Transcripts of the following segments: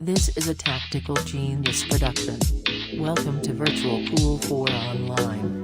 This is a Tactical Genius production. Welcome to Virtual Pool 4 Online.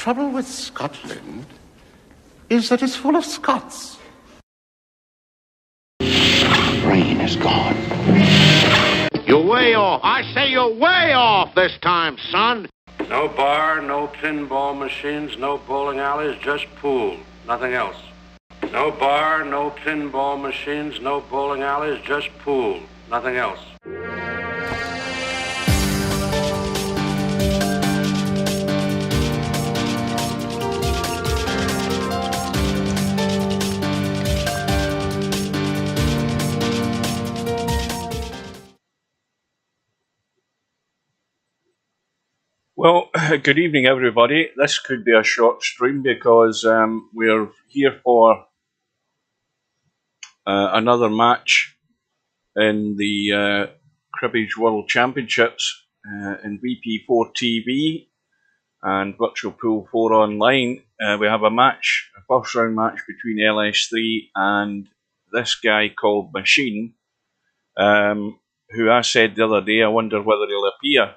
trouble with Scotland is that it's full of Scots. Brain is gone. You're way off. I say you're way off this time, son. No bar, no pinball machines, no bowling alleys, just pool. Nothing else. No bar, no pinball machines, no bowling alleys, just pool. Nothing else. Well, good evening, everybody. This could be a short stream because we're here for another match in the Cribbage World Championships in VP4 TV and Virtual Pool 4 online. We have a match, a first round match between LS3 and this guy called Machine, who I said the other day, I wonder whether he'll appear.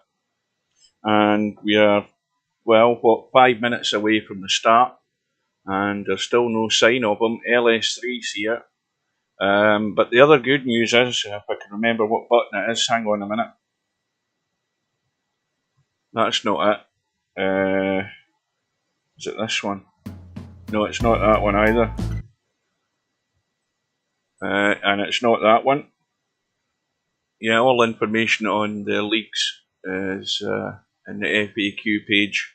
And we are, well, 5 minutes away from the start, and there's still no sign of him. LS3's here. But the other good news is, if I can remember what button it is, hang on a minute. That's not it. Is it this one? No, it's not that one either. And it's not that one. Yeah, all information on the leagues is in the FAQ page.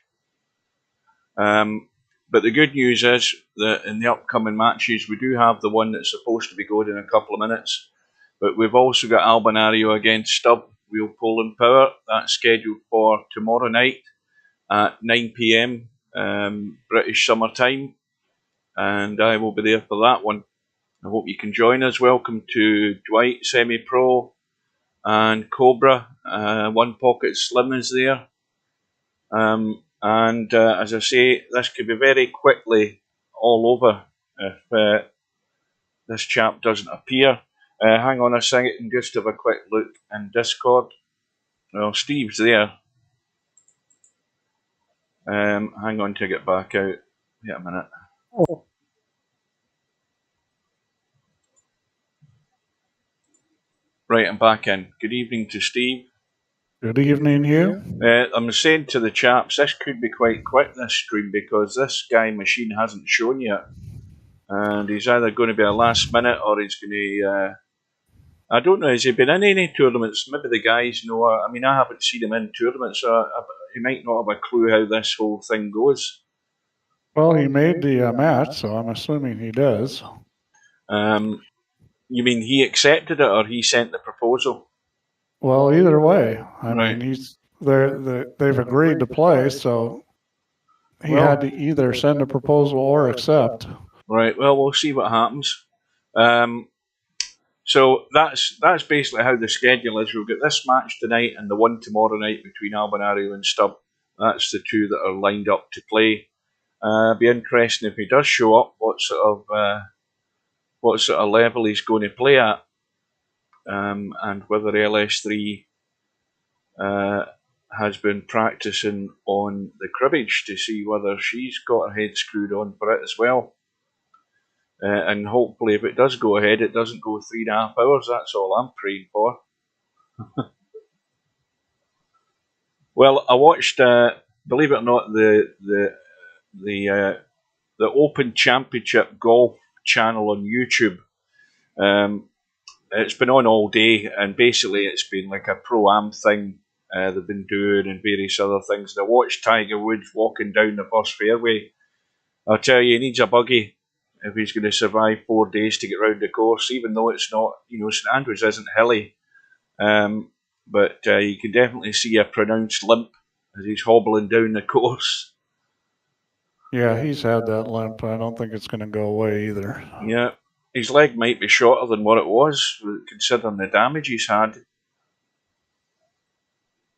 But the good news is that in the upcoming matches, we do have the one that's supposed to be going in a couple of minutes. But we've also got Albanario against Stubb, Real Poland Power. That's scheduled for tomorrow night at 9 PM British Summer Time. And I will be there for that one. I hope you can join us. Welcome to Dwight, Semi-Pro, and Cobra. One Pocket Slim is there. And as I say, this could be very quickly all over if this chap doesn't appear. Hang on a second, just have a quick look in Discord. Well, Steve's there. Hang on to get back out. Wait a minute. Right, I'm back in. Good evening to Steve. Good evening, Hugh. I'm saying to the chaps, this could be quite quick, this stream, because this guy Machine hasn't shown yet. And he's either going to be a last minute or he's going to... I don't know, has he been in any tournaments? Maybe the guys know. I mean, I haven't seen him in tournaments, so he might not have a clue how this whole thing goes. Well, he made the match, so I'm assuming he does. You mean he accepted it or he sent the proposal? Well, either way. I mean, they've agreed to play, so he had to either send a proposal or accept. Right, well, we'll see what happens. So that's basically how the schedule is. We've got this match tonight and the one tomorrow night between Albanario and Stubb. That's the two that are lined up to play. Be interesting if he does show up, what sort of level he's going to play at, and whether LS3 has been practicing on the cribbage to see whether she's got her head screwed on for it as well. And hopefully if it does go ahead, it doesn't go 3.5 hours. That's all I'm praying for. Well, I watched, believe it or not, the Open Championship Golf channel on YouTube. It's been on all day, and basically it's been like a pro-am thing they've been doing and various other things. And I watched Tiger Woods walking down the first fairway. I'll tell you, he needs a buggy if he's going to survive 4 days to get round the course, even though it's not, St Andrews isn't hilly. But you can definitely see a pronounced limp as he's hobbling down the course. Yeah, he's had that limp. I don't think it's going to go away either. Yeah, his leg might be shorter than what it was, considering the damage he's had.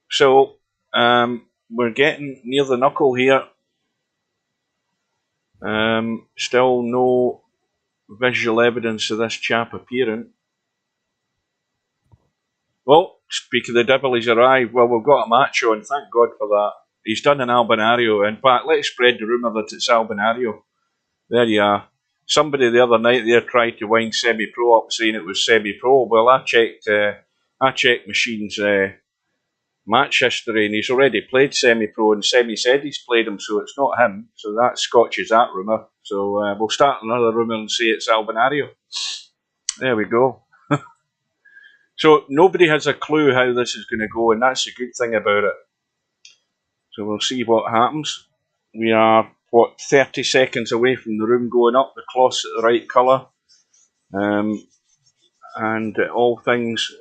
So, we're getting near the knuckle here. Still no visual evidence of this chap appearing. Well, speak of the devil, he's arrived. Well, we've got a match on, thank God for that. He's done an Albinario. In fact, let's spread the rumour that it's Albinario. There you are. Somebody the other night there tried to wind semi-pro up saying it was semi-pro. Well, I checked Machine's match history, and he's already played semi-pro, and Semi said he's played him, so it's not him. So that scotches that rumour. So we'll start another rumour and say it's Albinario. There we go. So nobody has a clue how this is going to go, and that's the good thing about it. So we'll see what happens. We are, 30 seconds away from the room going up, the cloth's at the right colour, and all things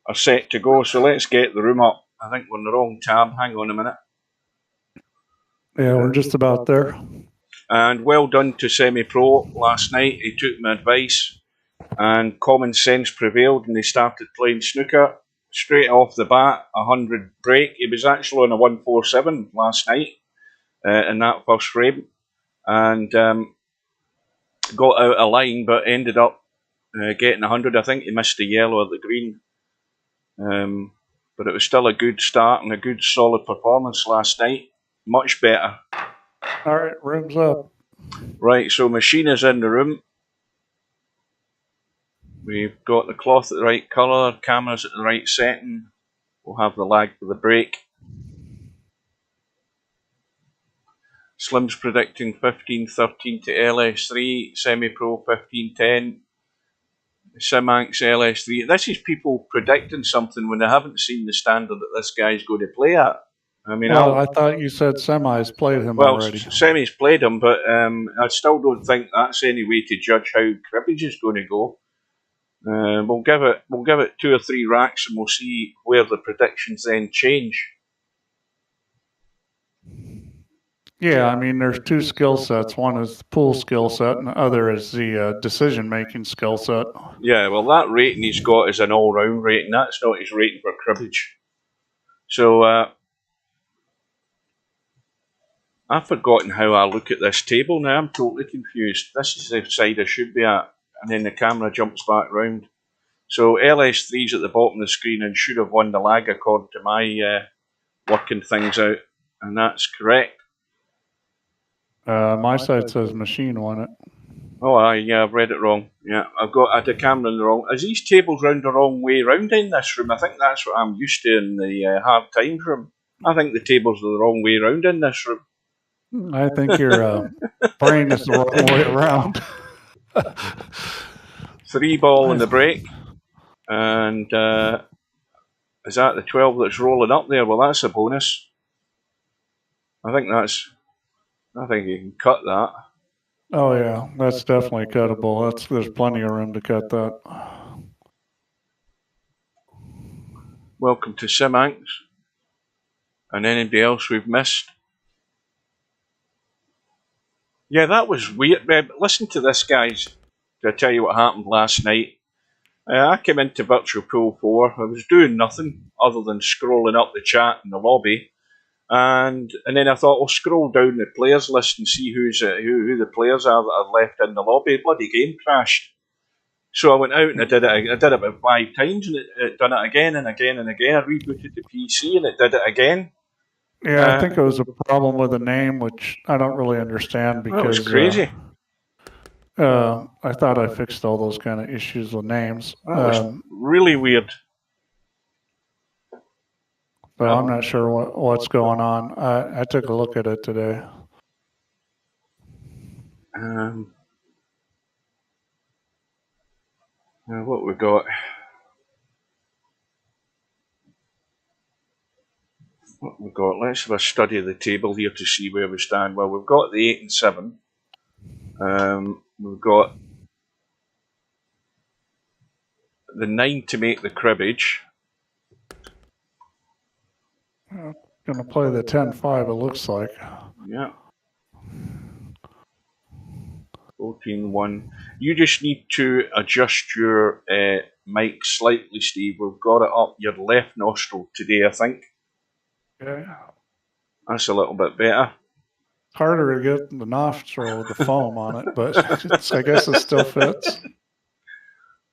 are set to go. So let's get the room up. I think we're on the wrong tab. Hang on a minute. Yeah, we're just about there. And well done to Semi-Pro last night. He took my advice and common sense prevailed, and they started playing snooker straight off the bat. 100 break. He was actually on a 147 last night in that first frame, and got out of line, but ended up getting 100. I think he missed the yellow at the green, but it was still a good start and a good solid performance last night. Much better. All right, room's up. Right, so Machine is in the room. We've got the cloth at the right colour, cameras at the right setting. We'll have the lag for the break. Slim's predicting 15-13 to LS3, Semi-Pro 15-10, Simank's LS3. This is people predicting something when they haven't seen the standard that this guy's going to play at. I mean, well, I thought you said Semi's played him already. Well, Semi's played him, but I still don't think that's any way to judge how Cribbage is going to go. We'll give it 2 or 3 racks, and we'll see where the predictions then change. Yeah, I mean, there's 2 skill sets. One is the pool skill set, and the other is the decision-making skill set. Yeah, well, that rating he's got is an all-round rating. That's not his rating for Cribbage. So, I've forgotten how I look at this table now. I'm totally confused. This is the side I should be at, and then the camera jumps back round. So LS3's at the bottom of the screen and should have won the lag according to my working things out, and that's correct. My side says Machine won it. Oh, yeah, I've read it wrong. Yeah, I had the camera in the wrong. Is these tables round the wrong way round in this room? I think that's what I'm used to in the hard times room. I think the tables are the wrong way round in this room. I think your brain is the wrong way around. 3 ball in the break, and is that the 12 that's rolling up there? Well, that's a bonus. I think you can cut that. Oh yeah, that's definitely cuttable. There's plenty of room to cut that. Welcome to Simanks, and anybody else we've missed. Yeah, that was weird. Listen to this, guys. To tell you what happened last night. I came into Virtual Pool 4. I was doing nothing other than scrolling up the chat in the lobby. And then I thought, I'll scroll down the players list and see who the players are that are left in the lobby. Bloody game crashed. So I went out and I did it about 5 times, and it done it again and again and again. I rebooted the PC and it did it again. Yeah, I think it was a problem with the name, which I don't really understand because it was crazy. I thought I fixed all those kind of issues with names. That was really weird. But I'm not sure what's going on. I took a look at it today. What we got? What we got? Let's have a study of the table here to see where we stand. Well, we've got the 8 and 7. We've got the 9 to make the cribbage. Going to play the 10-5, it looks like. Yeah. 14-1. You just need to adjust your mic slightly, Steve. We've got it up your left nostril today, I think. Yeah. That's a little bit better. Harder to get the nostril with the foam on it, but I guess it still fits.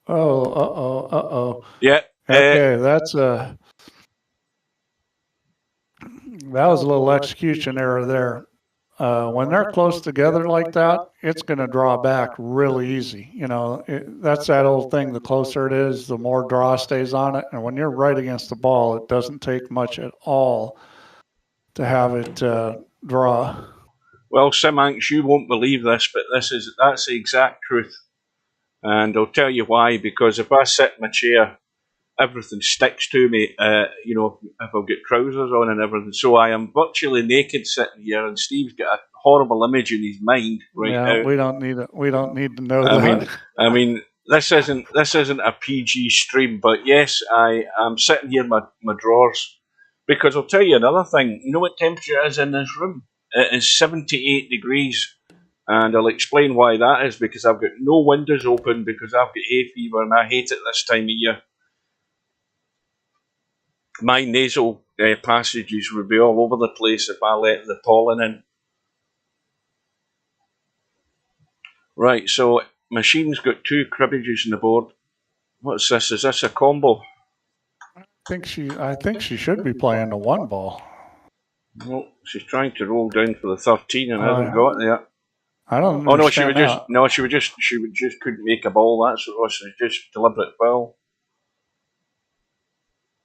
Oh, Yeah. Okay, that's That was a little execution error there. When they're close together like that, it's going to draw back really easy. You know, that's that old thing. The closer it is, the more draw stays on it. And when you're right against the ball, it doesn't take much at all to have it draw. Well, Simanx, you won't believe this, but that's the exact truth. And I'll tell you why. Because if I sit in my chair, everything sticks to me, you know, if I've got trousers on and everything. So I am virtually naked sitting here, and Steve's got a horrible image in his mind right now. We don't need it. We don't need to know that. I mean, this isn't a PG stream, but yes, I'm sitting here in my drawers, because I'll tell you another thing. You know what temperature it is in this room? It is 78 degrees. And I'll explain why that is, because I've got no windows open because I've got hay fever and I hate it this time of year. My nasal passages would be all over the place if I let the pollen in. Right, so Machine's got 2 cribbages on the board. What's this? Is this a combo? I think she should be playing the 1 ball. Well, she's trying to roll down for the 13 and hasn't got there. I don't. Oh no, she just couldn't make a ball. That's what it was. It's just deliberate foul.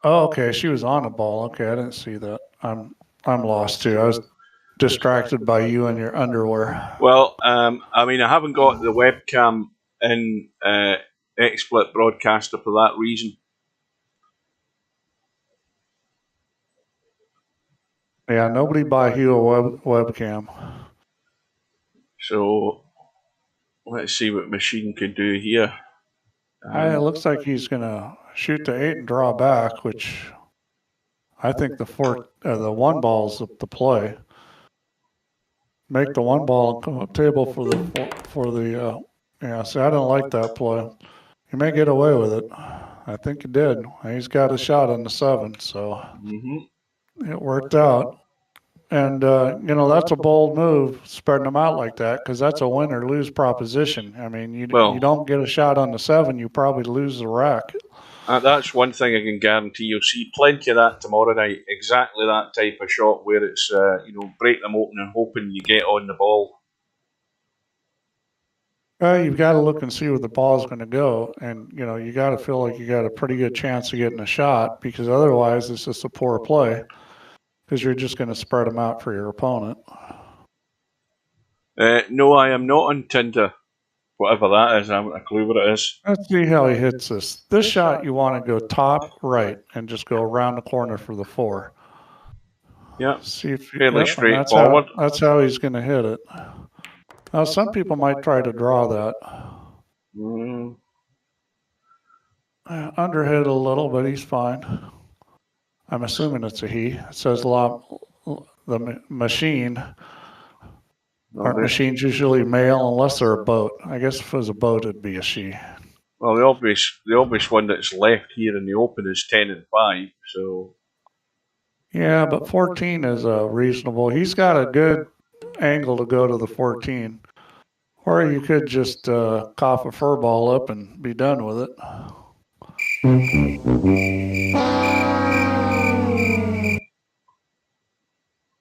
Oh, okay. She was on a ball. Okay, I didn't see that. I'm lost too. I was distracted by you and your underwear. Well, I mean, I haven't got the webcam in XSplit Broadcaster for that reason. Yeah, nobody buy Hue a webcam. So let's see what Machine can do here. It looks like he's gonna shoot the 8 and draw back, which I think the 1 ball's the play. Make the 1 ball table for the yeah. See, I don't like that play. He may get away with it. I think he did. He's got a shot on the 7, so it worked out. And, you know, that's a bold move, spreading them out like that, because that's a win or lose proposition. I mean, you don't get a shot on the 7, you probably lose the rack. That's one thing I can guarantee. You'll see plenty of that tomorrow night. Exactly that type of shot where it's, you know, break them open and hoping you get on the ball. You've got to look and see where the ball's going to go. And, you know, you got to feel like you got a pretty good chance of getting a shot, because otherwise it's just a poor play. Because you're just going to spread them out for your opponent. No, I am not on Tinder. Whatever that is, I haven't a clue what it is. Let's see how he hits this. This shot, you want to go top right and just go around the corner for the 4. Yeah, see if fairly straightforward. That's how he's going to hit it. Now, some people might try to draw that. Underhit a little, but he's fine. I'm assuming it's a he. It says the machine. Aren't machines usually male unless they're a boat? I guess if it was a boat, it'd be a she. Well, the obvious one that's left here in the open is 10 and 5. So. Yeah, but 14 is reasonable. He's got a good angle to go to the 14. Or you could just cough a fur ball up and be done with it.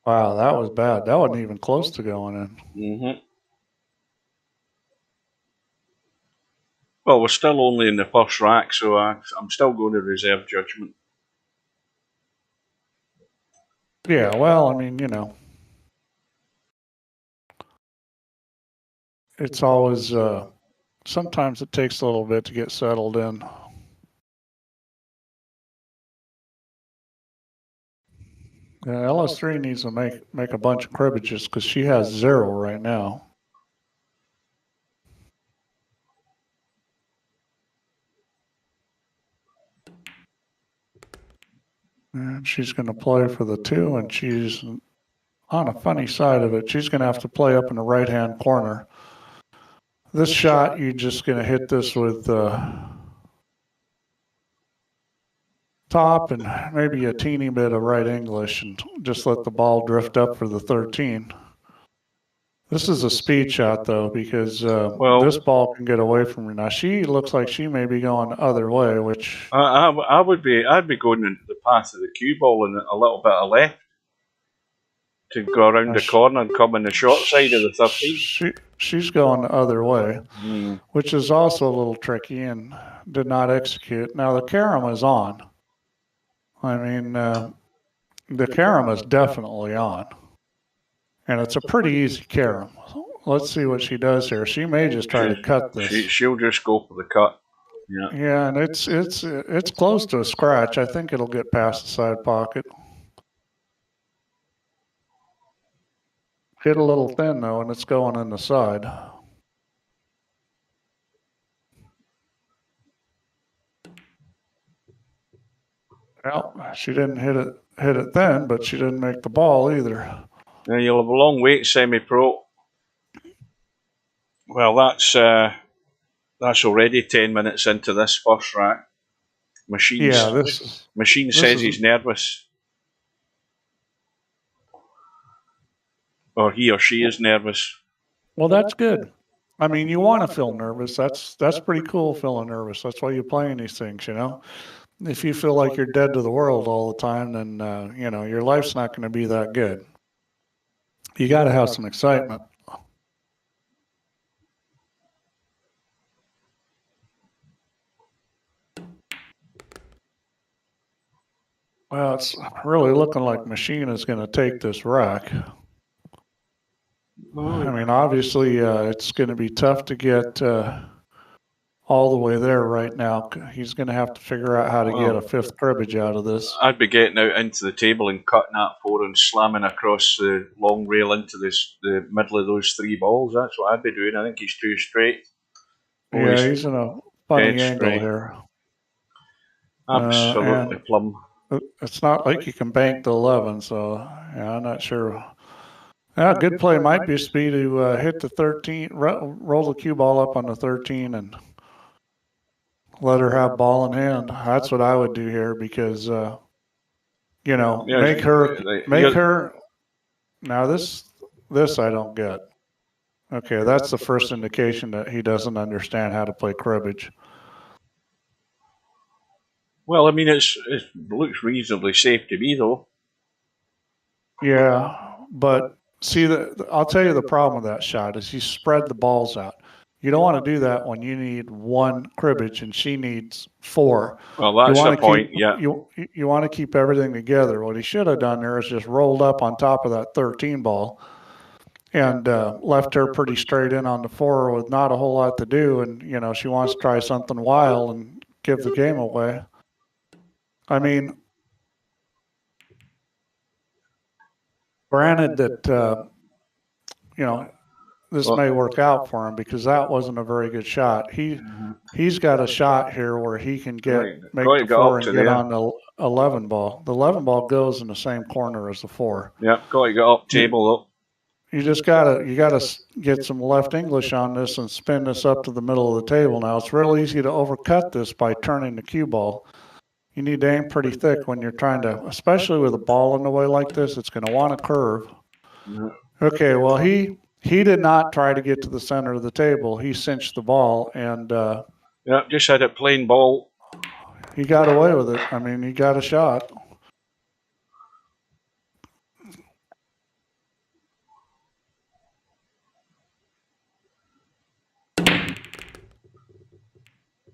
Wow, that was bad. That wasn't even close to going in. Well, we're still only in the first rack, so I'm still going to reserve judgment. Yeah, well, I mean, you know. It's always, sometimes it takes a little bit to get settled in. Yeah, LS3 needs to make a bunch of cribbages because she has 0 right now. And she's going to play for the 2, and she's on a funny side of it. She's going to have to play up in the right-hand corner. This shot, you're just going to hit this with top and maybe a teeny bit of right English and just let the ball drift up for the 13. This is a speed shot, though, because this ball can get away from her. Now, she looks like she may be going the other way, which... I'd be going into the path of the cue ball and a little bit of left. to go around the corner and come in the short side of the 13. She's going the other way, which is also a little tricky and did not execute. Now the carom is on. I mean, the carom is definitely on. And it's a pretty easy carom. Let's see what she does here. She may just try to cut this. She'll just go for the cut. Yeah. Yeah, and it's close to a scratch. I think it'll get past the side pocket. Hit a little thin though, and it's going in the side. Well, she didn't hit it thin, but she didn't make the ball either. Now you'll have a long wait, semi-pro. Well, that's already 10 minutes into this first rack. Machine says he's nervous. Or he or she is nervous. Well, that's good. I mean, you want to feel nervous. That's pretty cool, feeling nervous. That's why you're playing these things, you know. If you feel like you're dead to the world all the time, then you know, your life's not going to be that good. You got to have some excitement. Well, it's really looking like Machine is going to take this rack. I mean, obviously, it's going to be tough to get all the way there right now. He's going to have to figure out how to get a fifth cribbage out of this. I'd be getting out into the table and cutting that 4 and slamming across the long rail into the middle of those 3 balls. That's what I'd be doing. I think he's too straight. Yeah, he's in a funny angle here. Absolutely plumb. It's not like you can bank the 11, so yeah, I'm not sure. Yeah, good play might be speed to hit the 13, roll the cue ball up on the 13 and let her have ball in hand. That's what I would do here because, you know, make her. Now this I don't get. Okay, that's the first indication that he doesn't understand how to play cribbage. Well, I mean, it looks reasonably safe to me, though. Yeah, but see, I'll tell you the problem with that shot is you spread the balls out. You don't want to do that when you need 1 cribbage and she needs 4. Well, that's the point, yeah. You want to keep everything together. What he should have done there is just rolled up on top of that 13 ball and left her pretty straight in on the 4 with not a whole lot to do. And, you know, she wants to try something wild and give the game away. I mean, granted that, you know, this may work out for him because that wasn't a very good shot. He's got a shot here where he can make the 4 and get on the 11 ball. The 11 ball goes in the same corner as the 4. Yeah, got to get up table up. You just gotta get some left English on this and spin this up to the middle of the table. Now it's real easy to overcut this by turning the cue ball. You need to aim pretty thick when you're trying to, especially with a ball in the way like this. It's going to want to curve. Okay, well he did not try to get to the center of the table. He cinched the ball and yeah, just had a plain ball. He got away with it. I mean, he got a shot.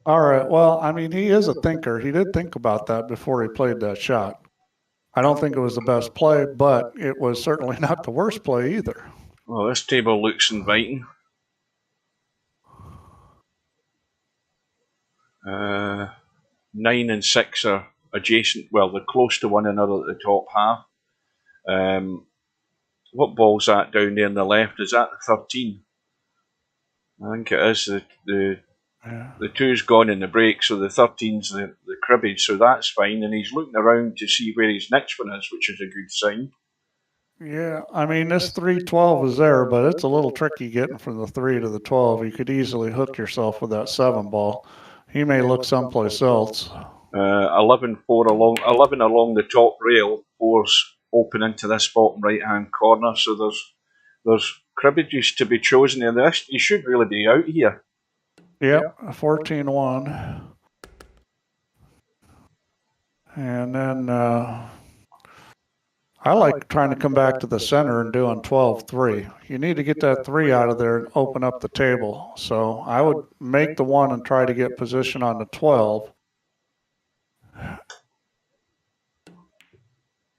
All right. Well, I mean, he is a thinker. He did think about that before he played that shot. I don't think it was the best play, but it was certainly not the worst play either. Well, this table looks inviting. 9 and 6 are adjacent. Well, they're close to one another at the top half. What ball's that down there on the left? Is that the 13? I think it is. The 2's gone in the break, so the 13's the cribbage, so that's fine. And he's looking around to see where his next one is, which is a good sign. Yeah, I mean, this 3-12 is there, but it's a little tricky getting from the 3 to the 12. You could easily hook yourself with that 7 ball. He may look someplace else. 11 along the top rail, 4's open into this bottom right-hand corner, so there's cribbages to be chosen, and you should really be out here. Yep, 14-1. And then I like trying to come back to the center and doing 12-3. You need to get that 3 out of there and open up the table. So I would make the 1 and try to get position on the 12.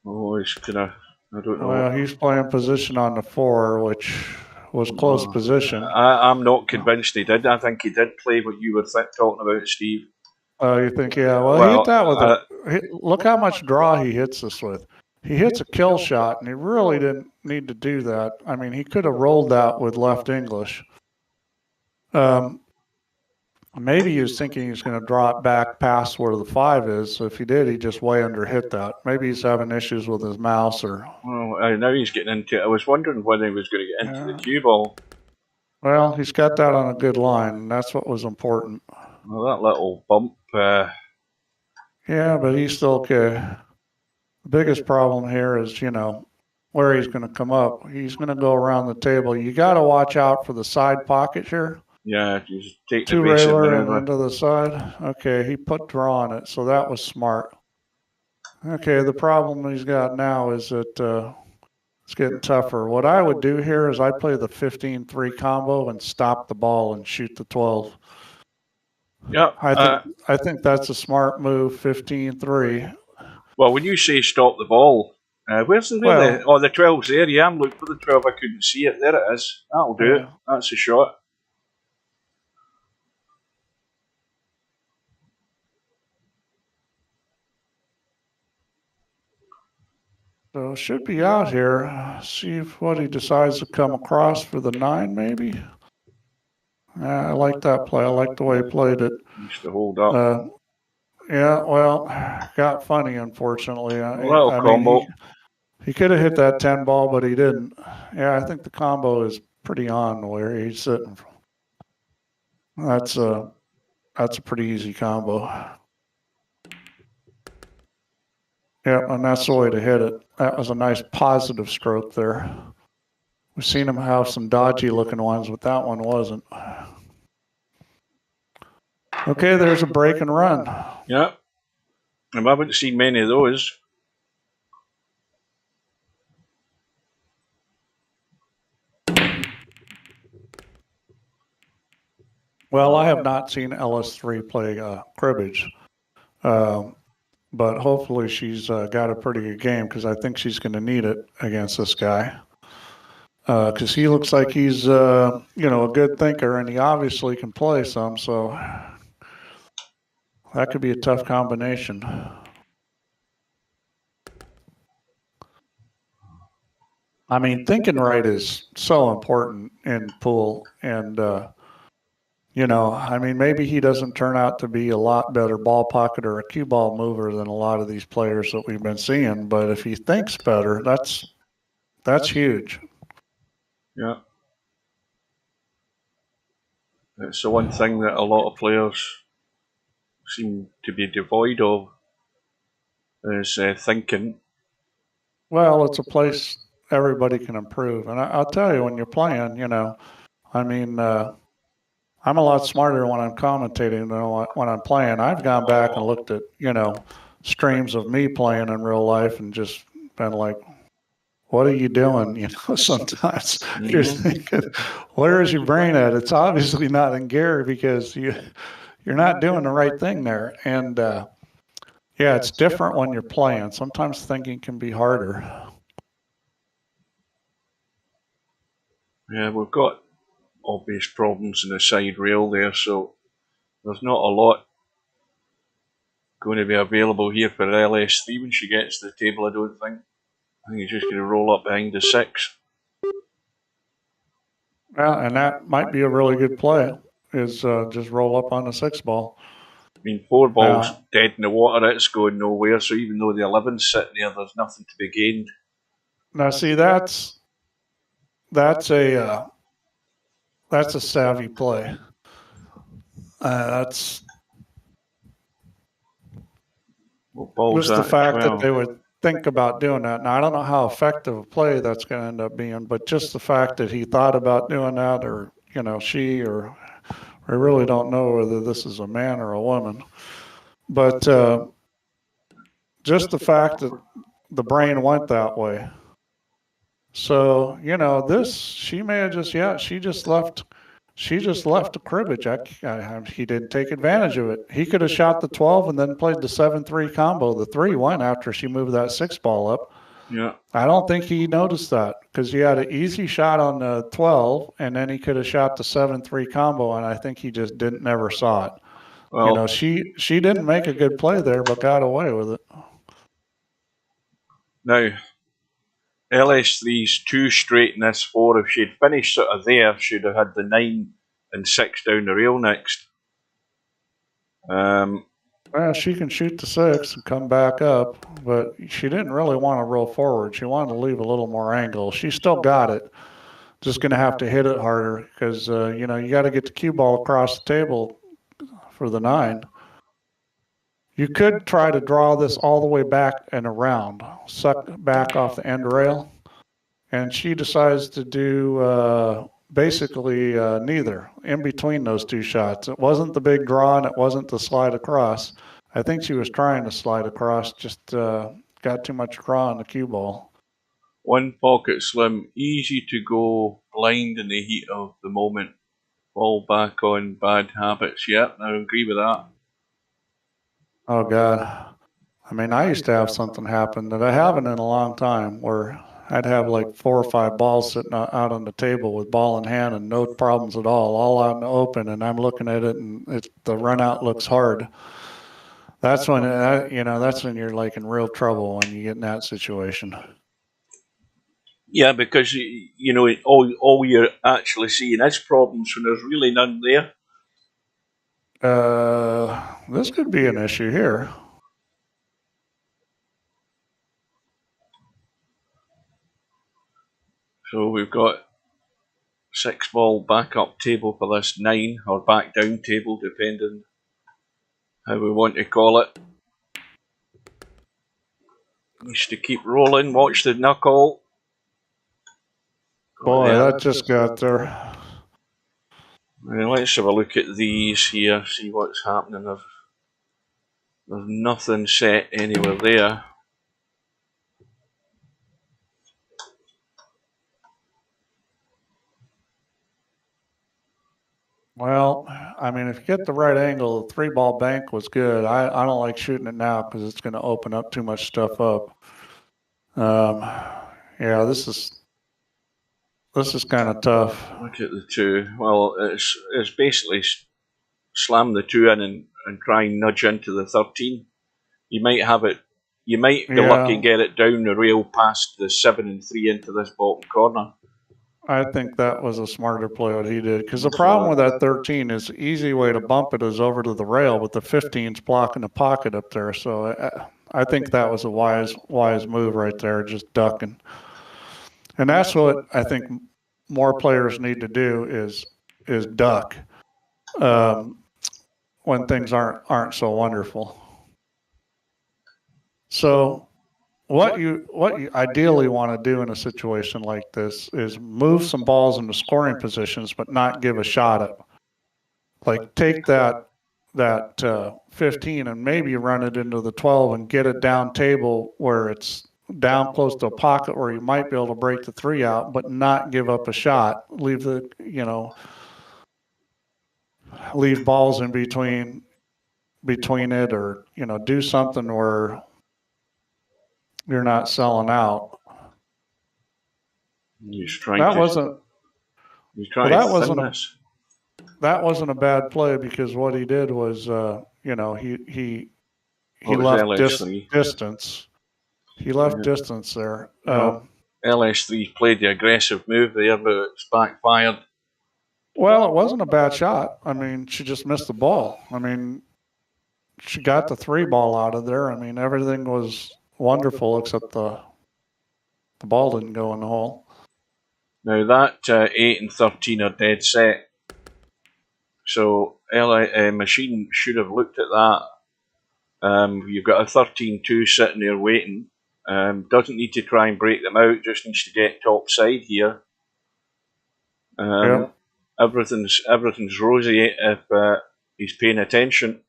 Oh, he's gonna. I don't know. Well, he's playing position on the 4, which was close position. I'm not convinced he did. I think he did play what you were talking about, Steve. Oh, you think, yeah. Well, he hit that with look how much draw he hits this with. He hits a kill shot, and he really didn't need to do that. I mean, he could have rolled that with left English. Maybe he was thinking he's going to draw it back past where the 5 is. So if he did, he just way under hit that. Maybe he's having issues with his mouse or. Well, now he's getting into it. I was wondering whether he was going to get into the cue ball. Well, he's got that on a good line, and that's what was important. Well, that little bump. Yeah, but he's still okay. The biggest problem here is, where he's going to come up. He's going to go around the table. You got to watch out for the side pocket here. Yeah, you just take the railer and into the side. Okay, he put draw on it, so that was smart. Okay, the problem he's got now is that it's getting tougher. What I would do here is I play the 15-3 combo and stop the ball and shoot the 12. Yeah, I think that's a smart move. 15-3. Well, when you say stop the ball, where's the really? Oh, the 12's there. Yeah, I'm looking for the 12. I couldn't see it. There it is. That'll do it. That's a shot. So should be out here. See what he decides to come across for the 9, maybe. I like that play. I like the way he played it. Used to hold up. Yeah, well, got funny, unfortunately. Combo. He could have hit that 10 ball, but he didn't. Yeah, I think the combo is pretty on where he's sitting. That's a pretty easy combo. Yeah, and that's the way to hit it. That was a nice positive stroke there. We've seen him have some dodgy looking ones, but that one wasn't. Okay, there's a break and run. Yeah. I haven't seen many of those. Well, I have not seen LS3 play cribbage. But hopefully she's got a pretty good game because I think she's going to need it against this guy. Because he looks like he's, a good thinker, and he obviously can play some, so that could be a tough combination. I mean, thinking right is so important in pool, and maybe he doesn't turn out to be a lot better ball pocket or a cue ball mover than a lot of these players that we've been seeing. But if he thinks better, that's huge. Yeah. It's the one thing that a lot of players seem to be devoid of is thinking. Well, it's a place everybody can improve. And I'll tell you, when you're playing, I'm a lot smarter when I'm commentating than when I'm playing. I've gone back and looked at, streams of me playing in real life and just been like, what are you doing? Sometimes you're thinking, where is your brain at? It's obviously not in gear because you're not doing the right thing there. And it's different when you're playing. Sometimes thinking can be harder. Yeah, we've got obvious problems in the side rail there, so there's not a lot going to be available here for LS3 when she gets to the table, I don't think. I think he's just going to roll up behind the 6. Well, and that might be a really good play, is just roll up on the 6 ball. I mean, 4 balls dead in the water, it's going nowhere, so even though the 11's sitting there, there's nothing to be gained. Now, see, that's a savvy play. That's just the fact that they would think about doing that. Now, I don't know how effective a play that's going to end up being, but just the fact that he thought about doing that, or, she, or I really don't know whether this is a man or a woman. But just the fact that the brain went that way. So, you know, this, she may have just, yeah, she just left the cribbage. He didn't take advantage of it. He could have shot the 12 and then played the 7-3 combo. The 3 went after she moved that 6 ball up. Yeah. I don't think he noticed that because he had an easy shot on the 12 and then he could have shot the 7-3 combo, and I think he just never saw it. Well, you know, she didn't make a good play there, but got away with it. Now, LS3's 2 straight in this 4. If she'd finished sort of there, she'd have had the 9 and 6 down the rail next. Well, she can shoot the 6 and come back up, but she didn't really want to roll forward. She wanted to leave a little more angle. She still got it. Just going to have to hit it harder because, you know, you got to get the cue ball across the table for the 9. You could try to draw this all the way back and around, suck back off the end rail, and she decides to do basically neither, in between those 2 shots. It wasn't the big draw and it wasn't the slide across. I think she was trying to slide across, just got too much draw on the cue ball. 1 pocket slim, easy to go blind in the heat of the moment. Fall back on bad habits. Yep, I agree with that. Oh, God. I mean, I used to have something happen that I haven't in a long time where I'd have like 4 or 5 balls sitting out on the table with ball in hand and no problems at all out in the open, and I'm looking at it and the run out looks hard. That's when, you know, that's when you're like in real trouble when you get in that situation. Yeah, because, you know, all you're actually seeing is problems when there's really none there. This could be an issue here. So we've got 6 ball backup table for this 9, or back down table, depending how we want to call it. Needs to keep rolling. Watch the knuckle. Boy, that just got there. Let's have a look at these here, see what's happening. There's nothing set anywhere there. Well, I mean, if you get the right angle, the 3 ball bank was good. I don't like shooting it now because it's going to open up too much stuff up. Yeah, this is kind of tough. Look at the 2. Well, it's basically slam the 2 in and try and nudge into the 13. You might have it. You might be lucky and get it down the rail past the 7 and 3 into this bottom corner. I think that was a smarter play what he did, because the problem with that 13 is the easy way to bump it is over to the rail, but the 15's blocking the pocket up there. So I think that was a wise move right there, just ducking. And that's what I think more players need to do is duck when things aren't so wonderful. So what you ideally want to do in a situation like this is move some balls into scoring positions, but not give a shot up. Like take that 15 and maybe run it into the 12 and get it down table where it's down close to a pocket where you might be able to break the 3 out, but not give up a shot. Leave balls in between it, or do something where you're not selling out. That wasn't a bad play, because what he did was, he left distance. He left distance there. LS3 played the aggressive move there, but it's backfired. Well, it wasn't a bad shot. I mean, she just missed the ball. I mean, she got the 3 ball out of there. I mean, everything was wonderful except the ball didn't go in the hole. Now that 8 and 13 are dead set. So Machine should have looked at that. You've got a 13-2 sitting there waiting. Doesn't need to try and break them out, just needs to get top side here. Everything's rosy if he's paying attention.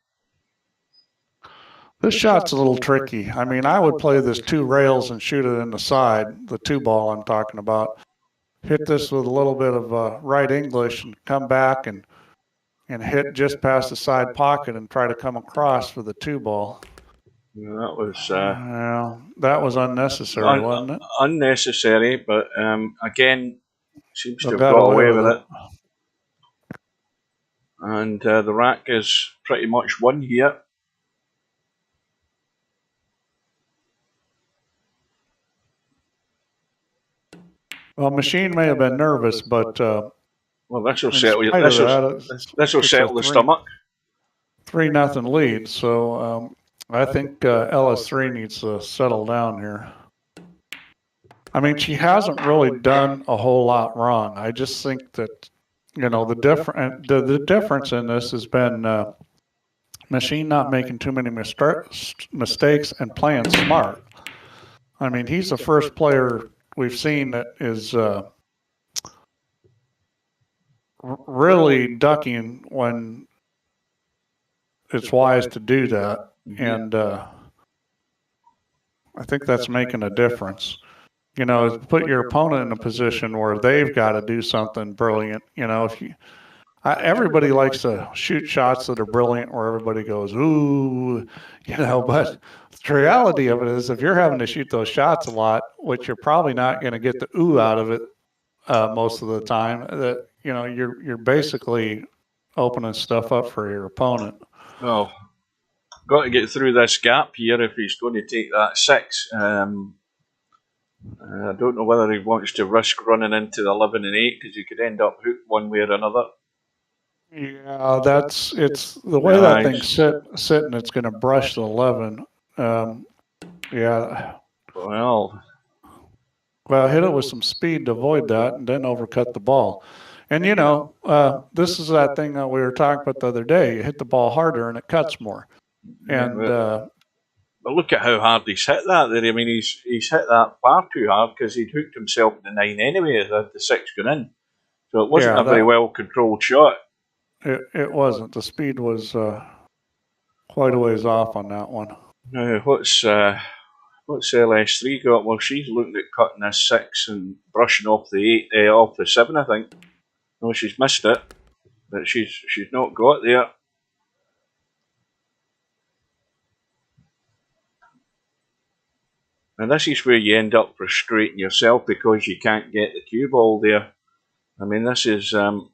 This shot's a little tricky. I mean, I would play this 2 rails and shoot it in the side, the 2 ball I'm talking about. Hit this with a little bit of right English and come back and hit just past the side pocket and try to come across for the 2 ball. Yeah, that was well, that was unnecessary, wasn't it? Unnecessary, but again, seems to have got got away with it. And the rack is pretty much won here. Well, Machine may have been nervous, but well, this will settle. This will settle the stomach. 3-0 lead. So I think LS3 needs to settle down here. I mean, she hasn't really done a whole lot wrong. I just think that, you know, the difference in this has been Machine not making too many mistakes and playing smart. I mean, he's the first player we've seen that is really ducking when it's wise to do that. And I think that's making a difference. You know, put your opponent in a position where they've got to do something brilliant. You know, if you, everybody likes to shoot shots that are brilliant where everybody goes, ooh, you know, but the reality of it is if you're having to shoot those shots a lot, which you're probably not going to get the ooh out of it most of the time, that, you know, you're basically opening stuff up for your opponent. Well, got to get through this gap here if he's going to take that 6. I don't know whether he wants to risk running into the 11 and 8 because he could end up hooked one way or another. Yeah, it's the way that thing's sitting. It's going to brush the 11. Yeah. Well, hit it with some speed to avoid that, and then overcut the ball. And you know, this is that thing that we were talking about the other day. You hit the ball harder, and it cuts more. And but look at how hard he's hit that there. I mean, he's hit that far too hard because he'd hooked himself at the 9 anyway as the 6 gone in. So it wasn't a very well controlled shot. It wasn't. The speed was quite a ways off on that one. Now, what's LS3 got? Well, she's looking at cutting this 6 and brushing off the 8, off the 7, I think. No, she's missed it, but she's not got there. And this is where you end up frustrating yourself because you can't get the cue ball there. I mean, this is not.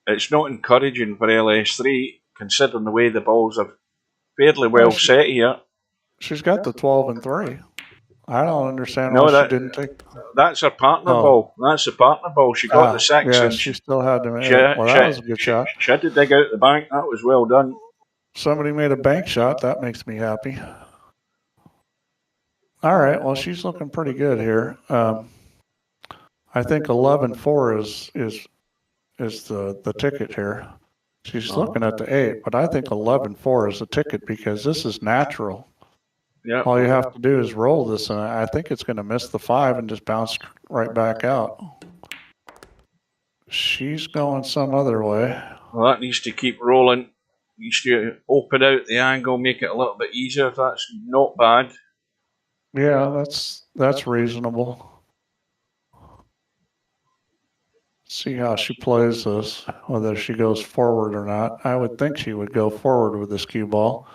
It's not encouraging for LS3, considering the way the balls are fairly well set here. She's got the 12 and 3. I don't understand why she didn't take. That's her partner ball. That's the partner ball. She got the 6. Yeah, and she still had to. That was a good shot. She had to dig out the bank. That was well done. Somebody made a bank shot. That makes me happy. All right. Well, she's looking pretty good here. I think 11-4 is the ticket here. She's looking at the 8, but I think 11-4 is the ticket because this is natural. Yeah. All you have to do is roll this, and I think it's going to miss the 5 and just bounce right back out. She's going some other way. Well, that needs to keep rolling. Needs to open out the angle, make it a little bit easier. That's not bad. Yeah, that's reasonable. See how she plays this, whether she goes forward or not. I would think she would go forward with this cue ball.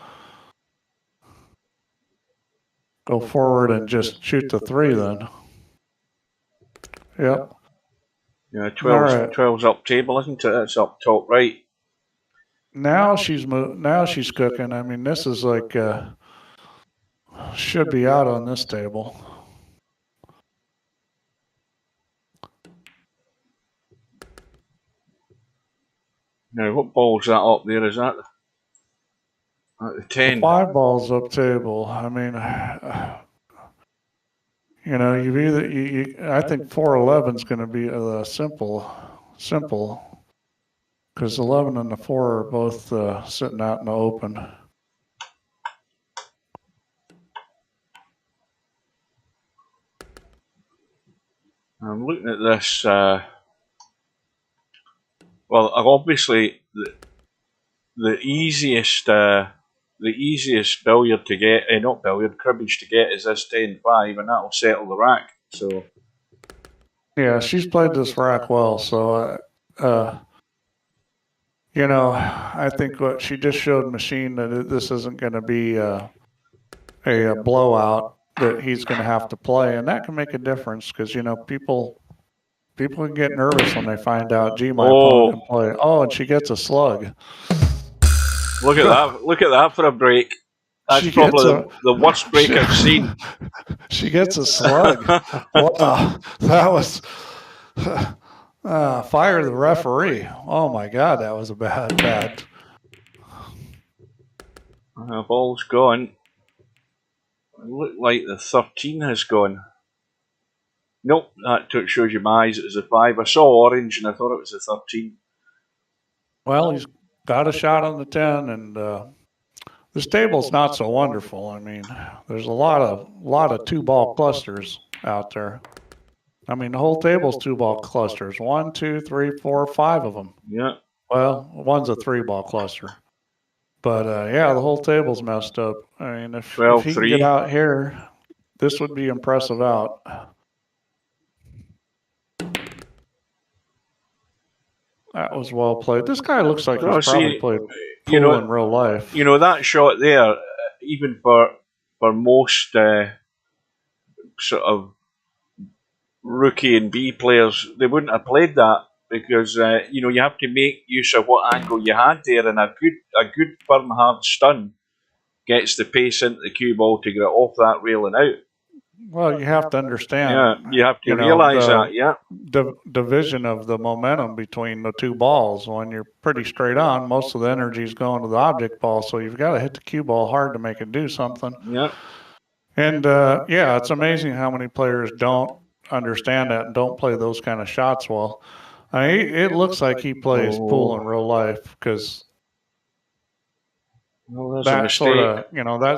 Go forward and just shoot the 3 then. Yep. Yeah, 12's up table, isn't it? It's up top right. Now she's cooking. I mean, this is like should be out on this table. Now, what ball's that up there? Is that at the 10? 5 balls up table. I mean, you know, you've either I think 4-11 is going to be simple, because 11 and the 4 are both sitting out in the open. I'm looking at this. Well, obviously, the easiest billiard to get, not billiard, cribbage to get is this 10-5, and that'll settle the rack. So Yeah, she's played this rack well, so you know, I think what she just showed Machine that this isn't going to be a blowout that he's going to have to play, and that can make a difference because you know people can get nervous when they find out, gee, my opponent can play. Oh, and she gets a slug. Look at that! Look at that for a break. That's probably the worst break I've seen. She gets a slug. Wow, that was fire the referee. Oh my God, that was a bad. Ball's gone. It looked like the 13 has gone. Nope, that shows you my eyes. It was a 5. I saw orange and I thought it was a 13. Well, he's got a shot on the 10, and this table's not so wonderful. I mean, there's a lot of 2-ball clusters out there. I mean, the whole table's 2-ball clusters. 1, 2, 3, 4, 5 of them. Yeah. Well, one's a 3-ball cluster. But yeah, the whole table's messed up. I mean, if he can get out here, this would be impressive out. That was well played. This guy looks like he's probably played pool in real life. You know, that shot there, even for most sort of rookie and B players, they wouldn't have played that because you know, you have to make use of what angle you had there, and a good firm hard stun gets the pace into the cue ball to get it off that rail and out. Well, you have to understand. Yeah, you have to realize that. Yeah, the division of the momentum between the 2 balls. When you're pretty straight on, most of the energy is going to the object ball, so you've got to hit the cue ball hard to make it do something. Yeah, and yeah, it's amazing how many players don't understand that and don't play those kind of shots well. I mean, it looks like he plays pool in real life because that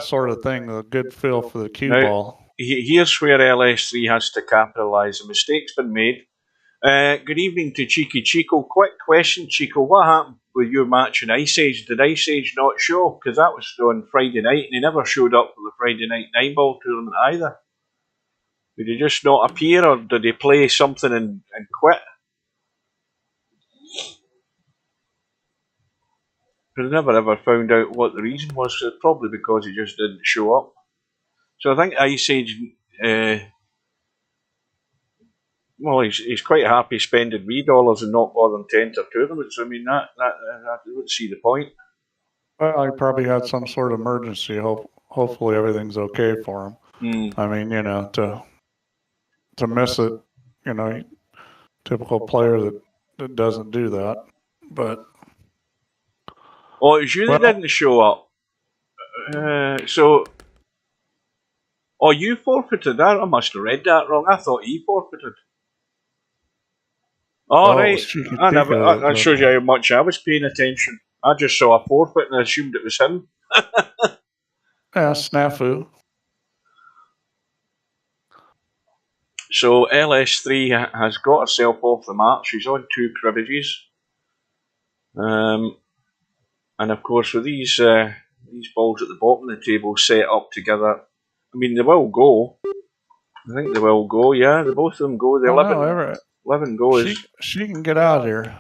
sort of thing, a good feel for the cue ball. Here's where LS3 has to capitalise. A mistake's been made. Good evening to Cheeky Chico. Quick question, Chico. What happened with your match in Ice Age? Did Ice Age not show? Because that was on Friday night and he never showed up for the Friday night 9-ball tournament either. Did he just not appear, or did he play something and quit? But I never ever found out what the reason was. Probably because he just didn't show up. So I think Ice Age, well, he's quite happy spending $3 and not bothering to enter tournaments. I mean, I wouldn't see the point. Well, he probably had some sort of emergency. Hopefully everything's okay for him. I mean, you know, to miss it, you know, typical player that doesn't do that. But oh, it was you that didn't show up. So. Oh, you forfeited that? I must have read that wrong. I thought he forfeited. Oh, right. That shows you how much I was paying attention. I just saw a forfeit and I assumed it was him. Yeah, snafu. So LS3 has got herself off the mat. She's on 2 cribbages. And of course, with these balls at the bottom of the table set up together, I mean, they will go. I think they will go, yeah. Both of them go. The 11 goes. She can get out here.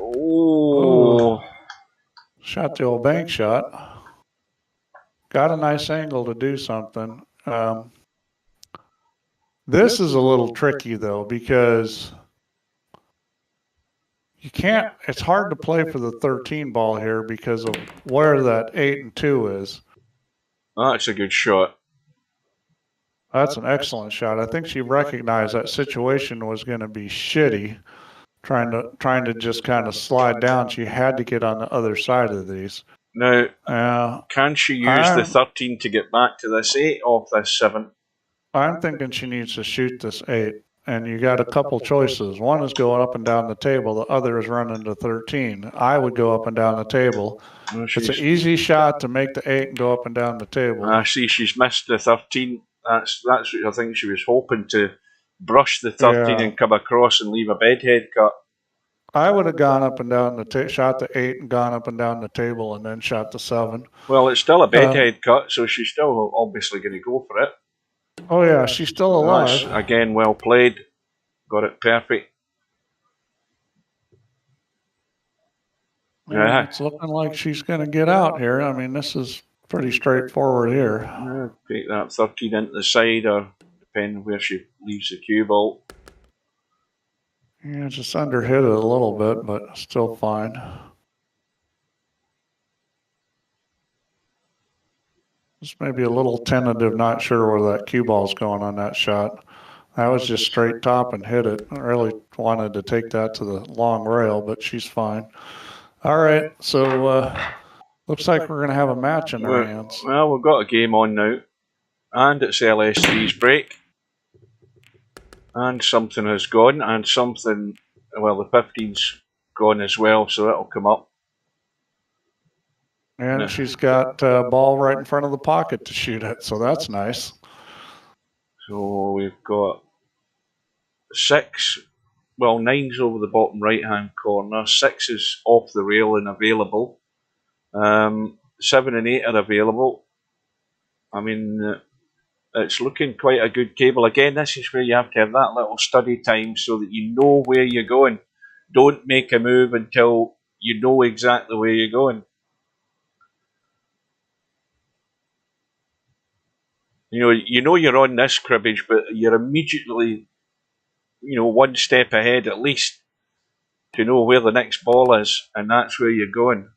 Oh. Shot the old bank shot. Got a nice angle to do something. This is a little tricky, though, because you can't, it's hard to play for the 13 ball here because of where that 8 and 2 is. That's a good shot. That's an excellent shot. I think she recognized that situation was going to be shitty, trying to just kind of slide down. She had to get on the other side of these. Now, can she use the 13 to get back to this 8 off this 7? I'm thinking she needs to shoot this 8. And you got a couple choices. One is going up and down the table. The other is running to 13. I would go up and down the table. It's an easy shot to make the 8 and go up and down the table. I see she's missed the 13. That's what I think she was hoping to brush the 13 and come across and leave a bedhead cut. I would have gone up and down the shot the 8 and gone up and down the table and then shot the 7. Well, it's still a bedhead cut, so she's still obviously going to go for it. Oh yeah, she's still alive. That's, again, well played. Got it perfect. Yeah, it's looking like she's going to get out here. I mean, this is pretty straightforward here. Take that 13 into the side, or depending where she leaves the cue ball. Yeah, just underhit it a little bit, but still fine. Just maybe a little tentative, not sure where that cue ball's going on that shot. I was just straight top and hit it. I really wanted to take that to the long rail, but she's fine. All right, so looks like we're going to have a match in our hands. Well, we've got a game on now, and it's LS3's break. And something has gone, and something, well, the 15's gone as well, so that'll come up. And she's got a ball right in front of the pocket to shoot at, so that's nice. So we've got 6, well, 9's over the bottom right-hand corner, 6 is off the rail and available. 7 and 8 are available. I mean, it's looking quite a good table. Again, this is where you have to have that little study time so that you know where you're going. Don't make a move until you know exactly where you're going. You know you're on this cribbage, but you're immediately, one step ahead at least to know where the next ball is, and that's where you're going.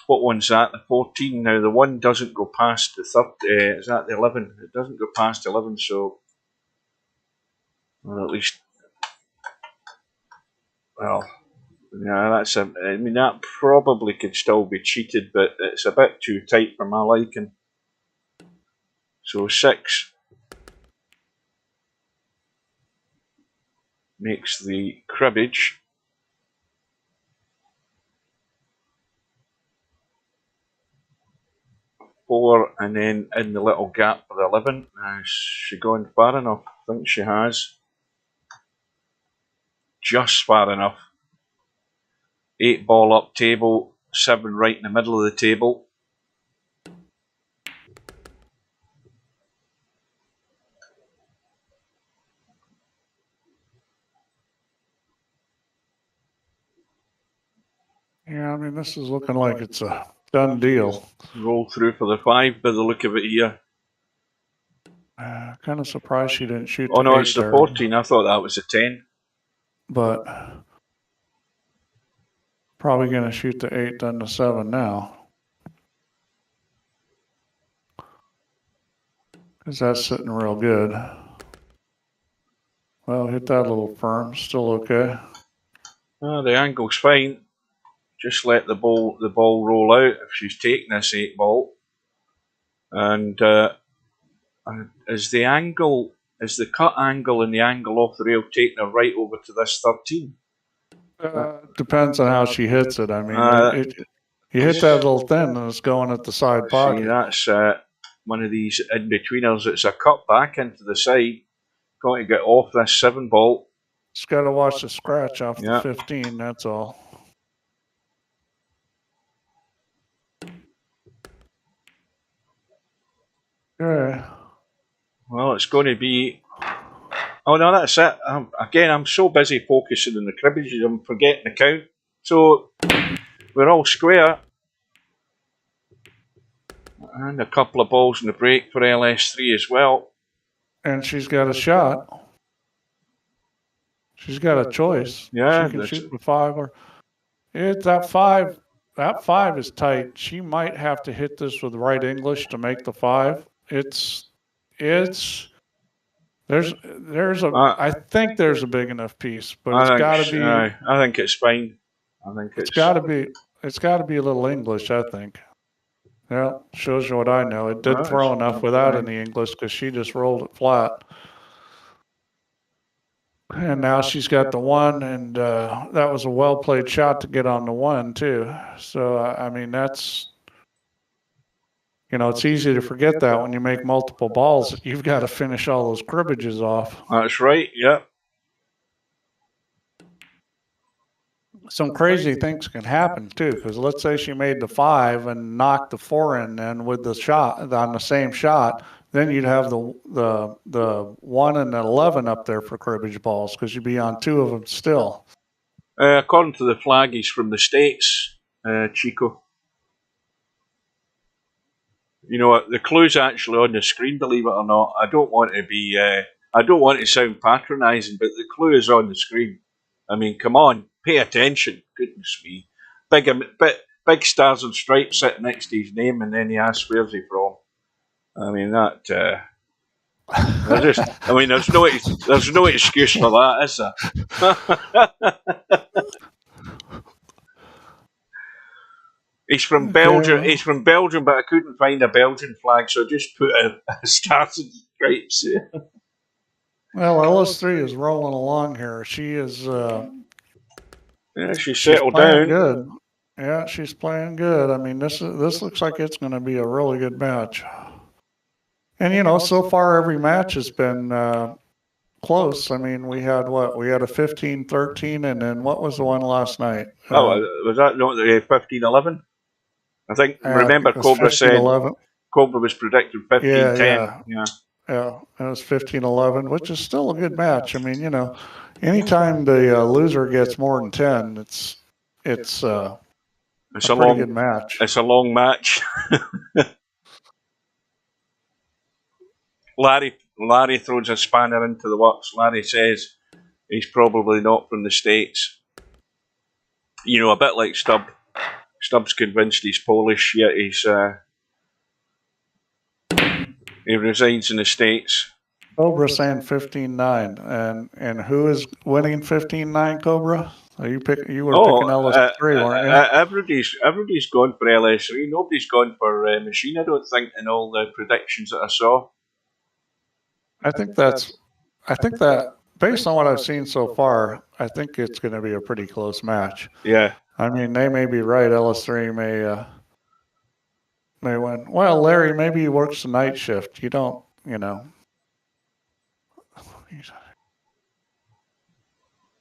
What one's that? The 14. Now the 1 doesn't go past the 30. Is that the 11? It doesn't go past 11, so well, at least. Well, yeah, I mean, that probably could still be cheated, but it's a bit too tight for my liking. So 6 makes the cribbage. 4, and then in the little gap with 11. Has she gone far enough? I think she has. Just far enough. 8 ball up table, 7 right in the middle of the table. Yeah, I mean, this is looking like it's a done deal. Roll through for the 5 by the look of it here. Kind of surprised she didn't shoot. Oh no, it's the 14. I thought that was a 10. But probably going to shoot the 8, then the 7 now. Because that's sitting real good. Well, hit that a little firm. Still okay. The angle's fine. Just let the ball roll out if she's taking this 8 ball. And is the cut angle and the angle off the rail taking her right over to this 13? Depends on how she hits it. I mean, you hit that little thin and it's going at the side pocket. See, that's one of these in-betweeners. It's a cut back into the side. Got to get off this 7 ball. Just got to watch the scratch off the 15, that's all. Okay. Well, it's going to be... Oh no, that's it. Again, I'm so busy focusing on the cribbage, I'm forgetting the count. So, we're all square. And a couple of balls in the break for LS3 as well. And she's got a shot. She's got a choice. Yeah. She can shoot the 5 or... It's that 5. That 5 is tight. She might have to hit this with right English to make the 5. I think there's a big enough piece, but it's got to be. I think it's fine. I think it's got to be. It's got to be a little English, I think. Yeah, shows you what I know. It did throw enough without any English because she just rolled it flat. And now she's got the 1, and that was a well-played shot to get on the 1, too. So, I mean, that's, it's easy to forget that when you make multiple balls, you've got to finish all those cribbages off. That's right, yeah. some crazy things can happen too. Because let's say she made the 5 and knocked the 4 in, and with the shot on the same shot, then you'd have the 1 and the 11 up there for cribbage balls because you'd be on 2 of them still. According to the flag, he's from the States, Chico. You know, the clue's actually on the screen, believe it or not. I don't want to sound patronising, but the clue is on the screen. I mean, come on, pay attention. Goodness me. Big stars and stripes sitting next to his name, and then he asks, where's he from? I mean, there's no excuse for that, is there? He's from Belgium. He's from Belgium, but I couldn't find a Belgian flag, so I just put a stars and stripes. Well, LS3 is rolling along here. She is. She's settled down. Good. Yeah, she's playing good. I mean, this looks like it's going to be a really good match. And you know, so far every match has been close. I mean, we had what? We had a 15-13, and then what was the one last night? Was that not the 15-11? I think. Remember, Cobra said Cobra was predicted 15-10. Yeah, it was 15-11, which is still a good match. I mean, you know, anytime the loser gets more than 10, it's a pretty good match. It's a long match. Larry throws a spanner into the works. Larry says he's probably not from the States. You know, a bit like Stubb. Stubb's convinced he's Polish, yet he resides in the States. Cobra saying 15-9, and who is winning 15-9? Cobra? You were picking LS3, weren't you? Everybody's gone for LS3. Nobody's gone for Machine, I don't think, in all the predictions that I saw. I think that based on what I've seen so far, I think it's going to be a pretty close match. Yeah. I mean, they may be right. LS3 may win. Well, Larry, maybe he works the night shift. You don't, you know.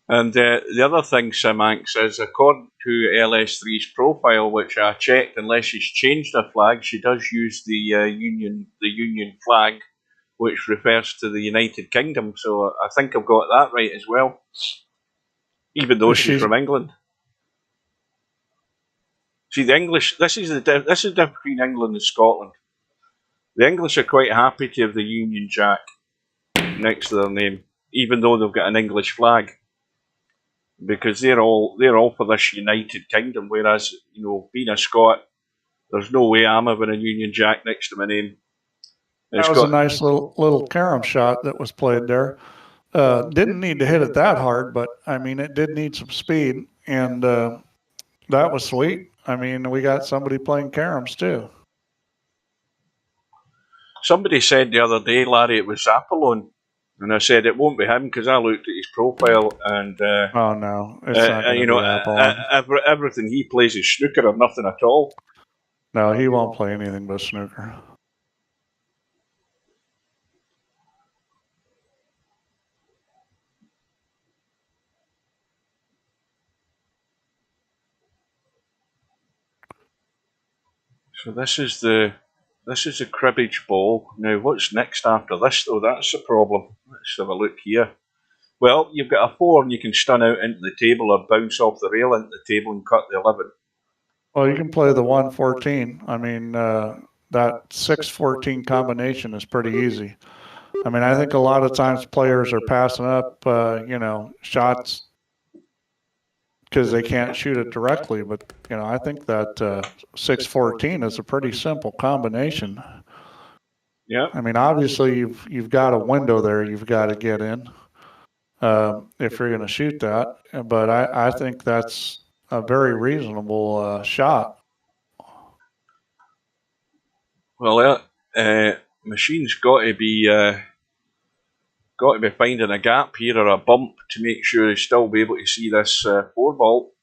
And the other thing, Simanx, is according to LS3's profile, which I checked, unless she's changed her flag, she does use the Union flag, which refers to the United Kingdom. So I think I've got that right as well, even though she's from England. See, the English. This is the difference between England and Scotland. The English are quite happy to have the Union Jack next to their name, even though they've got an English flag, because they're all for this United Kingdom. Whereas, you know, being a Scot, there's no way I'm having a Union Jack next to my name. That was a nice little carom shot that was played there. Didn't need to hit it that hard, but I mean, it did need some speed, and that was sweet. I mean, we got somebody playing caroms too. Somebody said the other day, Larry, it was Apollon, and I said it won't be him because I looked at his profile and oh no, it's not you know, everything he plays is snooker or nothing at all. No, he won't play anything but snooker. So this is the cribbage ball. Now, what's next after this, though? That's the problem. Let's have a look here. Well, you've got a 4 and you can stun out into the table or bounce off the rail into the table and cut the 11. Well, you can play the 1-14. I mean, that 6-14 combination is pretty easy. I mean, I think a lot of times players are passing up, you know, shots because they can't shoot it directly. But, you know, I think that 6-14 is a pretty simple combination. Yeah. I mean, obviously you've got a window there you've got to get in if you're going to shoot that. But I think that's a very reasonable shot. Well, Machine's got to be finding a gap here or a bump to make sure he'll still be able to see this 4-ball.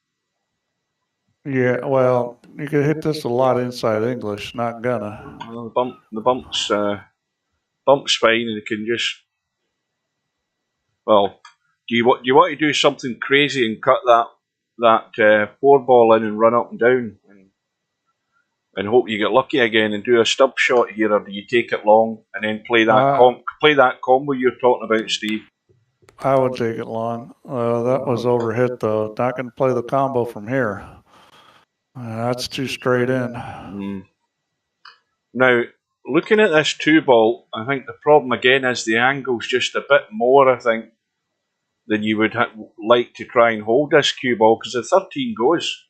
Yeah, well, you could hit this a lot inside English, not gonna. Well, the bump's fine, and you can just. Well, do you want to do something crazy and cut that that 4 ball in and run up and down and hope you get lucky again and do a stub shot here, or do you take it long and then play that combo you're talking about, Steve? I would take it long. That was overhit though. Not going to play the combo from here. That's too straight in. Now, looking at this 2 ball, I think the problem again is the angle's just a bit more, I think, than you would like to try and hold this cue ball, because the 13 goes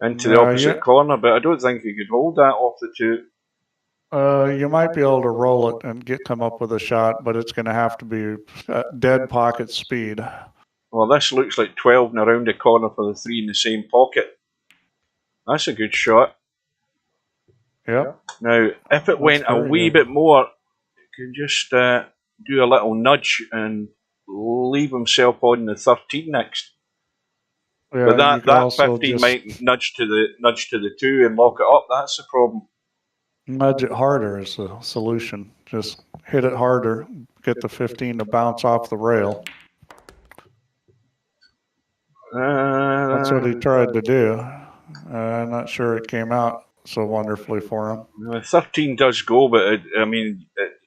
into the opposite corner, but I don't think you could hold that off the 2. You might be able to roll it and come up with a shot, but it's going to have to be dead pocket speed. Well, this looks like 12 and around the corner for the 3 in the same pocket. That's a good shot. Yep. Now, if it went a wee bit more, you can just do a little nudge and leave himself on the 13 next. Yeah, but that 15 might nudge to the 2 and lock it up. That's the problem. Nudge it harder is the solution. Just hit it harder, get the 15 to bounce off the rail. That's what he tried to do. I'm not sure it came out so wonderfully for him. 13 does go, but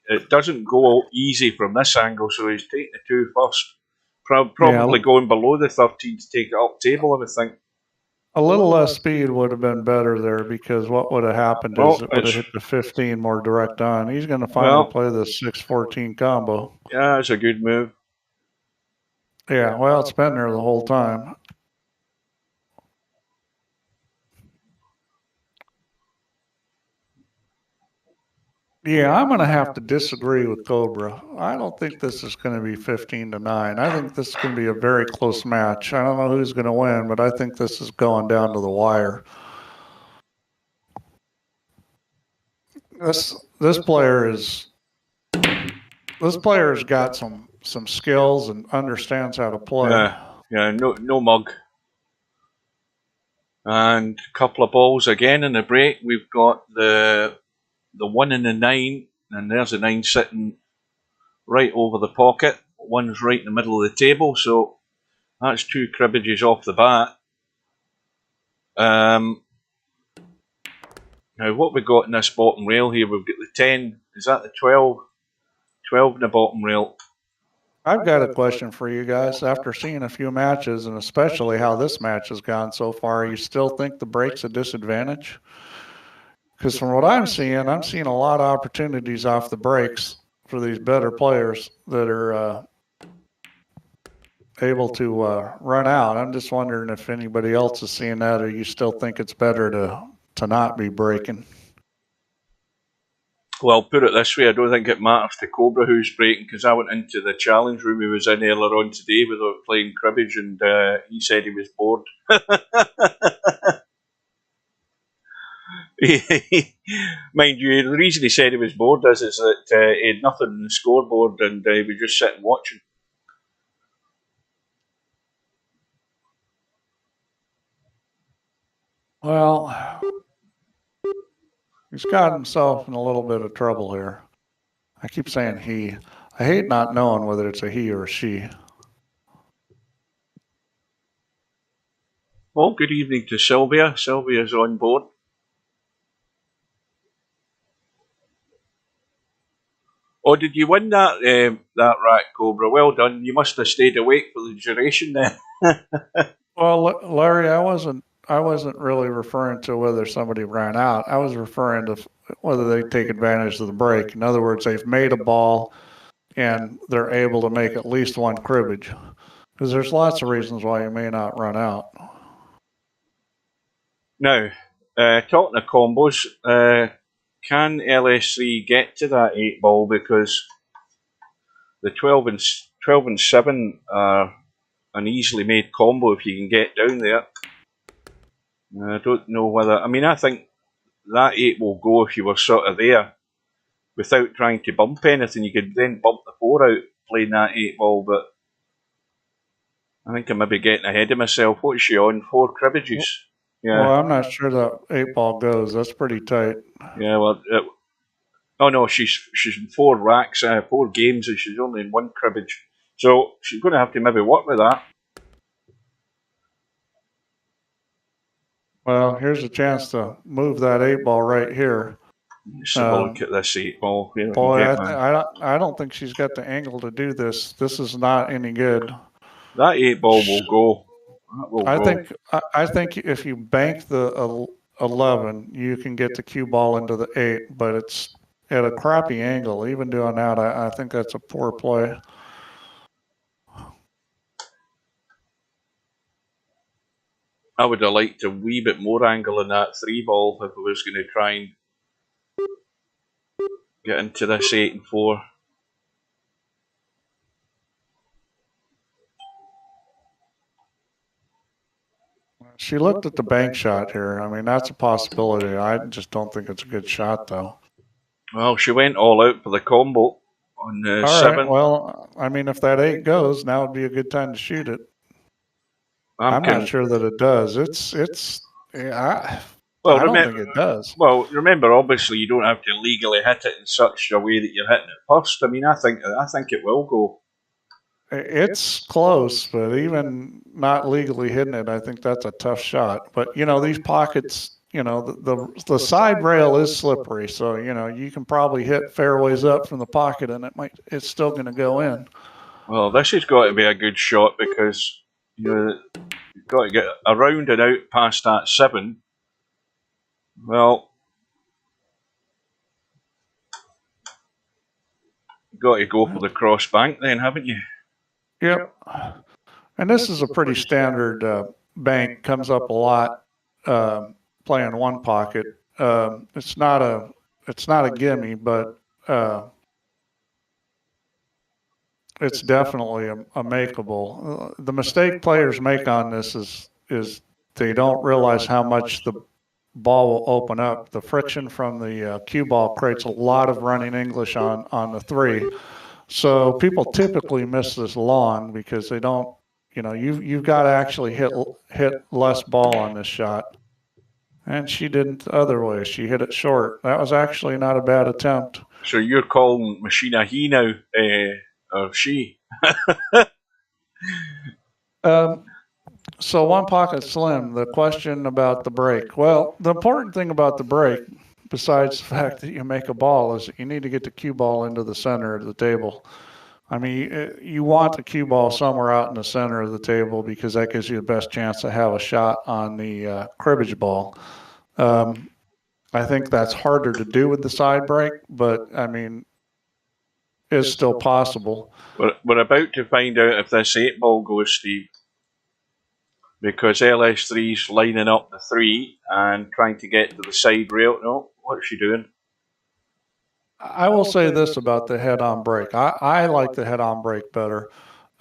it doesn't go easy from this angle, so he's taking the 2 first. Probably going below the 13 to take it up table, I would think. A little less speed would have been better there, because what would have happened is it would have hit the 15 more direct on. He's going to finally play the 6-14 combo. Yeah, it's a good move. Yeah, well, it's been there the whole time. Yeah, I'm going to have to disagree with Cobra. I don't think this is going to be 15-9. I think this is going to be a very close match. I don't know who's going to win, but I think this is going down to the wire. This player has got some skills and understands how to play. Yeah, no mug. And a couple of balls again in the break. We've got the 1 and the 9, and there's a 9 sitting right over the pocket. 1's right in the middle of the table, so that's 2 cribbages off the bat. Now, what we've got in this bottom rail here, we've got the 10. Is that the 12? 12 in the bottom rail. I've got a question for you guys. After seeing a few matches, and especially how this match has gone so far, you still think the break's a disadvantage? Because from what I'm seeing a lot of opportunities off the breaks for these better players that are able to run out. I'm just wondering if anybody else is seeing that, or you still think it's better to not be breaking. Well, put it this way, I don't think it matters to Cobra who's breaking, because I went into the challenge room he was in earlier on today without playing cribbage, and he said he was bored. Mind you, the reason he said he was bored is that he had nothing on the scoreboard and he was just sitting watching. Well, he's got himself in a little bit of trouble here. I keep saying he. I hate not knowing whether it's a he or a she. Well, good evening to Sylvia. Sylvia's on board. Oh, did you win that rack, Cobra? Well done. You must have stayed awake for the duration then. Well, Larry, I wasn't really referring to whether somebody ran out. I was referring to whether they take advantage of the break. In other words, they've made a ball and they're able to make at least one cribbage. Because there's lots of reasons why you may not run out. Now, talking of combos, can LS3 get to that 8 ball, because the 12 and 7 are an easily made combo if you can get down there. I don't know whether... I mean, I think that 8 will go if you were sort of there without trying to bump anything. You could then bump the 4 out playing that 8 ball, but I think I may be getting ahead of myself. What's she on? 4 cribbages? Yeah. Well, I'm not sure that 8 ball goes. That's pretty tight. Yeah, well... oh no, she's in 4 racks, 4 games, and she's only in 1 cribbage. So she's going to have to maybe work with that. Well, here's a chance to move that 8-ball right here. Let's have a look at this 8-ball. Boy, I don't think she's got the angle to do this. This is not any good. That 8-ball will go. That will go. I think if you bank the 11, you can get the cue ball into the 8, but it's at a crappy angle. Even doing that, I think that's a poor play. I would have liked a wee bit more angle in that 3-ball if I was going to try and get into this 8 and 4. She looked at the bank shot here. I mean, that's a possibility. I just don't think it's a good shot, though. Well, she went all out for the combo on the 7. Right, well, I mean, if that 8 goes, now would be a good time to shoot it. I'm not sure that it does. I don't think it does. Well, remember, obviously, you don't have to legally hit it in such a way that you're hitting it first. I mean, I think it will go. It's close, but even not legally hitting it, I think that's a tough shot. But, you know, these pockets, you know, the side rail is slippery. So, you know, you can probably hit fairways up from the pocket and it's still going to go in. Well, this has got to be a good shot because you've got to get around and out past that 7. Well, you've got to go for the cross bank then, haven't you? Yep. And this is a pretty standard bank. Comes up a lot playing one pocket. It's not a gimme, but it's definitely a makeable. The mistake players make on this is they don't realize how much the ball will open up. The friction from the cue ball creates a lot of running English on the 3. So people typically miss this long because they don't, you know, you've got to actually hit less ball on this shot. And she didn't the other way. She hit it short. That was actually not a bad attempt. So you're calling Machina he now, or she? So one pocket slim, the question about the break. Well, the important thing about the break, besides the fact that you make a ball, is that you need to get the cue ball into the center of the table. I mean, you want the cue ball somewhere out in the center of the table because that gives you the best chance to have a shot on the cribbage ball. I think that's harder to do with the side break, but I mean, it's still possible. We're about to find out if this 8-ball goes, Steve, because LS3's lining up the 3 and trying to get to the side rail. No, what's she doing? I will say this about the head-on break. I like the head-on break better.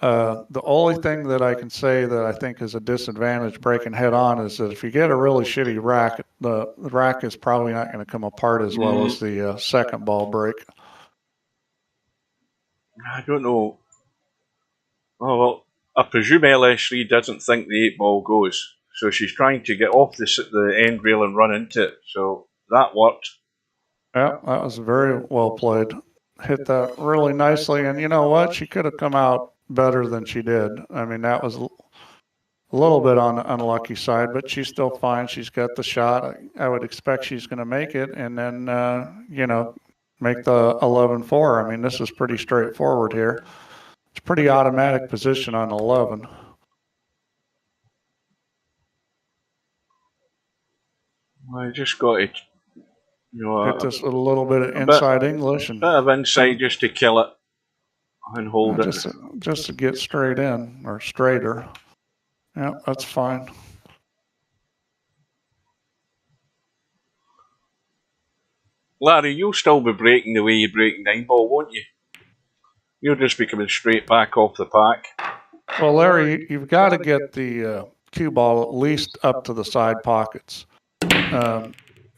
The only thing that I can say that I think is a disadvantage breaking head-on is that if you get a really shitty rack, the rack is probably not going to come apart as well as the second ball break. I don't know. Oh, well, I presume LS3 doesn't think the 8-ball goes, so she's trying to get off the end rail and run into it. So that worked. Yeah, that was very well played. Hit that really nicely, and you know what? She could have come out better than she did. I mean, that was a little bit on the unlucky side, but she's still fine. She's got the shot. I would expect she's going to make it, and then, you know, make the 11-4. I mean, this is pretty straightforward here. It's pretty automatic position on 11. I just got it. You know, hit this with a little bit of inside English and bit of inside just to kill it and hold it. Just to get straight in or straighter. Yeah, that's fine. Larry, you'll still be breaking the way you break 9-ball, won't you? You'll just be coming straight back off the pack. Well, Larry, you've got to get the cue ball at least up to the side pockets.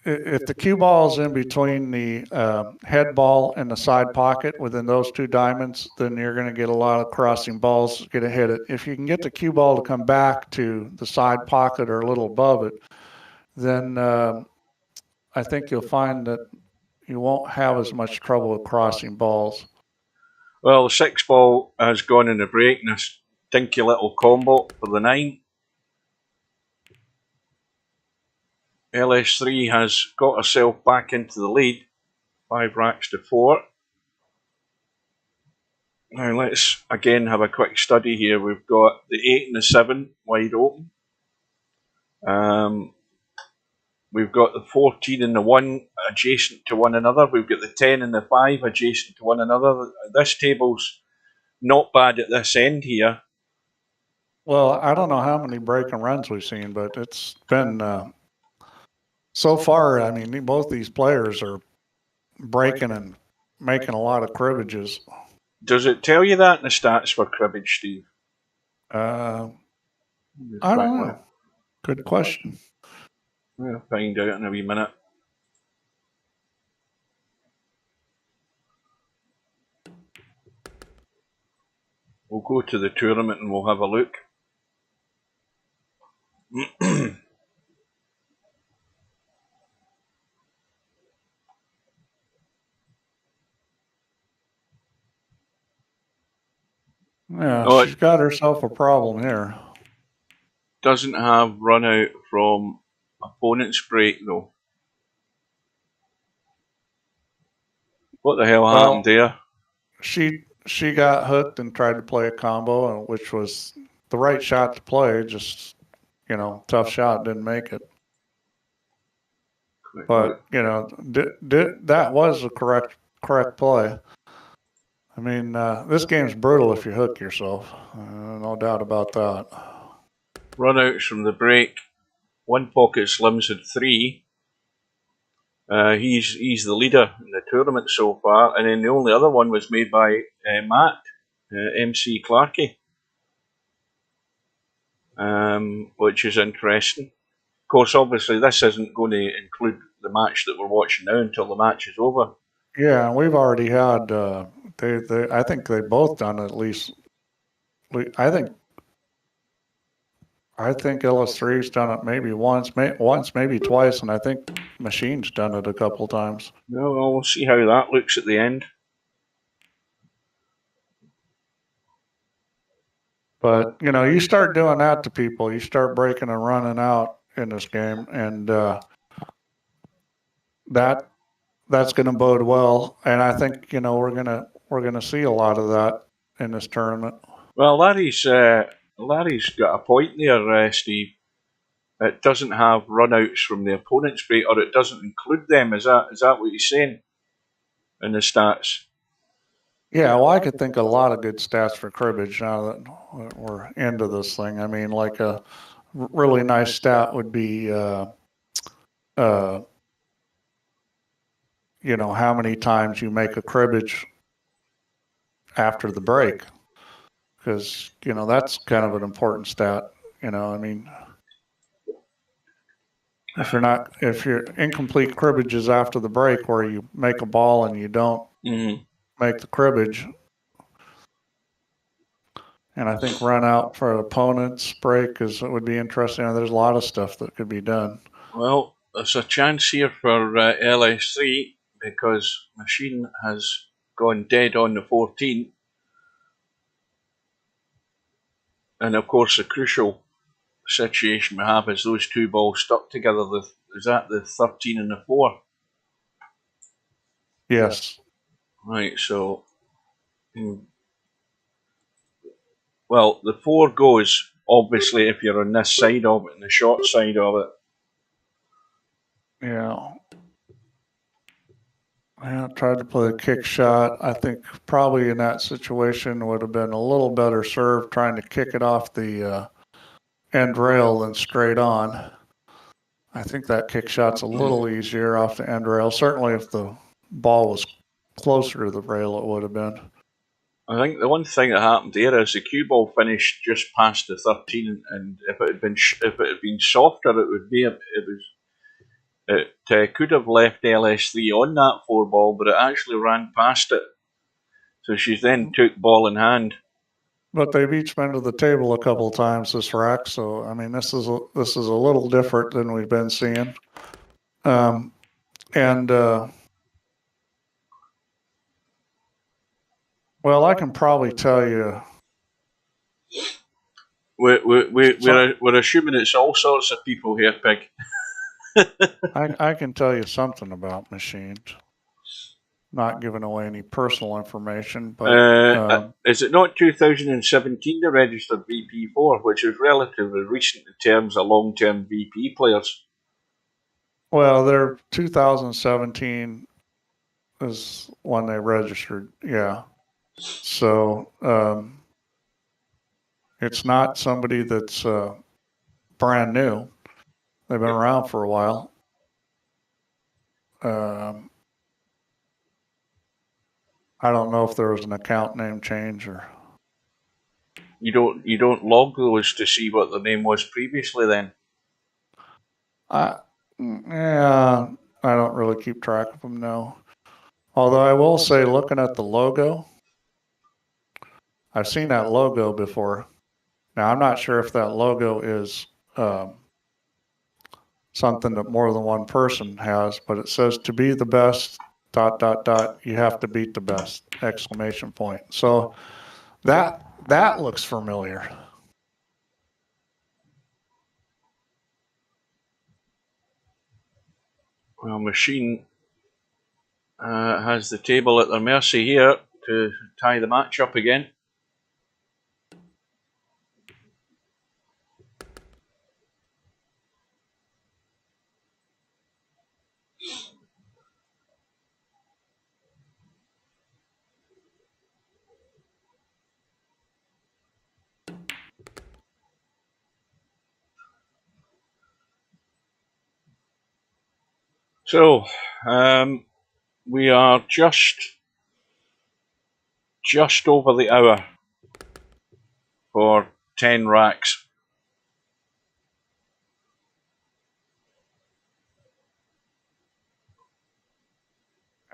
If the cue ball is in between the head ball and the side pocket within those 2 diamonds, then you're going to get a lot of crossing balls going to hit it. If you can get the cue ball to come back to the side pocket or a little above it, then I think you'll find that you won't have as much trouble with crossing balls. Well, the 6-ball has gone in the break and a stinky little combo for the 9. LS3 has got herself back into the lead, 5 racks to 4. Now let's again have a quick study here. We've got the 8 and the 7 wide open. We've got the 14 and the 1 adjacent to one another. We've got the 10 and the 5 adjacent to one another. This table's not bad at this end here. Well, I don't know how many break and runs we've seen, but it's been so far. I mean, both these players are breaking and making a lot of cribbages. Does it tell you that in the stats for cribbage, Steve? I don't know. Good question. We'll find out in a wee minute. We'll go to the tournament and we'll have a look. Yeah, she's got herself a problem here. Doesn't have run out from opponent's break though. What the hell happened there? She got hooked and tried to play a combo, which was the right shot to play. Just, tough shot, didn't make it. But that was a correct play. I mean, this game's brutal if you hook yourself. No doubt about that. Runouts from the break. One Pocket Slims had 3. He's the leader in the tournament so far, and then the only other one was made by Matt, MC Clarkey, which is interesting. Of course, obviously, this isn't going to include the match that we're watching now until the match is over. Yeah, we've already had. I think they've both done at least. I think LS3's done it maybe once, maybe twice, and I think Machine's done it a couple times. Well, we'll see how that looks at the end. But, you start doing that to people, you start breaking and running out in this game, and that's going to bode well. And I think, we're going to see a lot of that in this tournament. Well, Larry's got a point there, Steve. It doesn't have runouts from the opponent's break, or it doesn't include them. Is that what he's saying in the stats? Yeah, well, I could think of a lot of good stats for cribbage now that we're into this thing. I mean, like a really nice stat would be, how many times you make a cribbage after the break. Because, that's kind of an important stat. I mean, if you're incomplete cribbages after the break where you make a ball and you don't make the cribbage. And I think run out for an opponent's break would be interesting. There's a lot of stuff that could be done. Well, there's a chance here for LS3 because Machine has gone dead on the 14. And of course, the crucial situation we have is those two balls stuck together. Is that the 13 and the 4? Yes. Right, so, well, the 4 goes, obviously, if you're on this side of it, and the short side of it. Yeah. I tried to play a kick shot. I think probably in that situation would have been a little better served trying to kick it off the end rail than straight on. I think that kick shot's a little easier off the end rail. Certainly if the ball was closer to the rail, it would have been. I think the one thing that happened there is the cue ball finished just past the 13, and if it had been softer, it could have left LS3 on that 4 ball, but it actually ran past it. So she then took ball in hand. But they've each been to the table a couple of times this rack, so I mean this is a little different than we've been seeing. Well, I can probably tell you. We're assuming it's all sorts of people here, Pig. I can tell you something about machines. Not giving away any personal information, but is it not 2017 they registered VP4, which is relatively recent in terms of long-term VP players? well, their 2017 is when they registered. Yeah, so it's not somebody that's brand new. They've been around for a while. I don't know if there was an account name change or. You don't log those to see what the name was previously, then? Yeah, I don't really keep track of them, no. Although I will say, looking at the logo, I've seen that logo before. Now, I'm not sure if that logo is something that more than one person has, but it says to be the best, ... you have to beat the best, exclamation point. So that looks familiar. Well, Machine has the table at their mercy here to tie the match up again. So, we are just over the hour for 10 racks.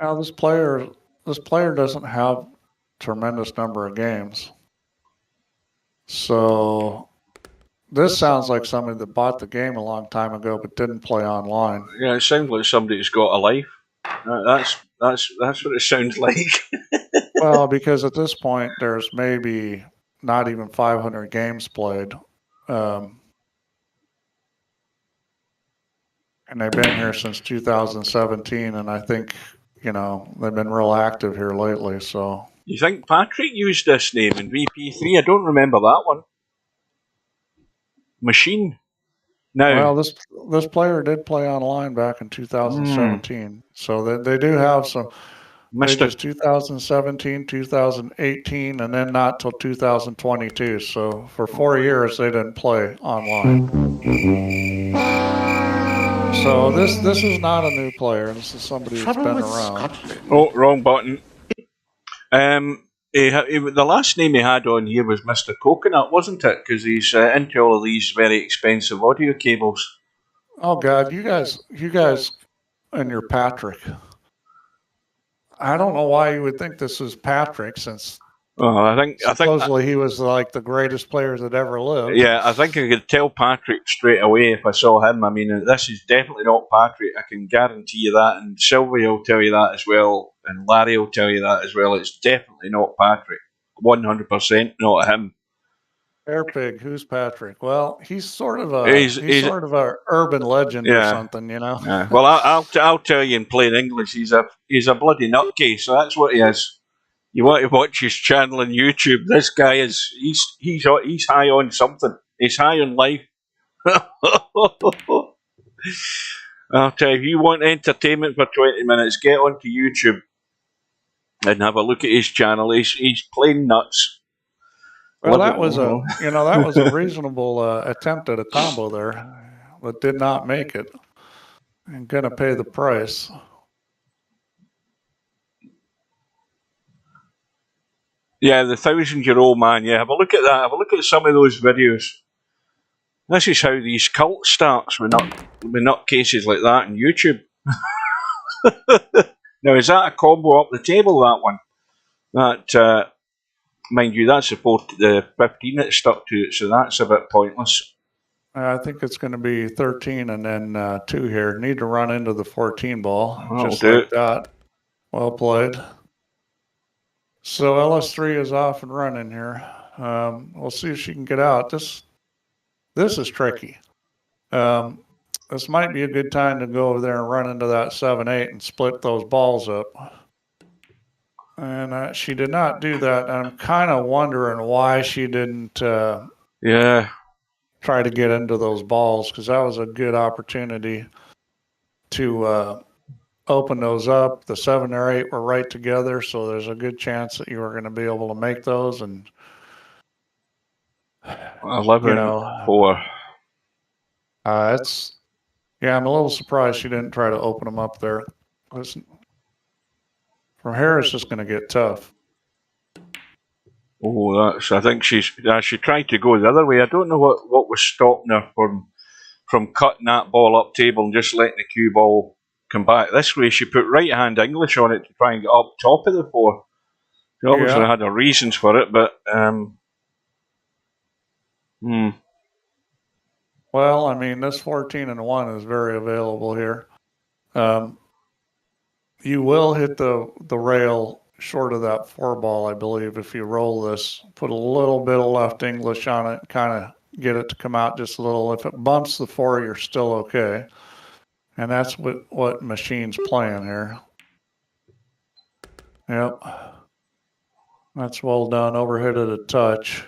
Now, this player doesn't have tremendous number of games. So this sounds like somebody that bought the game a long time ago but didn't play online. Yeah, it sounds like somebody who's got a life. That's what it sounds like. Well, because at this point there's maybe not even 500 games played, and they've been here since 2017, and I think they've been real active here lately. So you think Patrick used this name in VP3? I don't remember that one. Machine. Well, this player did play online back in 2017, so they do have some. Just 2017, 2018, and then not till 2022. So for 4 years they didn't play online. So this is not a new player. This is somebody that's been around. Oh, wrong button. The last name he had on here was Mr. Coconut, wasn't it? Because he's into all of these very expensive audio cables. Oh God, you guys, and your Patrick. I don't know why you would think this is Patrick, since I think supposedly he was like the greatest player that ever lived. Yeah, I think I could tell Patrick straight away if I saw him. I mean, this is definitely not Patrick. I can guarantee you that, and Sylvia will tell you that as well, and Larry will tell you that as well. It's definitely not Patrick. 100% not him. Airpig, who's Patrick? Well, he's sort of a sort of a urban legend or something, Yeah. Well, I'll tell you in plain English, he's a bloody nutcase. So that's what he is. You want to watch his channel on YouTube? This guy he's high on something. He's high on life. I'll tell you, if you want entertainment for 20 minutes, get onto YouTube and have a look at his channel. He's plain nuts. Well, that was a reasonable attempt at a combo there, but did not make it. And gonna pay the price. Yeah, the 1,000-year-old man. Yeah, have a look at that. Have a look at some of those videos. This is how these cults starts with nutcases like that on YouTube. Now, is that a combo up the table? That one, that. Mind you, that's the 15 it's stuck to it, so that's a bit pointless. I think it's going to be 13 and then 2 here. Need to run into the 14 ball. Just like that. Well played. So LS3 is off and running here. We'll see if she can get out. This is tricky. The this might be a good time to go over there and run into that 7-8 and split those balls up. And she did not do that. I'm kind of wondering why she didn't Yeah. try to get into those balls, because that was a good opportunity to open those up. The 7 or 8 were right together, so there's a good chance that you were going to be able to make those. And 11-4. I'm a little surprised she didn't try to open them up there. From here, it's just going to get tough. Oh, I think she tried to go the other way. I don't know what was stopping her from cutting that ball up table and just letting the cue ball come back this way. She put right hand English on it to try and get up top of the 4. She obviously had her reasons for it, but Well, I mean, this 14-1 is very available here. You will hit the rail short of that 4 ball, I believe, if you roll this. Put a little bit of left English on it, kind of get it to come out just a little. If it bumps the 4, you're still okay. And that's what Machine's playing here. Yep. That's well done. Overhit it a touch.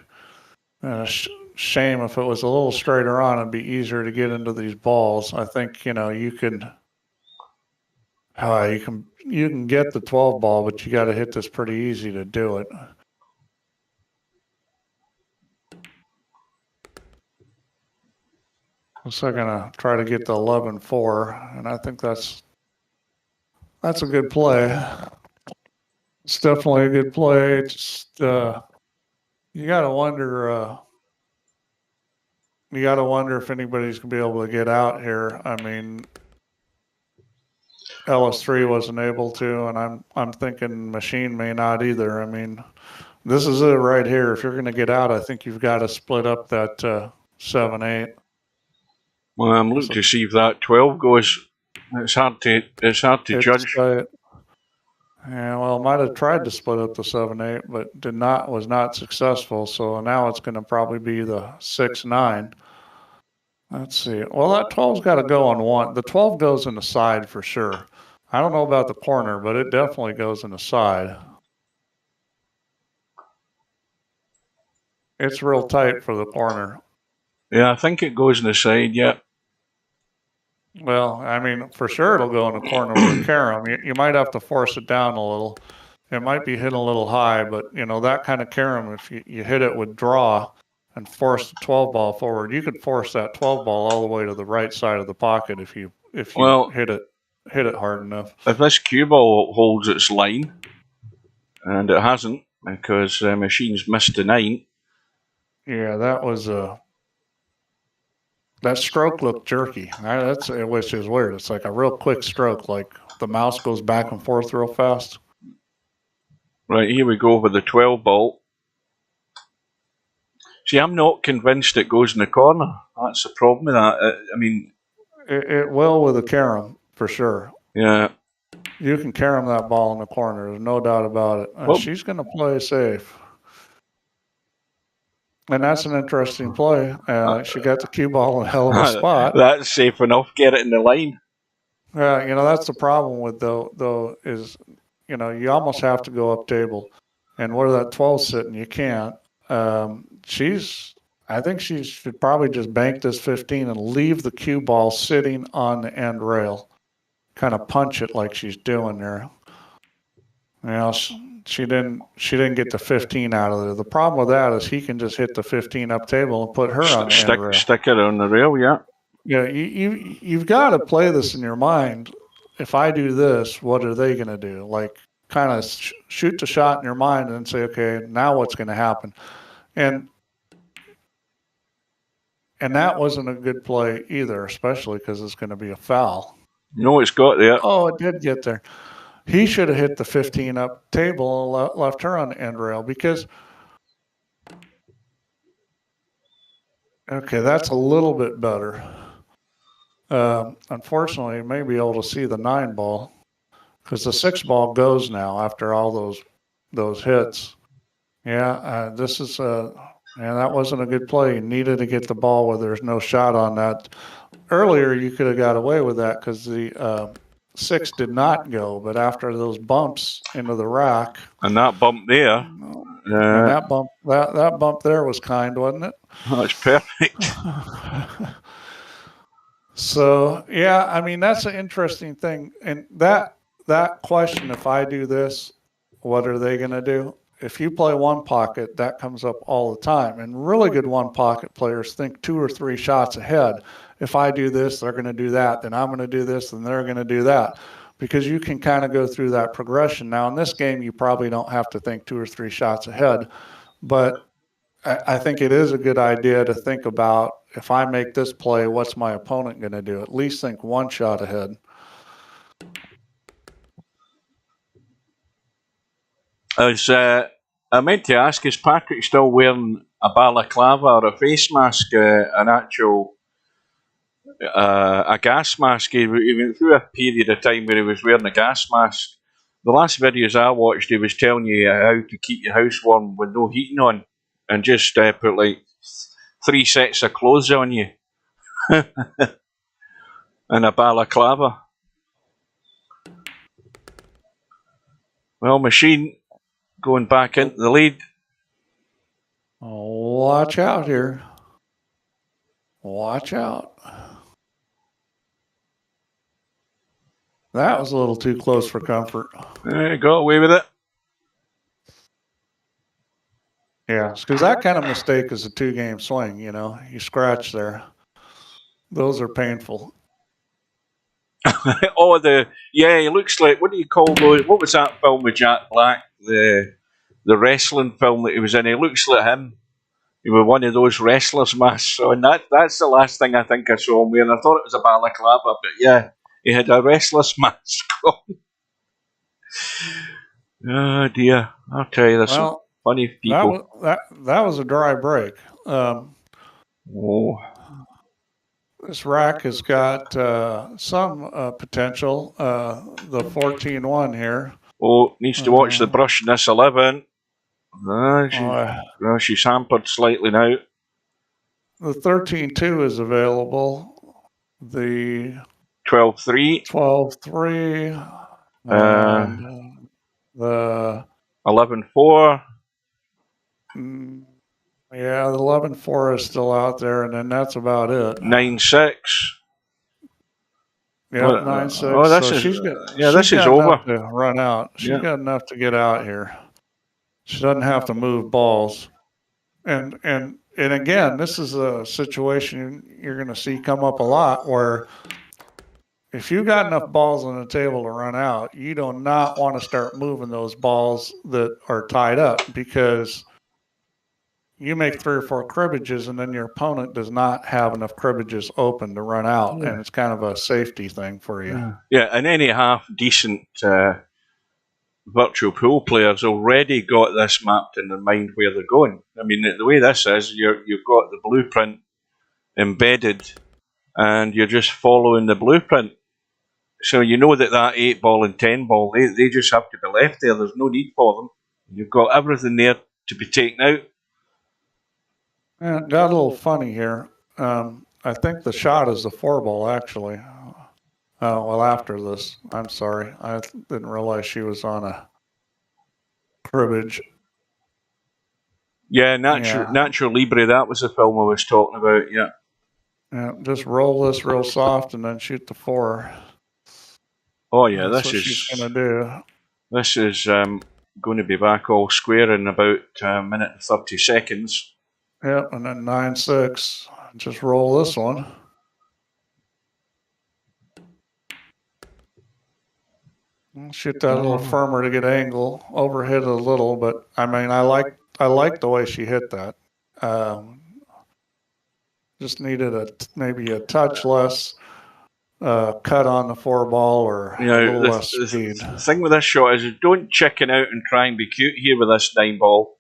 And shame if it was a little straighter on, it'd be easier to get into these balls. I think, you can get the 12 ball, but you got to hit this pretty easy to do it. So I'm gonna try to get the 11-4, and I think that's a good play. It's definitely a good play. Just you gotta wonder if anybody's gonna be able to get out here. I mean, LS3 wasn't able to, and I'm thinking Machine may not either. I mean, this is it right here. If you're going to get out, I think you've got to split up that 7-8. Well, I'm looking to see if that 12 goes. It's hard to judge. Yeah, well, might have tried to split up the 7-8, but was not successful. So now it's going to probably be the 6-9. Let's see. Well, that 12's got to go on 1. The 12 goes in the side for sure. I don't know about the corner, but it definitely goes in the side. It's real tight for the corner. Yeah, I think it goes in the side, yeah. Well, I mean, for sure it'll go in the corner with the carom. You might have to force it down a little. It might be hitting a little high, but, that kind of carom, if you hit it with draw and force the 12 ball forward, you could force that 12 ball all the way to the right side of the pocket if you hit it hard enough. If this cue ball holds its line, and it hasn't, because Machine's missed the 9. Yeah, that was that stroke looked jerky. Which is weird. It's like a real quick stroke, like the mouse goes back and forth real fast. Right, here we go with the 12 ball. See, I'm not convinced it goes in the corner. That's the problem with that. I mean, it will with a carom for sure. Yeah, you can carom that ball in the corner. There's no doubt about it. Well, she's going to play safe, and that's an interesting play. She got the cue ball in a hell of a spot. That's safe enough. Get it in the line. Yeah, that's the problem with though is you almost have to go up table, and where that 12's sitting, you can't. I think she should probably just bank this 15 and leave the cue ball sitting on the end rail. Kind of punch it like she's doing there. She didn't get the 15 out of there. The problem with that is he can just hit the 15 up table and put her on the end rail. Stick it on the rail, yeah. Yeah, you've got to play this in your mind. If I do this, what are they going to do? Like, kind of shoot the shot in your mind and say, okay, now what's going to happen? And that wasn't a good play either, especially because it's going to be a foul. No, it's got there. Oh, it did get there. He should have hit the 15 up table and left her on the end rail because, okay, that's a little bit better. Unfortunately, you may be able to see the 9 ball because the 6 ball goes now after all those hits. Yeah, this is And that wasn't a good play. You needed to get the ball where there's no shot on that. Earlier, you could have got away with that because the 6 did not go. But after those bumps into the rack, and that bump there, and that bump there was kind, wasn't it? That's perfect. So yeah, I mean that's an interesting thing, and that question, if I do this, what are they going to do? If you play one pocket, that comes up all the time, and really good one pocket players think 2 or 3 shots ahead. If I do this, they're going to do that, then I'm going to do this, and they're going to do that, because you can kind of go through that progression. Now in this game, you probably don't have to think 2 or 3 shots ahead, but I think it is a good idea to think about, if I make this play, what's my opponent going to do? At least think 1 shot ahead. I meant to ask, is Patrick still wearing a balaclava or a face mask, an actual a gas mask? He went through a period of time where he was wearing a gas mask. The last videos I watched, he was telling you how to keep your house warm with no heating on, and just put like 3 sets of clothes on you and a balaclava. Well, Machine going back into the lead. Watch out here. Watch out. That was a little too close for comfort. Got away with it. Yeah, because that kind of mistake is a 2-game swing, you know. You scratch there. Those are painful. Oh, he looks like, what do you call those? What was that film with Jack Black? The wrestling film that he was in. He looks like him. He was one of those wrestlers masks. So, and that's the last thing I think I saw him wearing. I thought it was a balaclava, but yeah, he had a wrestler's mask on. Oh dear. Okay, there's some funny people. That was a dry break. This rack has got some potential. The 14-1 here. Oh, needs to watch the brush in this 11. She's hampered slightly now. The 13-2 is available. The 12-3. 12-3. And the 11-4. Yeah, the 11-4 is still out there, and then that's about it. 9-6. Yeah, 9-6. Oh, this is over. To run out. She's got enough to get out here. She doesn't have to move balls. And again, this is a situation you're going to see come up a lot, where if you've got enough balls on the table to run out, you do not want to start moving those balls that are tied up, because you make 3 or 4 cribbages, and then your opponent does not have enough cribbages open to run out, and it's kind of a safety thing for you. Yeah, and any half-decent virtual pool players already got this mapped in their mind where they're going. I mean, the way this is, you've got the blueprint embedded, and you're just following the blueprint. So you know that 8 ball and 10 ball, they just have to be left there. There's no need for them. You've got everything there to be taken out. Yeah, it got a little funny here. I think the shot is the 4 ball, actually. Well, after this. I'm sorry. I didn't realize she was on a cribbage. Yeah, Natural Libre, that was the film I was talking about, yeah. Yeah, just roll this real soft and then shoot the 4. Oh, yeah, That's what she's going to do. This is going to be back all square in about a minute and 30 seconds. Yep, and then 9-6. Just roll this one. Shoot that a little firmer to get angle. Overhit it a little, but I mean, I like the way she hit that. Just needed maybe a touch less cut on the 4 ball, or a little less speed. The thing with this shot is, don't chicken out and try and be cute here with this 9 ball.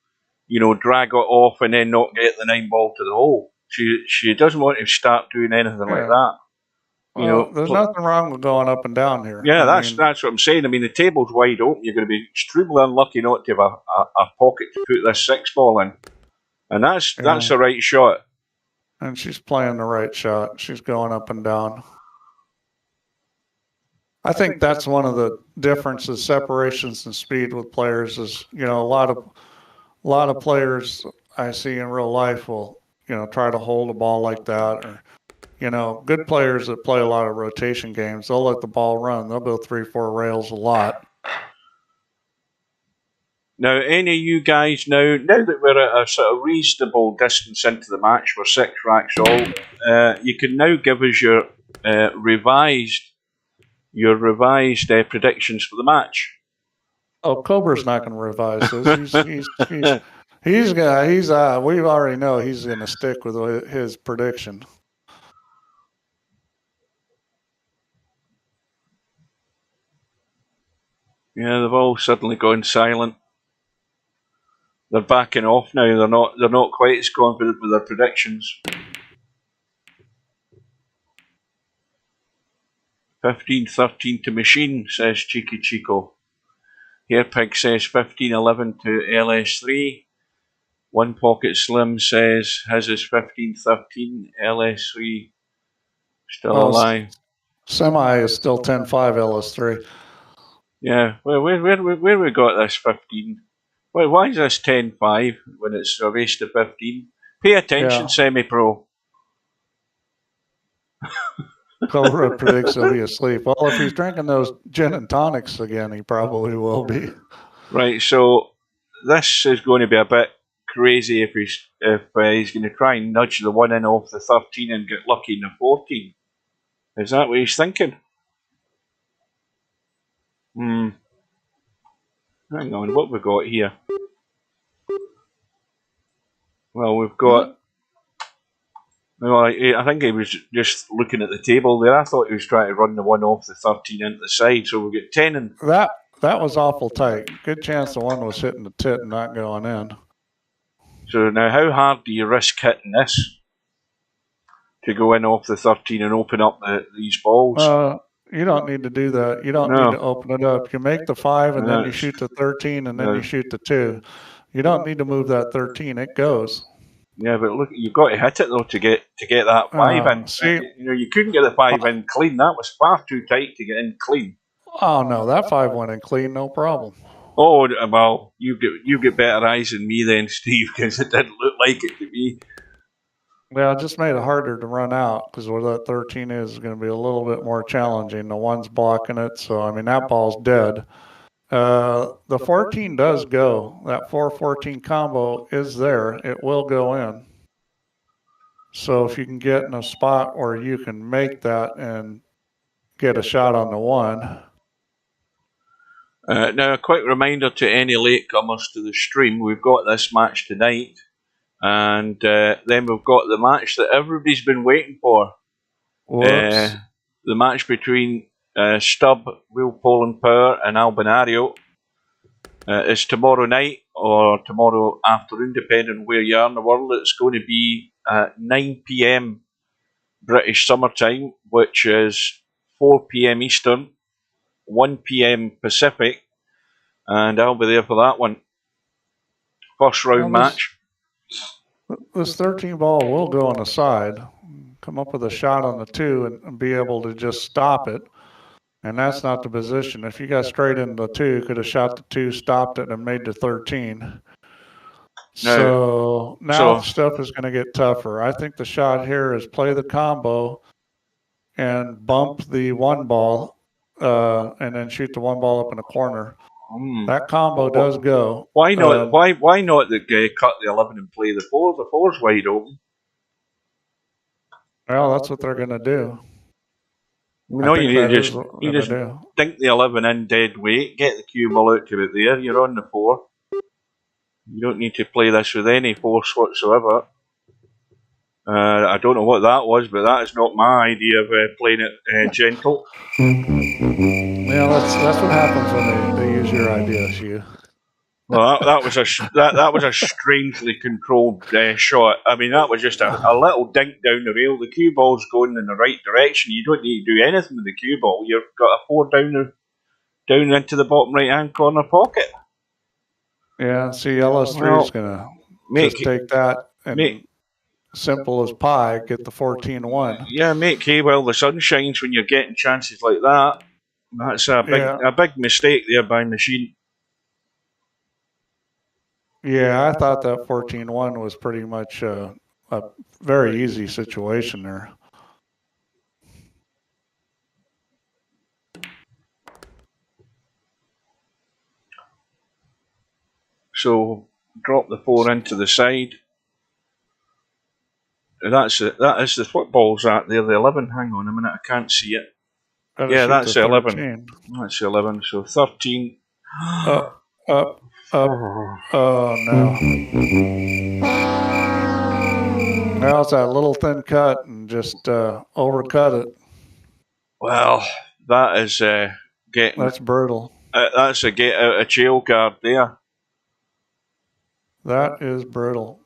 You know, drag it off and then not get the 9 ball to the hole. She doesn't want to start doing anything like that. You know, there's nothing wrong with going up and down here. Yeah, that's what I'm saying. I mean, the table's wide open. You're going to be extremely unlucky not to have a pocket to put this 6 ball in. And that's the right shot. And she's playing the right shot. She's going up and down. I think that's one of the differences, separations in speed with players is, a lot of players I see in real life will, try to hold a ball like that, or, good players that play a lot of rotation games, they'll let the ball run. They'll go 3-4 rails a lot. Now, any of you guys now that we're at a sort of reasonable distance into the match, we're 6 racks all, you can now give us your revised predictions for the match. Oh, Cobra's not going to revise this. We already know he's going to stick with his prediction. Yeah, they've all suddenly gone silent. They're backing off now. They're not quite as confident with their predictions. 15-13 to Machine, says Cheeky Chico. Hairpig says 15-11 to LS3. One Pocket Slim says his is 15-13. LS3 still alive. Semi is still 10-5 LS3. Yeah, where we got this 15? Why is this 10-5 when it's a race to 15? Pay attention, Semi-Pro. Cobra predicts he'll be asleep. Well, if he's drinking those gin and tonics again, he probably will be. Right, so this is going to be a bit crazy if he's going to try and nudge the one in off the 13 and get lucky in the 14. Is that what he's thinking? Hang on, what have we got here? Well, we've got... Well, I think he was just looking at the table there. I thought he was trying to run the one off the 13 into the side, so we've got 10 and... That was awful tight. Good chance the one was hitting the tit and not going in. So now how hard do you risk hitting this to go in off the 13 and open up these balls? You don't need to do that. You don't need to open it up. You make the 5 and then you shoot the 13 and then you shoot the 2. You don't need to move that 13. It goes. Yeah, but look, you've got to hit it though to get that 5 in. See, you couldn't get the 5 in clean. That was far too tight to get in clean. Oh no, that 5 went in clean, no problem. Oh well, you get better eyes than me then, Steve, because it didn't look like it to me. Well, it just made it harder to run out because where that 13 is going to be a little bit more challenging. The one's blocking it, so I mean that ball's dead. The 14 does go. That 4-14 combo is there. It will go in. So if you can get in a spot where you can make that and get a shot on the 1. Now, a quick reminder to any latecomers to the stream, we've got this match tonight, and then we've got the match that everybody's been waiting for. The match between Stubb, Wheel Poland Power and Albinario is tomorrow night or tomorrow afternoon, depending where you are in the world. It's going to be at 9 PM British Summer Time, which is 4 PM Eastern, 1 PM Pacific, and I'll be there for that one. First round match. This 13 ball will go on the side, come up with a shot on the 2 and be able to just stop it. And that's not the position. If you got straight into the 2, could have shot the 2, stopped it, and made the 13. So now stuff is going to get tougher. I think the shot here is play the combo and bump the 1 ball and then shoot the 1 ball up in the corner. That combo does go. Why not? Why not cut the 11 and play the 4? The 4's wide open. Well, that's what they're going to do. You just dink the 11 in dead weight, get the cue ball out to it there. You're on the 4. You don't need to play this with any force whatsoever. I don't know what that was, but that is not my idea of playing it gentle. Yeah, that's what happens when they use your ideas, Hugh. Well, that was a strangely controlled shot. I mean, that was just a little dink down the rail. The cue ball's going in the right direction. You don't need to do anything with the cue ball. You've got a 4 down into the bottom right hand corner pocket. Yeah, see, LS3 is gonna just take that and simple as pie, get the 14-1. Yeah, make hay while the sun shines when you're getting chances like that. That's a big mistake there by Machine. Yeah, I thought that 14-1 was pretty much a very easy situation there. So drop the 4 into the side. That is the football's at there, the 11. Hang on a minute, I can't see it. Yeah, that's the 11. That's the 11. So 13. Up. Oh no. Now it's that little thin cut and just overcut it. Well, that is getting. That's brutal. That's a get out of jail card there. That is brutal.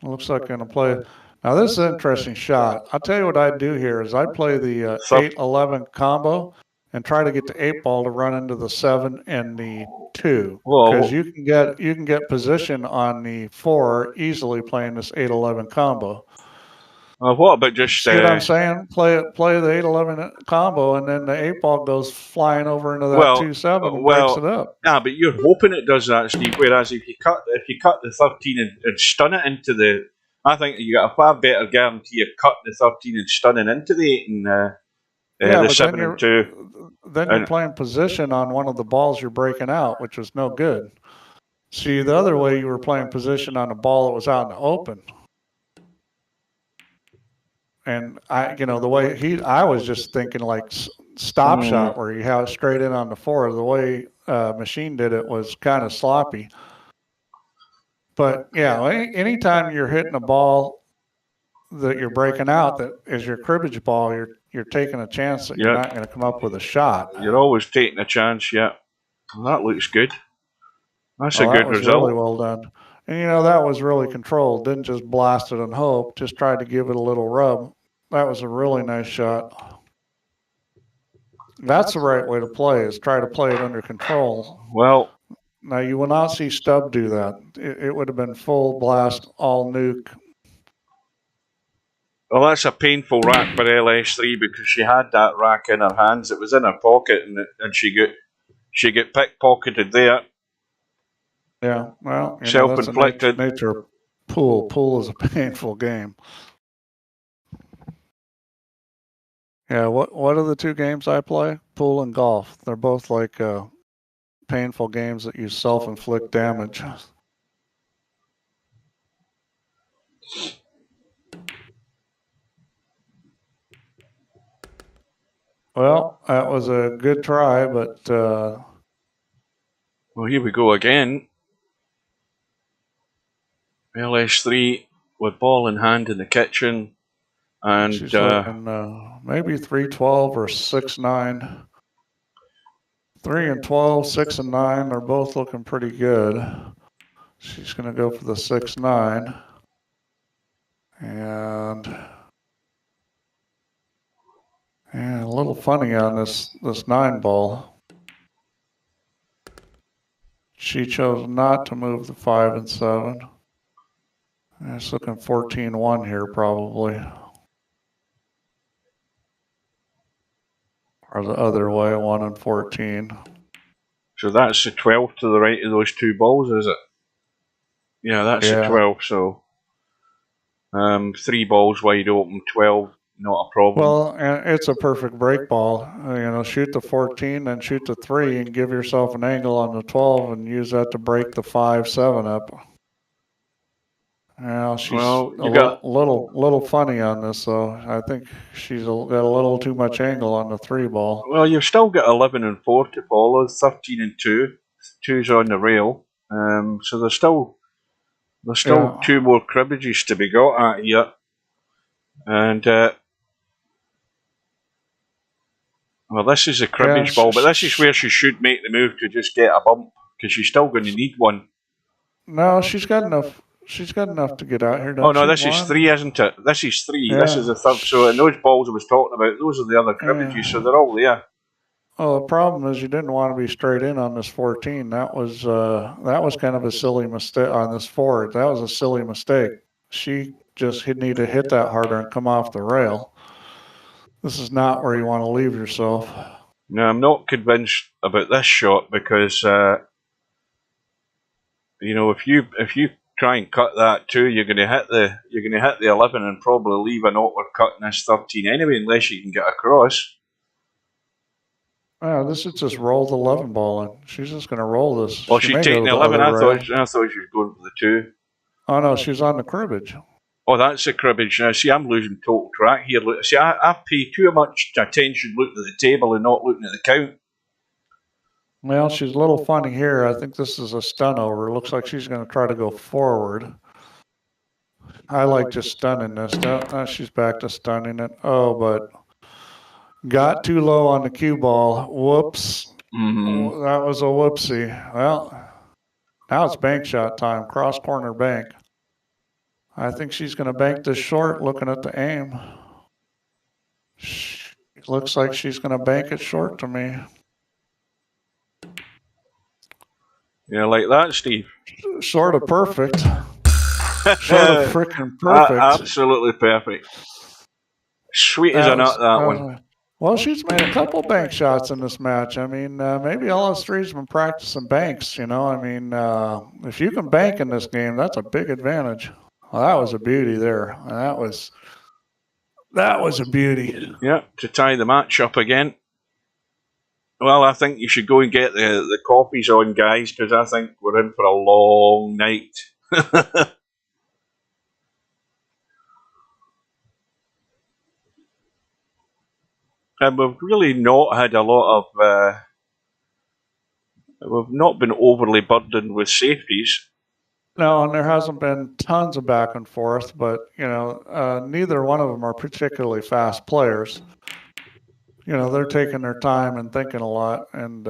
Looks like I'm going to play. Now, this is an interesting shot. I'll tell you what I'd do here is I'd play the 8-11 combo and try to get the 8 ball to run into the 7 and the 2. Because you can get position on the 4 easily playing this 8-11 combo. What about just... See what I'm saying? Play the 8-11 combo, and then the 8 ball goes flying over into that 2-7 and breaks it up. Yeah, but you're hoping it does that, Steve. Whereas if you cut the 13 and stun it into the... I think you got a far better guarantee of cutting the 13 and stunning into the 8 and the 7 and 2. Then you're playing position on one of the balls you're breaking out, which was no good. See, the other way you were playing position on a ball that was out in the open. And the way I was just thinking like stop shot where you have it straight in on the 4. The way Machine did it was kind of sloppy. But yeah, anytime you're hitting a ball that you're breaking out that is your cribbage ball, you're taking a chance that you're not going to come up with a shot. You're always taking a chance, yeah. Well, that looks good. That's a good result. That was really well done. And that was really controlled. Didn't just blast it and hope. Just tried to give it a little rub. That was a really nice shot. That's the right way to play, is try to play it under control. Well, now you will not see Stubb do that. It would have been full blast, all nuke. Well, that's a painful rack for LS3 because she had that rack in her hands. It was in her pocket, and she got pickpocketed there. Yeah, well, self-inflicted. That's nature pool. Pool is a painful game. Yeah, what are the 2 games I play? Pool and golf. They're both like painful games that you self-inflict damage. Well, that was a good try, but... well, here we go again. LS3 with ball in hand in the kitchen. And she's looking, maybe 3-12 or 6-9. 3 and 12, 6 and 9. They're both looking pretty good. She's going to go for the 6-9. And a little funny on this 9 ball. She chose not to move the 5 and 7. And it's looking 14-1 here probably. Or the other way, 1 and 14. So that's the 12 to the right of those 2 balls, is it? Yeah, that's the 12. So 3 balls wide open, 12, not a problem. Well, it's a perfect break ball. Shoot the 14, then shoot the 3, and give yourself an angle on the 12, and use that to break the 5-7 up. She's a little funny on this, though. I think she's got a little too much angle on the 3 ball. Well, you've still got 11 and 4 to follow, 13 and 2. 2's on the rail. So there's still 2 more cribbages to be got at here. And, well, this is a cribbage ball, but this is where she should make the move to just get a bump, because she's still going to need one. No, she's got enough. She's got enough to get out here. Oh no, this is 3, isn't it? This is 3. Yeah. This is the 3rd. So, and those balls I was talking about, those are the other cribbages. So they're all there. Oh, the problem is you didn't want to be straight in on this 14. That was kind of a silly mistake on this forward. That was a silly mistake. She just need to hit that harder and come off the rail. This is not where you want to leave yourself. No, I'm not convinced about this shot because you know, if you try and cut that too, you're going to hit the 11 and probably leave an awkward cut in this 13 anyway, unless you can get across. This is just roll the 11 ball in. She's just going to roll this. Oh, she's taking the 11. I thought she was going for the 2. Oh no, she's on the cribbage. Oh, that's the cribbage. Now, see, I'm losing total track here. See, I pay too much attention looking at the table and not looking at the count. Well, she's a little funny here. I think this is a stun over. It looks like she's going to try to go forward. I like just stunning this. Now she's back to stunning it. Oh, but got too low on the cue ball. Whoops. Mm-hmm. That was a whoopsie. Well, now it's bank shot time. Cross corner bank. I think she's going to bank this short looking at the aim. It looks like she's going to bank it short to me. Yeah, like that, Steve. Sort of perfect. Sort of freaking perfect. Absolutely perfect. Sweet as a nut, that one. Well, she's made a couple bank shots in this match. I mean, maybe LS3's been practicing banks, you know. I mean, if you can bank in this game, that's a big advantage. Well, that was a beauty there. That was a beauty. Yeah, to tie the match up again. Well, I think you should go and get the coffees on, guys, because I think we're in for a long night. And we've really not had a lot of... we've not been overly burdened with safeties. No, and there hasn't been tons of back and forth, but, you know, neither one of them are particularly fast players. You know, they're taking their time and thinking a lot, and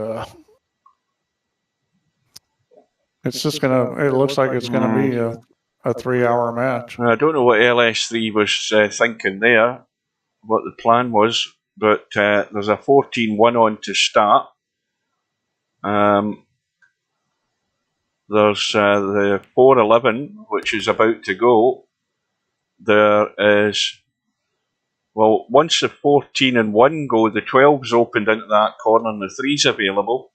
it's just it looks like it's going to be a 3-hour match. I don't know what LS3 was thinking there, what the plan was, but there's a 14-1 on to start. There's the 4-11, which is about to go. There is, well, once the 14-1 go, the 12's opened into that corner and the 3's available.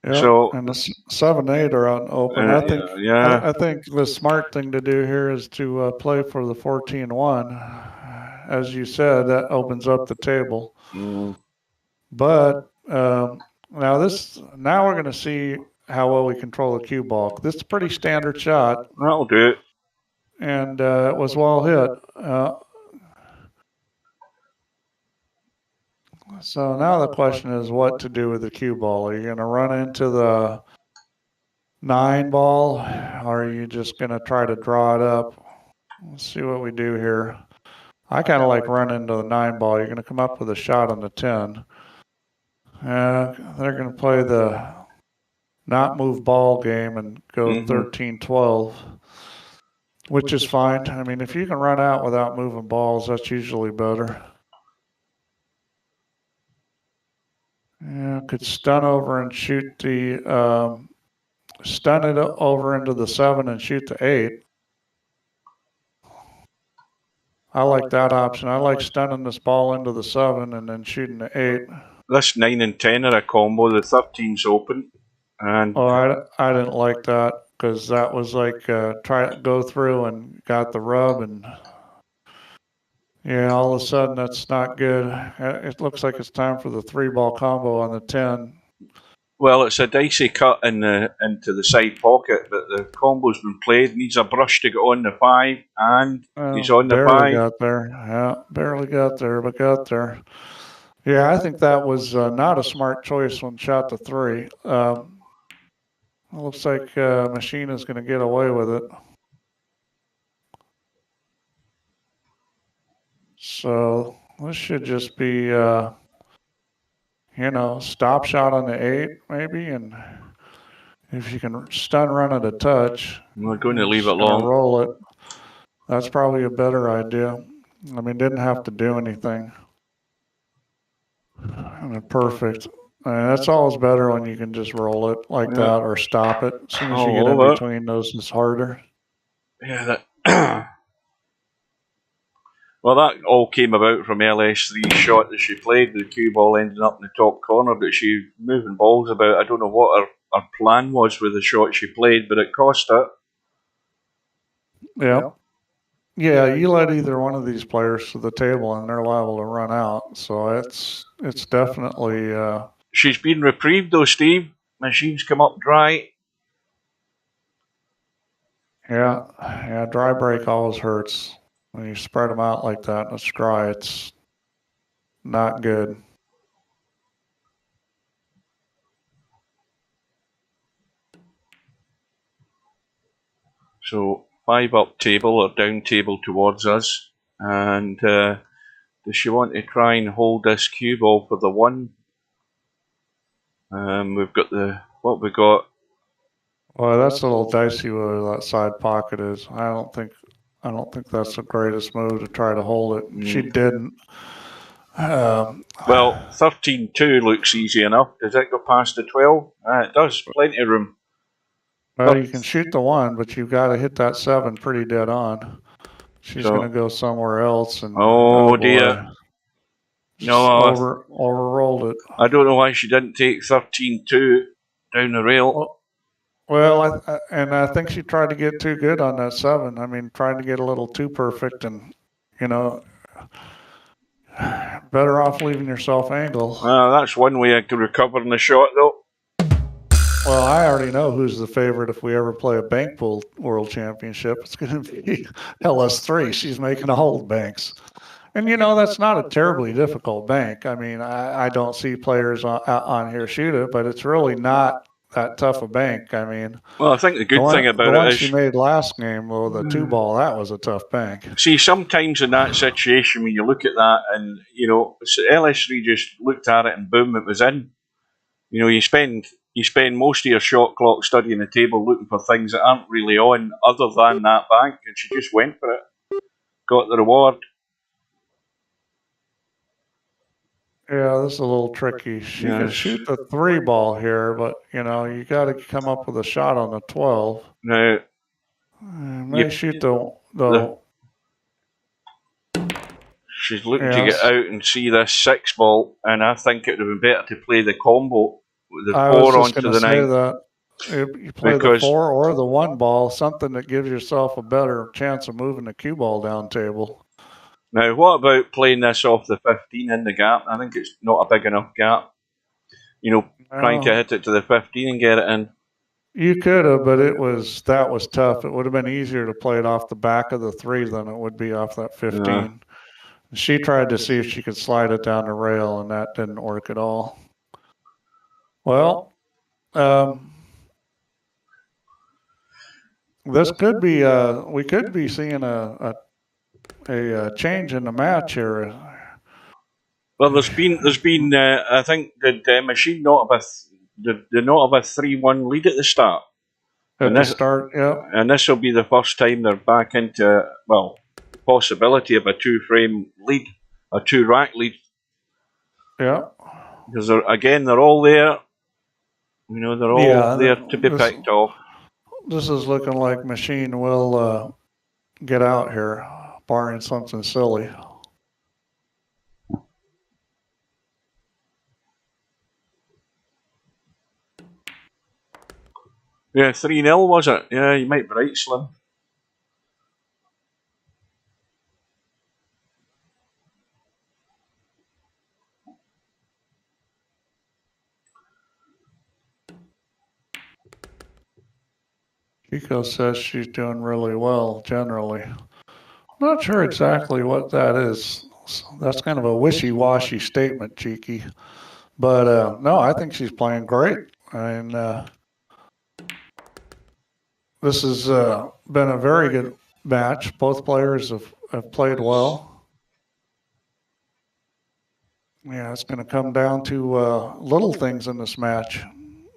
Yeah, so, and the 7-8 are out and open. I think the smart thing to do here is to play for the 14-1. As you said, that opens up the table. But now we're going to see how well we control the cue ball. This is a pretty standard shot. That'll do it. And it was well hit. So now the question is what to do with the cue ball. Are you going to run into the 9 ball, or are you just going to try to draw it up? Let's see what we do here. I kind of like running into the 9 ball. You're going to come up with a shot on the 10. They're going to play the not move ball game and go 13-12, which is fine. I mean, if you can run out without moving balls, that's usually better. Yeah, could stun over and shoot the stun it over into the 7 and shoot the 8. I like that option. I like stunning this ball into the 7 and then shooting the 8. This 9 and 10 are a combo. The 13's open. And I didn't like that because that was like try to go through and got the rub, and yeah, all of a sudden that's not good. It looks like it's time for the 3-ball combo on the 10. Well, it's a dicey cut into the side pocket, but the combo's been played. Needs a brush to get on the 5, and he's on the 5. Barely got there. Yeah, barely got there, but got there. Yeah, I think that was not a smart choice when shot to 3. It looks like Machine is going to get away with it. So this should just be, you know, stop shot on the 8 maybe, and if you can stun run it a touch. We're going to leave it long. Roll it. That's probably a better idea. I mean, didn't have to do anything. And then perfect. And that's always better when you can just roll it like that or stop it. As soon as you get in between those, it's harder. Yeah, that. Well, that all came about from LS3's shot that she played. The cue ball ended up in the top corner, but she moving balls about. I don't know what her plan was with the shot she played, but it cost it. Yeah. Yeah, you let either one of these players to the table and they're liable to run out. So it's definitely. She's been reprieved though, Steve. Machines come up dry. Yeah, dry break always hurts. When you spread them out like that and it's dry, it's not good. So 5 up table or down table towards us. And does she want to try and hold this cue ball for the 1? We've got what we got. Well, that's a little dicey where that side pocket is. I don't think that's the greatest move to try to hold it. She didn't. Well, 13-2 looks easy enough. Does it go past the 12? It does. Plenty of room. Well, you can shoot the 1, but you've got to hit that 7 pretty dead on. She's going to go somewhere else. And oh dear. No, overrolled it. I don't know why she didn't take 13-2 down the rail. Well, I think she tried to get too good on that 7. I mean, trying to get a little too perfect, and better off leaving yourself angle. That's one way I could recover in the shot, though. Well, I already know who's the favorite if we ever play a bank pool world championship. It's going to be LS3. She's making a hold banks. And, that's not a terribly difficult bank. I mean, I don't see players on here shoot it, but it's really not that tough a bank. I mean, well, I think the good thing about it is she made last game, well, the 2-ball, that was a tough bank. See, sometimes in that situation, when you look at that and, LS3 just looked at it and boom, it was in. You spend most of your shot clock studying the table looking for things that aren't really on other than that bank, and she just went for it. Got the reward. Yeah, this is a little tricky. She can shoot the 3-ball here, but, you got to come up with a shot on the 12. Now, may shoot the she's looking to get out and see this 6-ball, and I think it would have been better to play the combo with the 4 onto the 9. That. You play the 4 or the 1-ball, something that gives yourself a better chance of moving the cue ball down table. Now, what about playing this off the 15 in the gap? I think it's not a big enough gap. Trying to hit it to the 15 and get it in. You could have, but that was tough. It would have been easier to play it off the back of the 3 than it would be off that 15. Yeah. She tried to see if she could slide it down the rail, and that didn't work at all. Well, this could be we could be seeing a change in the match here. Well, there's been I think the machine not have a 3-1 lead at the start. At the start, yeah. And this will be the first time they're back into possibility of a 2-frame lead, a 2-rack lead. Yeah. Because they're all there. They're all there to be picked off. This is looking like machine will get out here, barring something silly. Yeah, 3-0 was it? Yeah, you might be right, Slim. Chico says she's doing really well, generally. I'm not sure exactly what that is. That's kind of a wishy-washy statement, Cheeky. But, no, I think she's playing great. I mean, this has been a very good match. Both players have played well. Yeah, it's going to come down to little things in this match.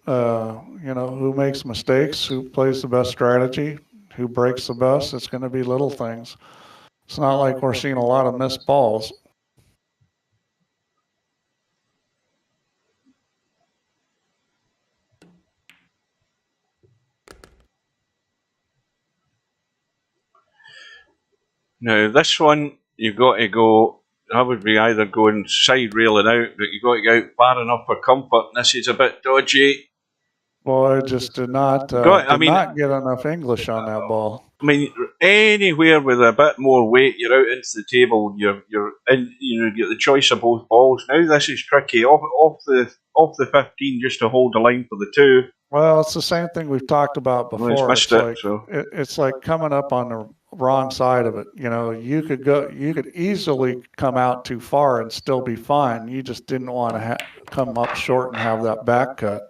Who makes mistakes, who plays the best strategy, who breaks the best. It's going to be little things. It's not like we're seeing a lot of missed balls. Now this one, you've got to go. I would be either going side railing out, but you've got to go out far enough for comfort. And this is a bit dodgy. Boy, I just did not not get enough English on that ball. I mean, anywhere with a bit more weight, you're out into the table. You're in. You get the choice of both balls. Now this is tricky. Off the 15 just to hold the line for the 2. Well, it's the same thing we've talked about before. It's like coming up on the wrong side of it. You know, you could easily come out too far and still be fine. You just didn't want to come up short and have that back cut.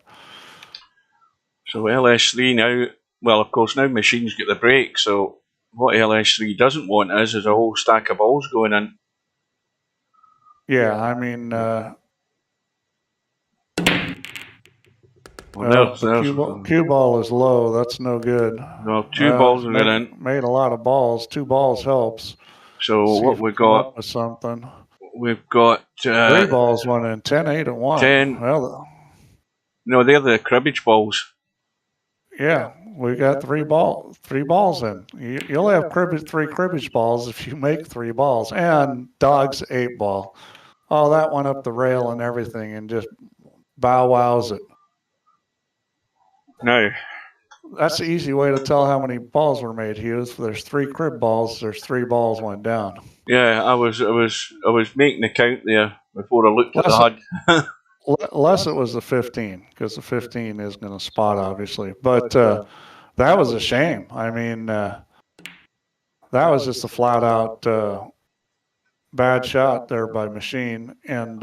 So LS3 now, well, of course, now Machine's got the break, so what LS3 doesn't want is a whole stack of balls going in. Yeah, I mean, the cue ball is low. That's no good. Well, 2 balls are going in. Made a lot of balls. 2 balls helps. So what we got? Something. We've got 3 balls went in. 10-8 and 1. 10. Well, no, they're the cribbage balls. Yeah, we got 3 balls in. You only have 3 cribbage balls if you make 3 balls. And dog's 8 ball. Oh, that went up the rail and everything and just bow wows it. No. That's the easy way to tell how many balls were made, Hugh. If there's 3 crib balls, there's 3 balls went down. Yeah, I was making the count there before I looked at the HUD. Unless it was the 15, because the 15 is going to spot, obviously. But that was a shame. I mean, that was just a flat-out bad shot there by Machine, and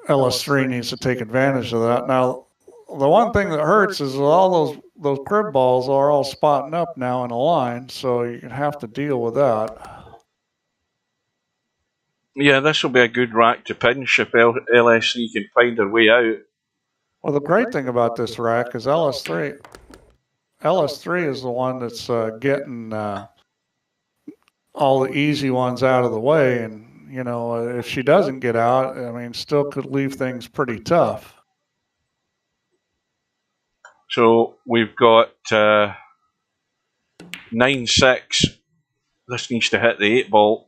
LS3 needs to take advantage of that. Now, the one thing that hurts is all those crib balls are all spotting up now in a line, so you have to deal with that. Yeah, this will be a good rack to pinch if LS3 can find their way out. Well, the great thing about this rack is LS3 is the one that's getting all the easy ones out of the way. And, you know, if she doesn't get out, I mean, still could leave things pretty tough. So we've got 9-6. This needs to hit the 8 ball.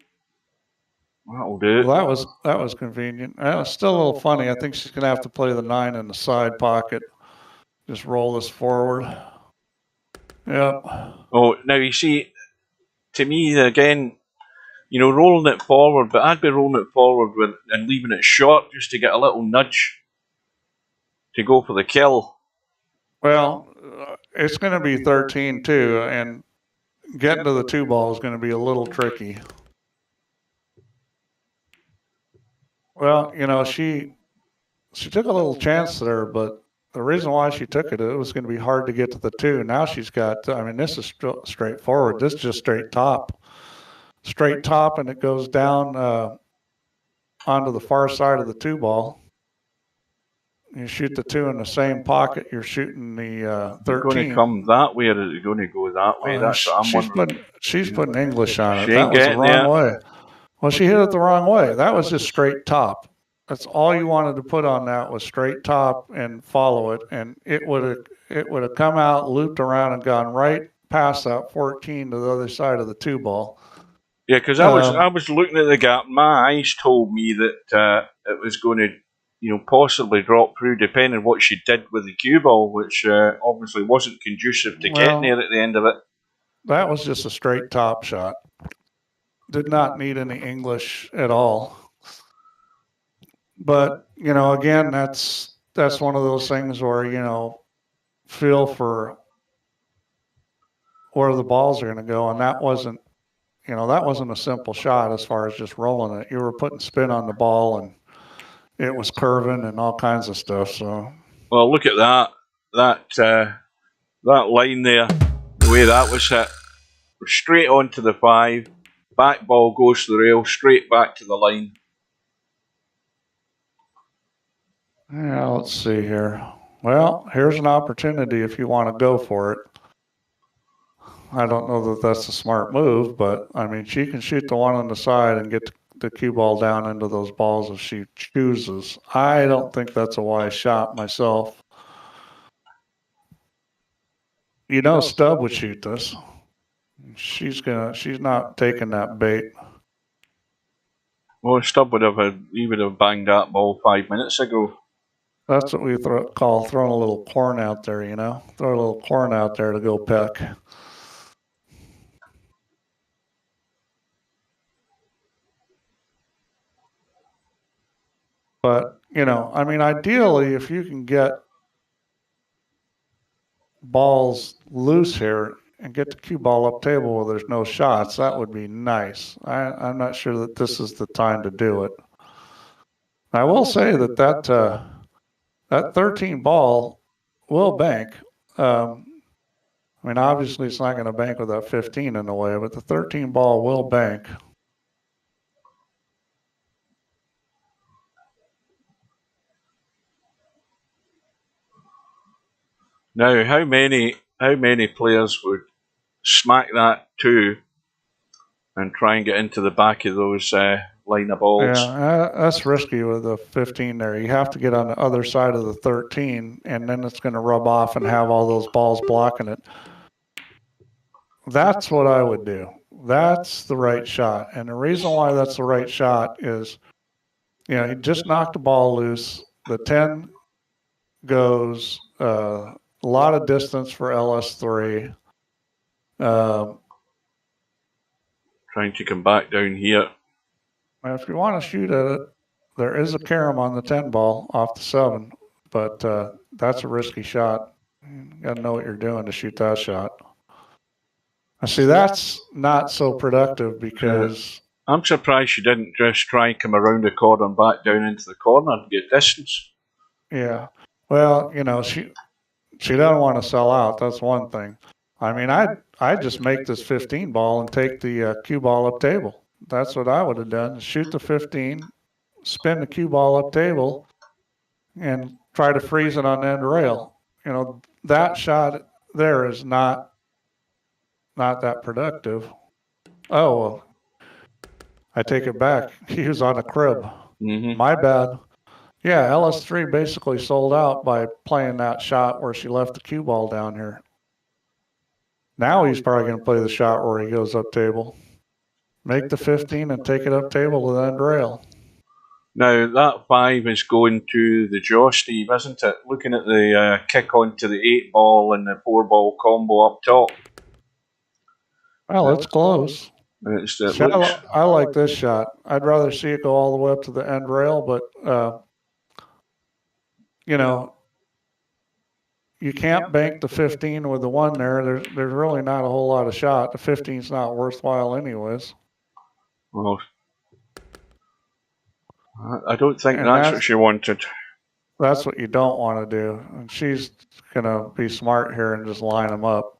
That'll do it. Well, that was convenient. It's still a little funny. I think she's going to have to play the 9 in the side pocket. Just roll this forward. Yep. Oh, now you see, to me, again, you know, rolling it forward, but I'd be rolling it forward and leaving it short just to get a little nudge to go for the kill. Well, it's going to be 13 too, and getting to the 2 ball is going to be a little tricky. Well, you know, she took a little chance there, but the reason why she took it, it was going to be hard to get to the 2. Now she's got, I mean, this is straightforward. This is just straight top, and it goes down onto the far side of the 2 ball. You shoot the 2 in the same pocket. You're shooting the 13. You're going to come that way, or is it going to go that way? That's what I'm wondering. She's putting English on it. That was the wrong way. Well, she hit it the wrong way. That was just straight top. That's all you wanted to put on that was straight top and follow it, and it would have come out, looped around, and gone right past that 14 to the other side of the 2 ball. Yeah, because I was looking at the gap. My eyes told me that it was going to, you know, possibly drop through, depending on what she did with the cue ball, which obviously wasn't conducive to getting there at the end of it. That was just a straight top shot. Did not need any English at all. But, you know, again, that's one of those things where, you know, feel for where the balls are going to go. And that wasn't a simple shot as far as just rolling it. You were putting spin on the ball, and it was curving and all kinds of stuff. So, well, look at that line there, the way that was hit, straight onto the 5. Back ball goes to the rail, straight back to the line. Yeah, let's see here. Well, here's an opportunity if you want to go for it. I don't know that that's a smart move, but, I mean, she can shoot the 1 on the side and get the cue ball down into those balls if she chooses. I don't think that's a wise shot myself. You know Stubb would shoot this. she's not taking that bait. Well, Stubb would have banged that ball 5 minutes ago. That's what we call throwing a little corn out there, you know? Throw a little corn out there to go peck. But, you know, I mean, ideally, if you can get balls loose here and get the cue ball up table where there's no shots, that would be nice. I'm not sure that this is the time to do it. I will say that 13 ball will bank. I mean, obviously it's not going to bank with that 15 in the way, but the 13 ball will bank. Now, how many players would smack that 2 and try and get into the back of those line of balls? Yeah, that's risky with the 15 there. You have to get on the other side of the 13, and then it's going to rub off and have all those balls blocking it. That's what I would do. That's the right shot. And the reason why that's the right shot is, you know, you just knocked the ball loose. The 10 goes a lot of distance for LS3. Trying to come back down here. If you want to shoot at it, there is a carom on the 10 ball off the 7, but that's a risky shot. You got to know what you're doing to shoot that shot. I see that's not so productive because... I'm surprised she didn't just try and come around the corner and back down into the corner and get distance. Yeah. Well, you know, she doesn't want to sell out. That's one thing. I mean, I'd just make this 15 ball and take the cue ball up table. That's what I would have done. Shoot the 15, spin the cue ball up table, and try to freeze it on the end rail. You know, that shot there is not that productive. Oh, well, I take it back. He was on a crib. Mm-hmm. My bad. Yeah, LS3 basically sold out by playing that shot where she left the cue ball down here. Now he's probably going to play the shot where he goes up table. Make the 15 and take it up table to the end rail. Now, that 5 is going to the jaw, Steve, isn't it? Looking at the kick onto the 8 ball and the 4 ball combo up top. Well, it's close. I like this shot. I'd rather see it go all the way up to the end rail, but, you know, you can't bank the 15 with the 1 there. There's really not a whole lot of shot. The 15's not worthwhile anyways. Well, I don't think that's what she wanted. That's what you don't want to do. And she's going to be smart here and just line them up.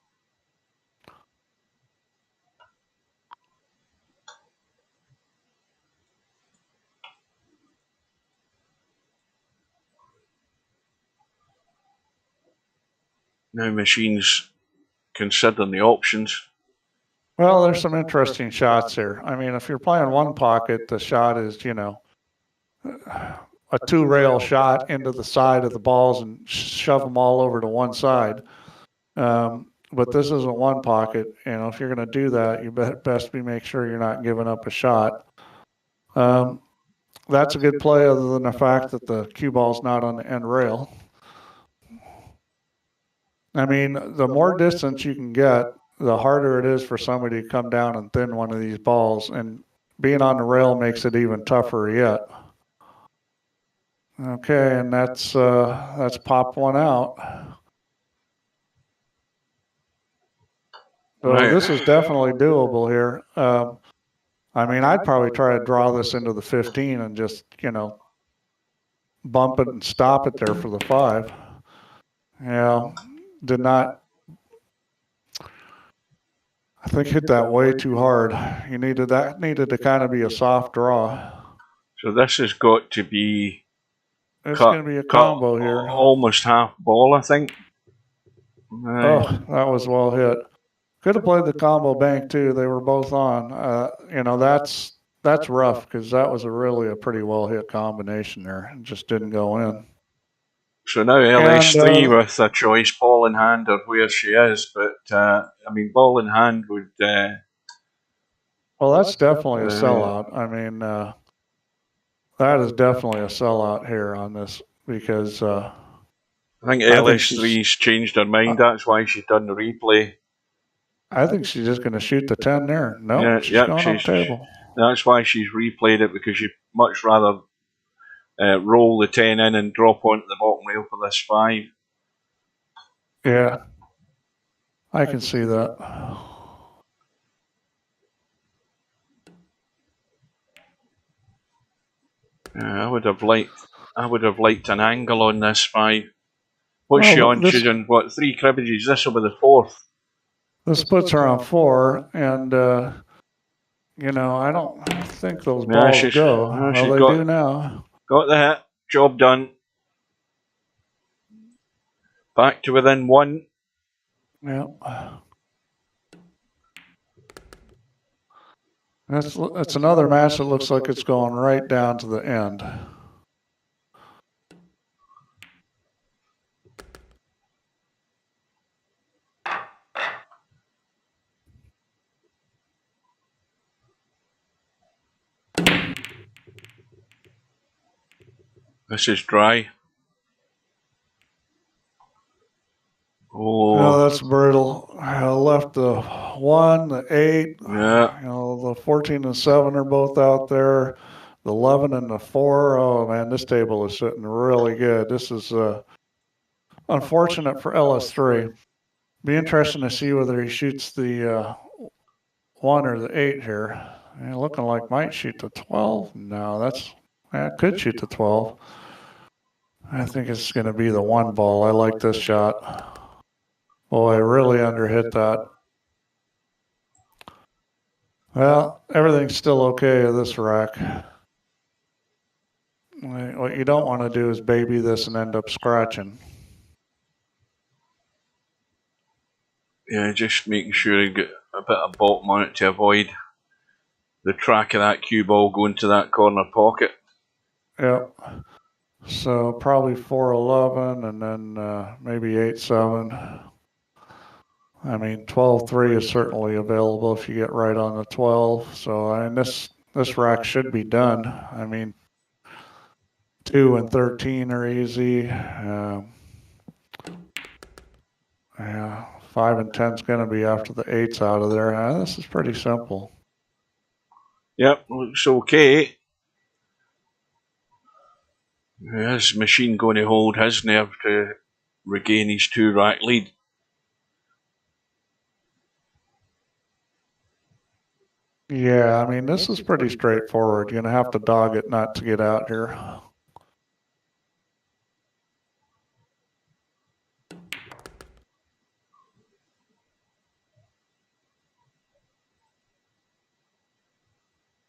Now Machine's considering the options. Well, there's some interesting shots here. I mean, if you're playing 1 pocket, the shot is, you know, a 2-rail shot into the side of the balls and shove them all over to one side. But this isn't 1 pocket. You know, if you're going to do that, you best make sure you're not giving up a shot. That's a good play other than the fact that the cue ball's not on the end rail. I mean, the more distance you can get, the harder it is for somebody to come down and thin one of these balls. And being on the rail makes it even tougher yet. Okay, and that's popped 1 out. So this is definitely doable here. I mean, I'd probably try to draw this into the 15 and just, you know, bump it and stop it there for the 5. Yeah, did not. I think hit that way too hard. Needed to kind of be a soft draw. So this has got to be. It's going to be a combo here. Almost half ball, I think. Oh, that was well hit. Could have played the combo bank too. They were both on. You know, that's rough because that was really a pretty well hit combination there. It just didn't go in. So now LS3 And, with a choice, ball in hand or where she is. But, I mean, ball in hand would... well, that's definitely a sellout. I mean, that is definitely a sellout here on this because I think LS3's changed her mind. That's why she's done the replay. I think she's just going to shoot the 10 there. No, Yeah, she's going up table. That's why she's replayed it, because you'd much rather roll the 10 in and drop onto the bottom rail for this 5. Yeah, I can see that. I would have liked an angle on this 5. What's she on? She's on what, 3 cribbages? This will be the 4th. This puts her on 4, and you know, I don't think those balls go. Well, they do now. Got the hit. Job done. Back to within 1. Yeah. That's another match that looks like it's going right down to the end. This is dry. Oh, no, that's brutal. I left the 1, the 8. Yeah. You know, the 14 and 7 are both out there. The 11 and the 4. Oh man, this table is sitting really good. This is unfortunate for LS3. Be interesting to see whether he shoots the 1 or the 8 here. Looking like might shoot the 12. No, could shoot the 12. I think it's going to be the 1 ball. I like this shot. Boy, I really underhit that. Well, everything's still okay with this rack. What you don't want to do is baby this and end up scratching. Yeah, just making sure you get a bit of bottom on it to avoid the track of that cue ball going to that corner pocket. Yep. So probably 4-11 and then maybe 8-7. I mean, 12-3 is certainly available if you get right on the 12. So I mean, this rack should be done. I mean, 2 and 13 are easy. Yeah, 5 and 10 is going to be after the 8's out of there. This is pretty simple. Yep, looks okay. Is Machine going to hold his nerve to regain his 2-rack lead? Yeah, I mean, this is pretty straightforward. You're going to have to dog it not to get out here.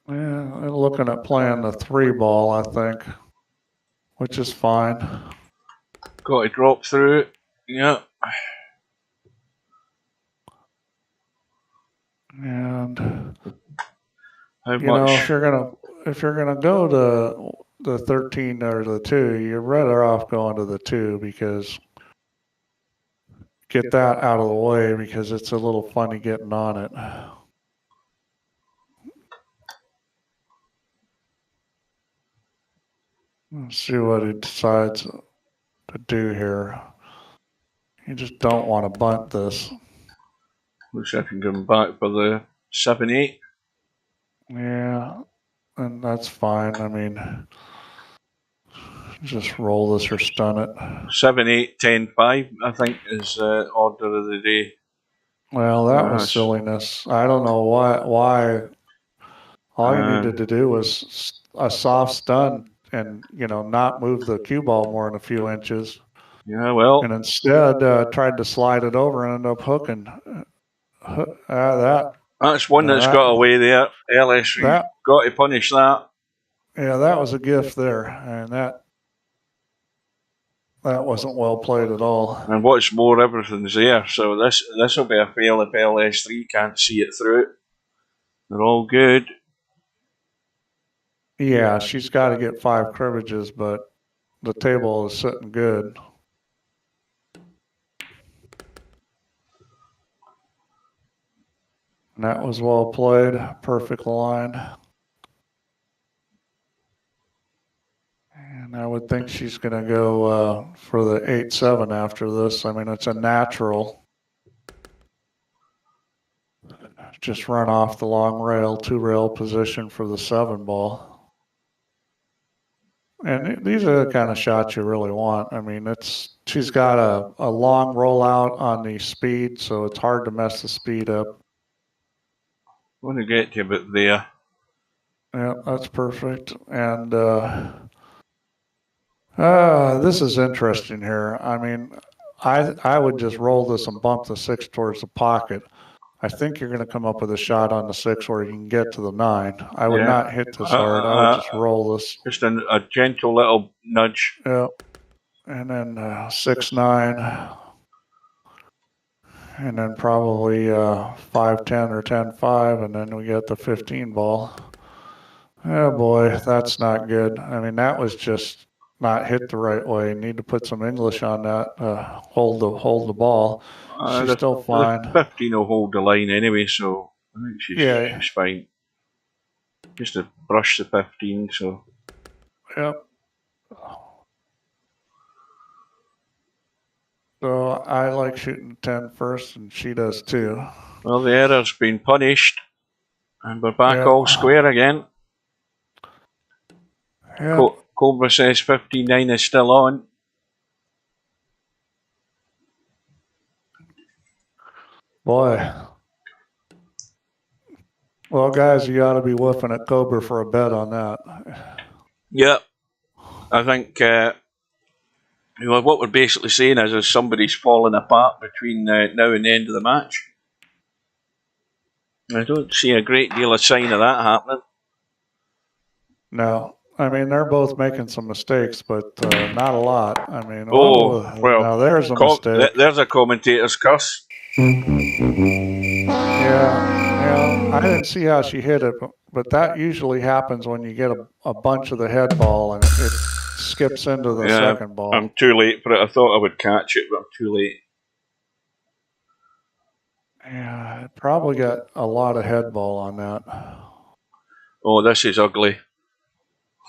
Yeah, looking at playing the 3 ball, I think, which is fine. Got to drop through it. Yeah. And how you much? know, if you're gonna go to the 13 or the 2, you're better off going to the 2 because get that out of the way because it's a little funny getting on it. Let's see what he decides to do here. You just don't want to bunt this. Looks like I can come back for the 7-8. Yeah, and that's fine. I mean, just roll this or stun it. 7-8, 10-5, I think, is order of the day. Well, that was silliness. I don't know why. All you needed to do was a soft stun and, you know, not move the cue ball more than a few inches. Yeah, well. And instead tried to slide it over and end up hooking. That's one that's got away there. LS3 got to punish that. Yeah, that was a gift there. And that wasn't well played at all. And what's more, everything's there. So this will be a fail if LS3 can't see it through it. They're all good. Yeah, she's got to get 5 cribbages, but the table is sitting good. And that was well played. Perfect line. And I would think she's going to go for the 8-7 after this. I mean, it's a natural. Just run off the long rail, 2-rail position for the 7 ball. And these are the kind of shots you really want. I mean, she's got a long rollout on the speed, so it's hard to mess the speed up. I want to get to about there. Yeah, that's perfect. And this is interesting here. I mean, I would just roll this and bump the 6 towards the pocket. I think you're going to come up with a shot on the 6 where you can get to the 9. I would not hit this hard. I would just roll this. Just a gentle little nudge. Yeah. And then 6-9. And then probably 5-10 or 10-5. And then we get the 15 ball. Oh boy, that's not good. I mean, that was just not hit the right way. You need to put some English on that. Hold the ball. She's still fine. 15 will hold the line anyway, so I think she's fine. Just to brush the 15, so. Yep. So I like shooting 10 first, and she does too. Well, the error's been punished, and we're back all square again. Yep. Cobra says 59 is still on. Boy. Well, guys, you got to be woofing at Cobra for a bet on that. Yep. I think what we're basically saying is somebody's falling apart between now and the end of the match. I don't see a great deal of sign of that happening. No. I mean, they're both making some mistakes, but not a lot. I mean, well, now there's a mistake. There's a commentator's curse. Yeah, I didn't see how she hit it, but that usually happens when you get a bunch of the head ball and it skips into the second ball. I'm too late for it. I thought I would catch it, but I'm too late. Yeah, it probably got a lot of head ball on that. Oh, this is ugly.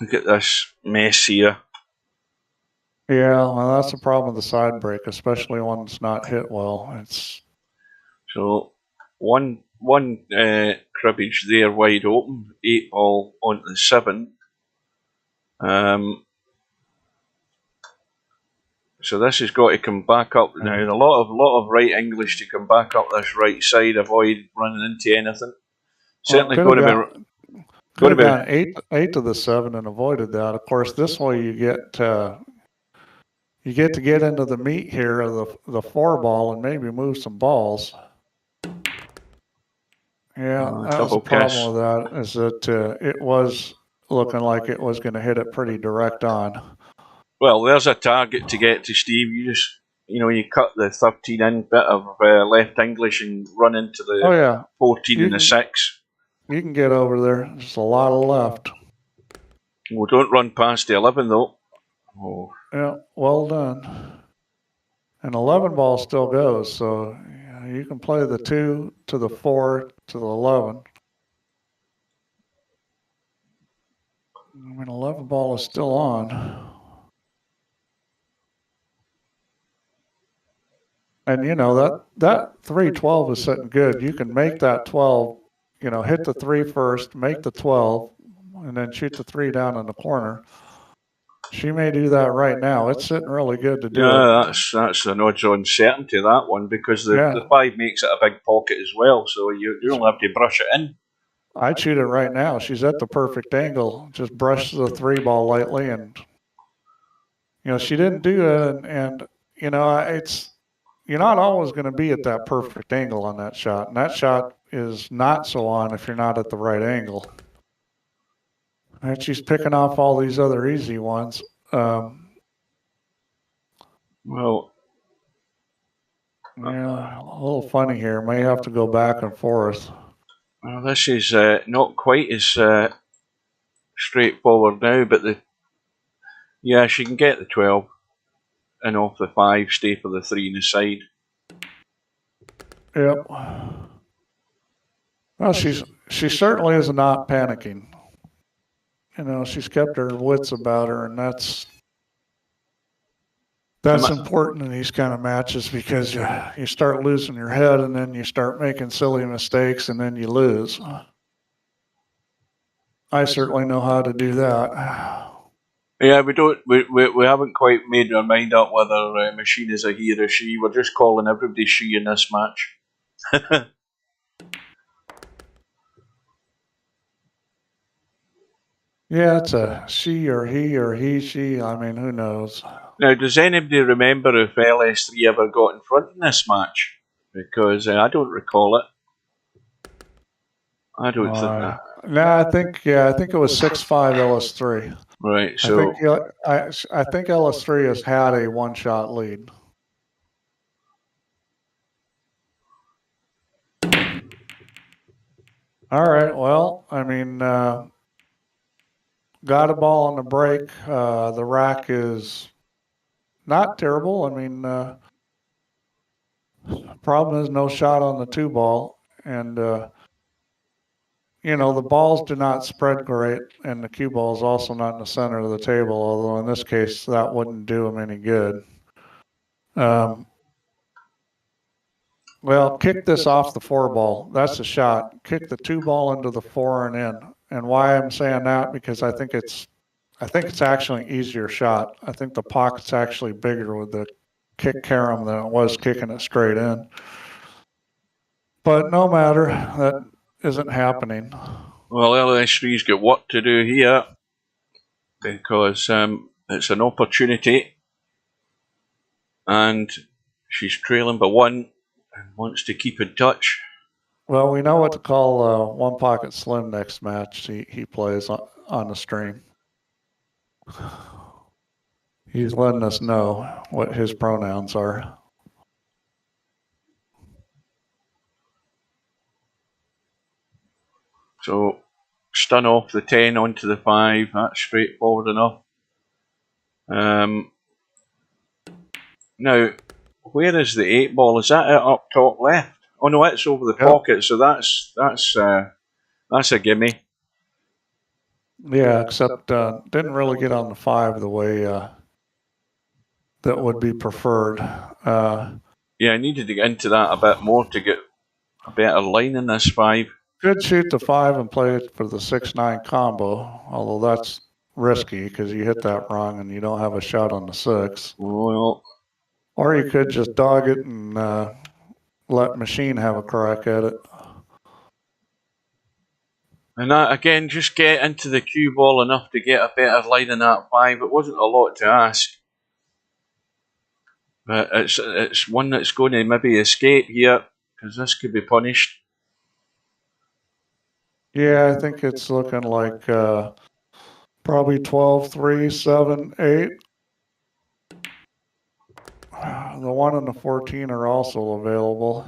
Look at this mess here. Yeah, well, that's the problem with the side break, especially when it's not hit well. It's so one cribbage there wide open, 8 ball onto the 7. So this has got to come back up now. A lot of right English to come back up this right side, avoid running into anything. Certainly going to be. Could have gone 8 to the 7 and avoided that. Of course, this way you get to get into the meat here of the 4 ball and maybe move some balls. Yeah, that was the problem with that, is that it was looking like it was going to hit it pretty direct on. Well, there's a target to get to, Steve. You just, you cut the 13 in bit of left English and run into the 14 and the 6. You can get over there. There's a lot of left. Well, don't run past the 11, though. Oh. Yeah, well done. And 11 ball still goes, so you can play the 2 to the 4 to the 11. I mean, 11 ball is still on. And, that 3-12 is sitting good. You can make that 12. Hit the 3 first, make the 12, and then shoot the 3 down in the corner. She may do that right now. It's sitting really good to do it. Yeah, that's an odds-on certainty, that one, because the 5 makes it a big pocket as well, so you only have to brush it in. I'd shoot it right now. She's at the perfect angle. Just brush the 3 ball lightly, and she didn't do it. And it's you're not always going to be at that perfect angle on that shot, and that shot is not so on if you're not at the right angle. And she's picking off all these other easy ones. Well, yeah, a little funny here. May have to go back and forth. Well, this is not quite as straightforward now, but she can get the 12 and off the 5, stay for the 3 in the side. Yep. Well, she certainly is not panicking. You know, she's kept her wits about her, and that's important in these kind of matches because you start losing your head, and then you start making silly mistakes, and then you lose. I certainly know how to do that. Yeah, we haven't quite made our mind up whether Machine is a he or a she. We're just calling everybody she in this match. Yeah, it's a she or he, she. I mean, who knows? Now, does anybody remember if LS3 ever got in front in this match? Because I don't recall it. I don't think that. No, I think it was 6-5 LS3. Right, so I think LS3 has had a one-shot lead. All right. Well, I mean, got a ball on the break. The rack is not terrible. I mean, problem is no shot on the 2-ball, and you know, the balls do not spread great, and the cue ball is also not in the center of the table, although in this case that wouldn't do them any good. Well, kick this off the 4-ball. That's a shot. Kick the 2-ball into the 4 and in. And why I'm saying that, because I think it's actually an easier shot. I think the pocket's actually bigger with the kick carom than it was kicking it straight in. But no matter, that isn't happening. Well, LS3's got work to do here because it's an opportunity, and she's trailing by 1 and wants to keep in touch. Well, we know what to call One Pocket Slim next match he plays on the stream. He's letting us know what his pronouns are. So, stun off the 10 onto the 5. That's straightforward enough. Now, where is the 8-ball? Is that it up top left? Oh no, it's over the pocket. So that's a gimme. Yeah, except didn't really get on the 5 the way that would be preferred. Yeah, I needed to get into that a bit more to get a better line in this 5. Could shoot the 5 and play it for the 6-9 combo, although that's risky because you hit that wrong and you don't have a shot on the 6. Well, or you could just dog it and let Machine have a crack at it. And that, again, just get into the cue ball enough to get a better line in that 5. It wasn't a lot to ask. But it's one that's going to maybe escape here, because this could be punished. Yeah, I think it's looking like probably 12, 3, 7, 8. The 1 and the 14 are also available.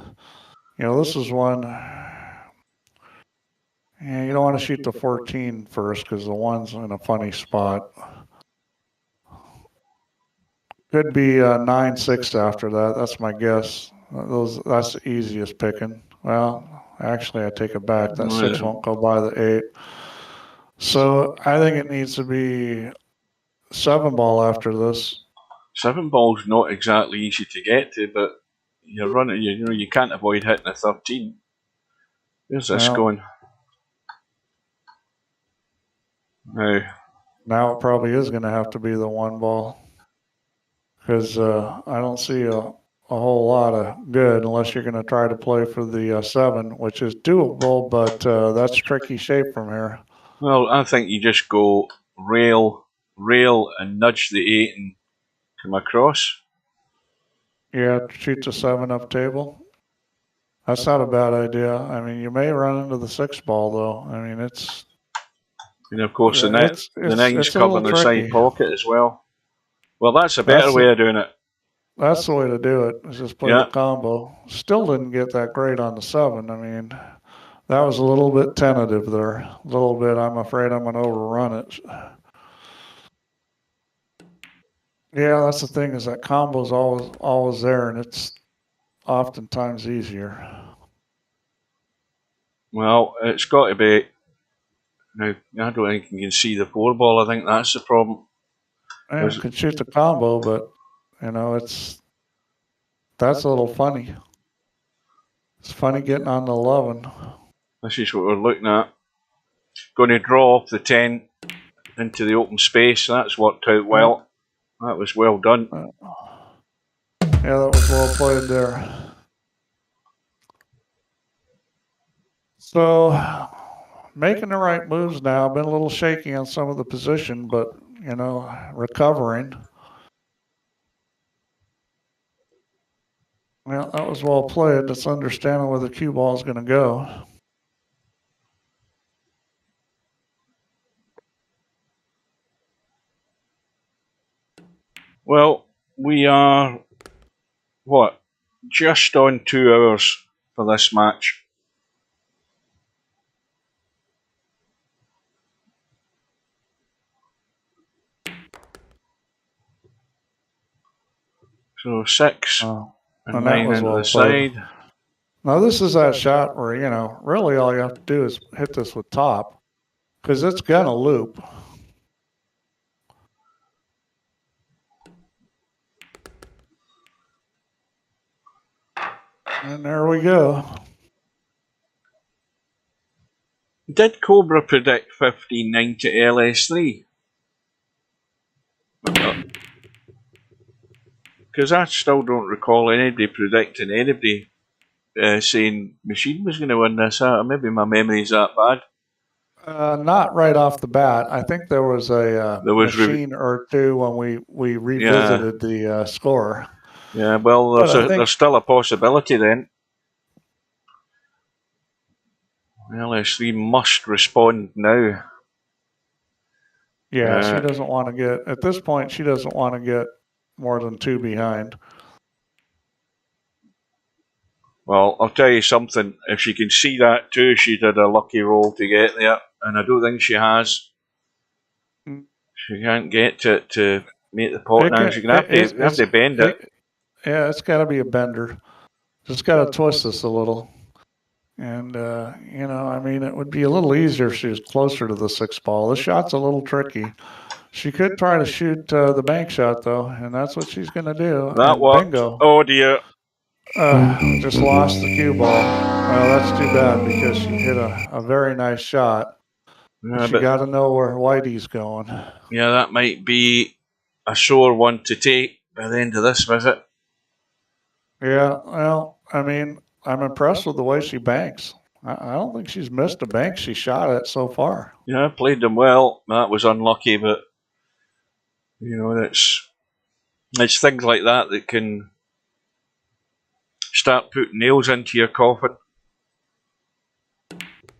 You know, this is one. Yeah, you don't want to shoot the 14 first because the 1's in a funny spot. Could be 9-6 after that. That's my guess. That's the easiest picking. Well, actually, I take it back. That 6 won't go by the 8. So I think it needs to be 7-ball after this. 7-ball's not exactly easy to get to, but you're running. You know, you can't avoid hitting a 13. Where's this going? Now it probably is going to have to be the 1-ball. Because I don't see a whole lot of good unless you're going to try to play for the 7, which is doable, but that's tricky shape from here. Well, I think you just go rail, and nudge the 8 and come across. Yeah, shoot the 7 up table. That's not a bad idea. I mean, you may run into the 6-ball, though. I mean, it's... And, of course, the 9's covering the side pocket as well. Well, that's a better way of doing it. That's the way to do it, is just play the combo. Still didn't get that great on the 7. I mean, that was a little bit tentative there. A little bit, I'm afraid I'm going to overrun it. Yeah, that's the thing, is that combo's always there, and it's oftentimes easier. Well, it's got to be. Now, I don't think you can see the 4 ball. I think that's the problem. Yeah, you can shoot the combo, but that's a little funny. It's funny getting on the 11. This is what we're looking at. Going to draw off the 10 into the open space. That's worked out well. That was well done. Yeah, that was well played there. So, making the right moves now. Been a little shaky on some of the position, but, recovering. Well, that was well played. That's understanding where the cue ball is going to go. Well, we are, just on 2 hours for this match. So 6 and 9 into the side. Now this is that shot where, really all you have to do is hit this with top because it's going to loop. And there we go. Did Cobra predict 15-9 to LS3? Because I still don't recall anybody predicting anybody saying Machine was going to win this. Maybe my memory's that bad. Not right off the bat. I think there was a Machine or two when we revisited the score. Yeah, well, there's still a possibility then. LS3 must respond now. Yeah, she doesn't want to get, at this point, she doesn't want to get more than 2 behind. Well, I'll tell you something. If she can see that too, she did a lucky roll to get there. And I don't think she has. She can't get to make the pot now. She's going to have to bend it. Yeah, it's got to be a bender. Just got to twist this a little. And, it would be a little easier if she was closer to the 6 ball. This shot's a little tricky. She could try to shoot the bank shot, though, and that's what she's going to do. That worked. Bingo. Oh, dear. Just lost the cue ball. Well, that's too bad because she hit a very nice shot. Yeah, she got to know where Whitey's going. Yeah, that might be a sore one to take by the end of this visit. Yeah, well, I'm impressed with the way she banks. I don't think she's missed a bank she shot at so far. Yeah, played them well. That was unlucky, but it's things like that can start putting nails into your coffin.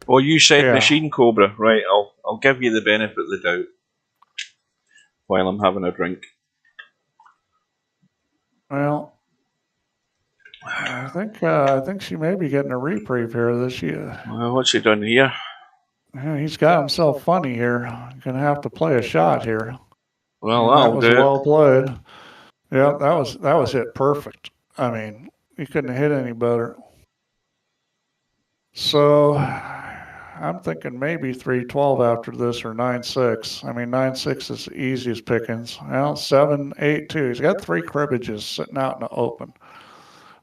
Oh, you said Machine Cobra, right? I'll give you the benefit of the doubt while I'm having a drink. Well, I think she may be getting a reprieve here this year. Well, what's he done here? Yeah, he's got himself funny here. Gonna have to play a shot here. Well, that was well played. Yeah, that was hit perfect. You couldn't hit any better. So I'm thinking maybe 3-12 after this or 9-6. 9-6 is the easiest pickings. Well, 7-8-2. He's got 3 cribbages sitting out in the open.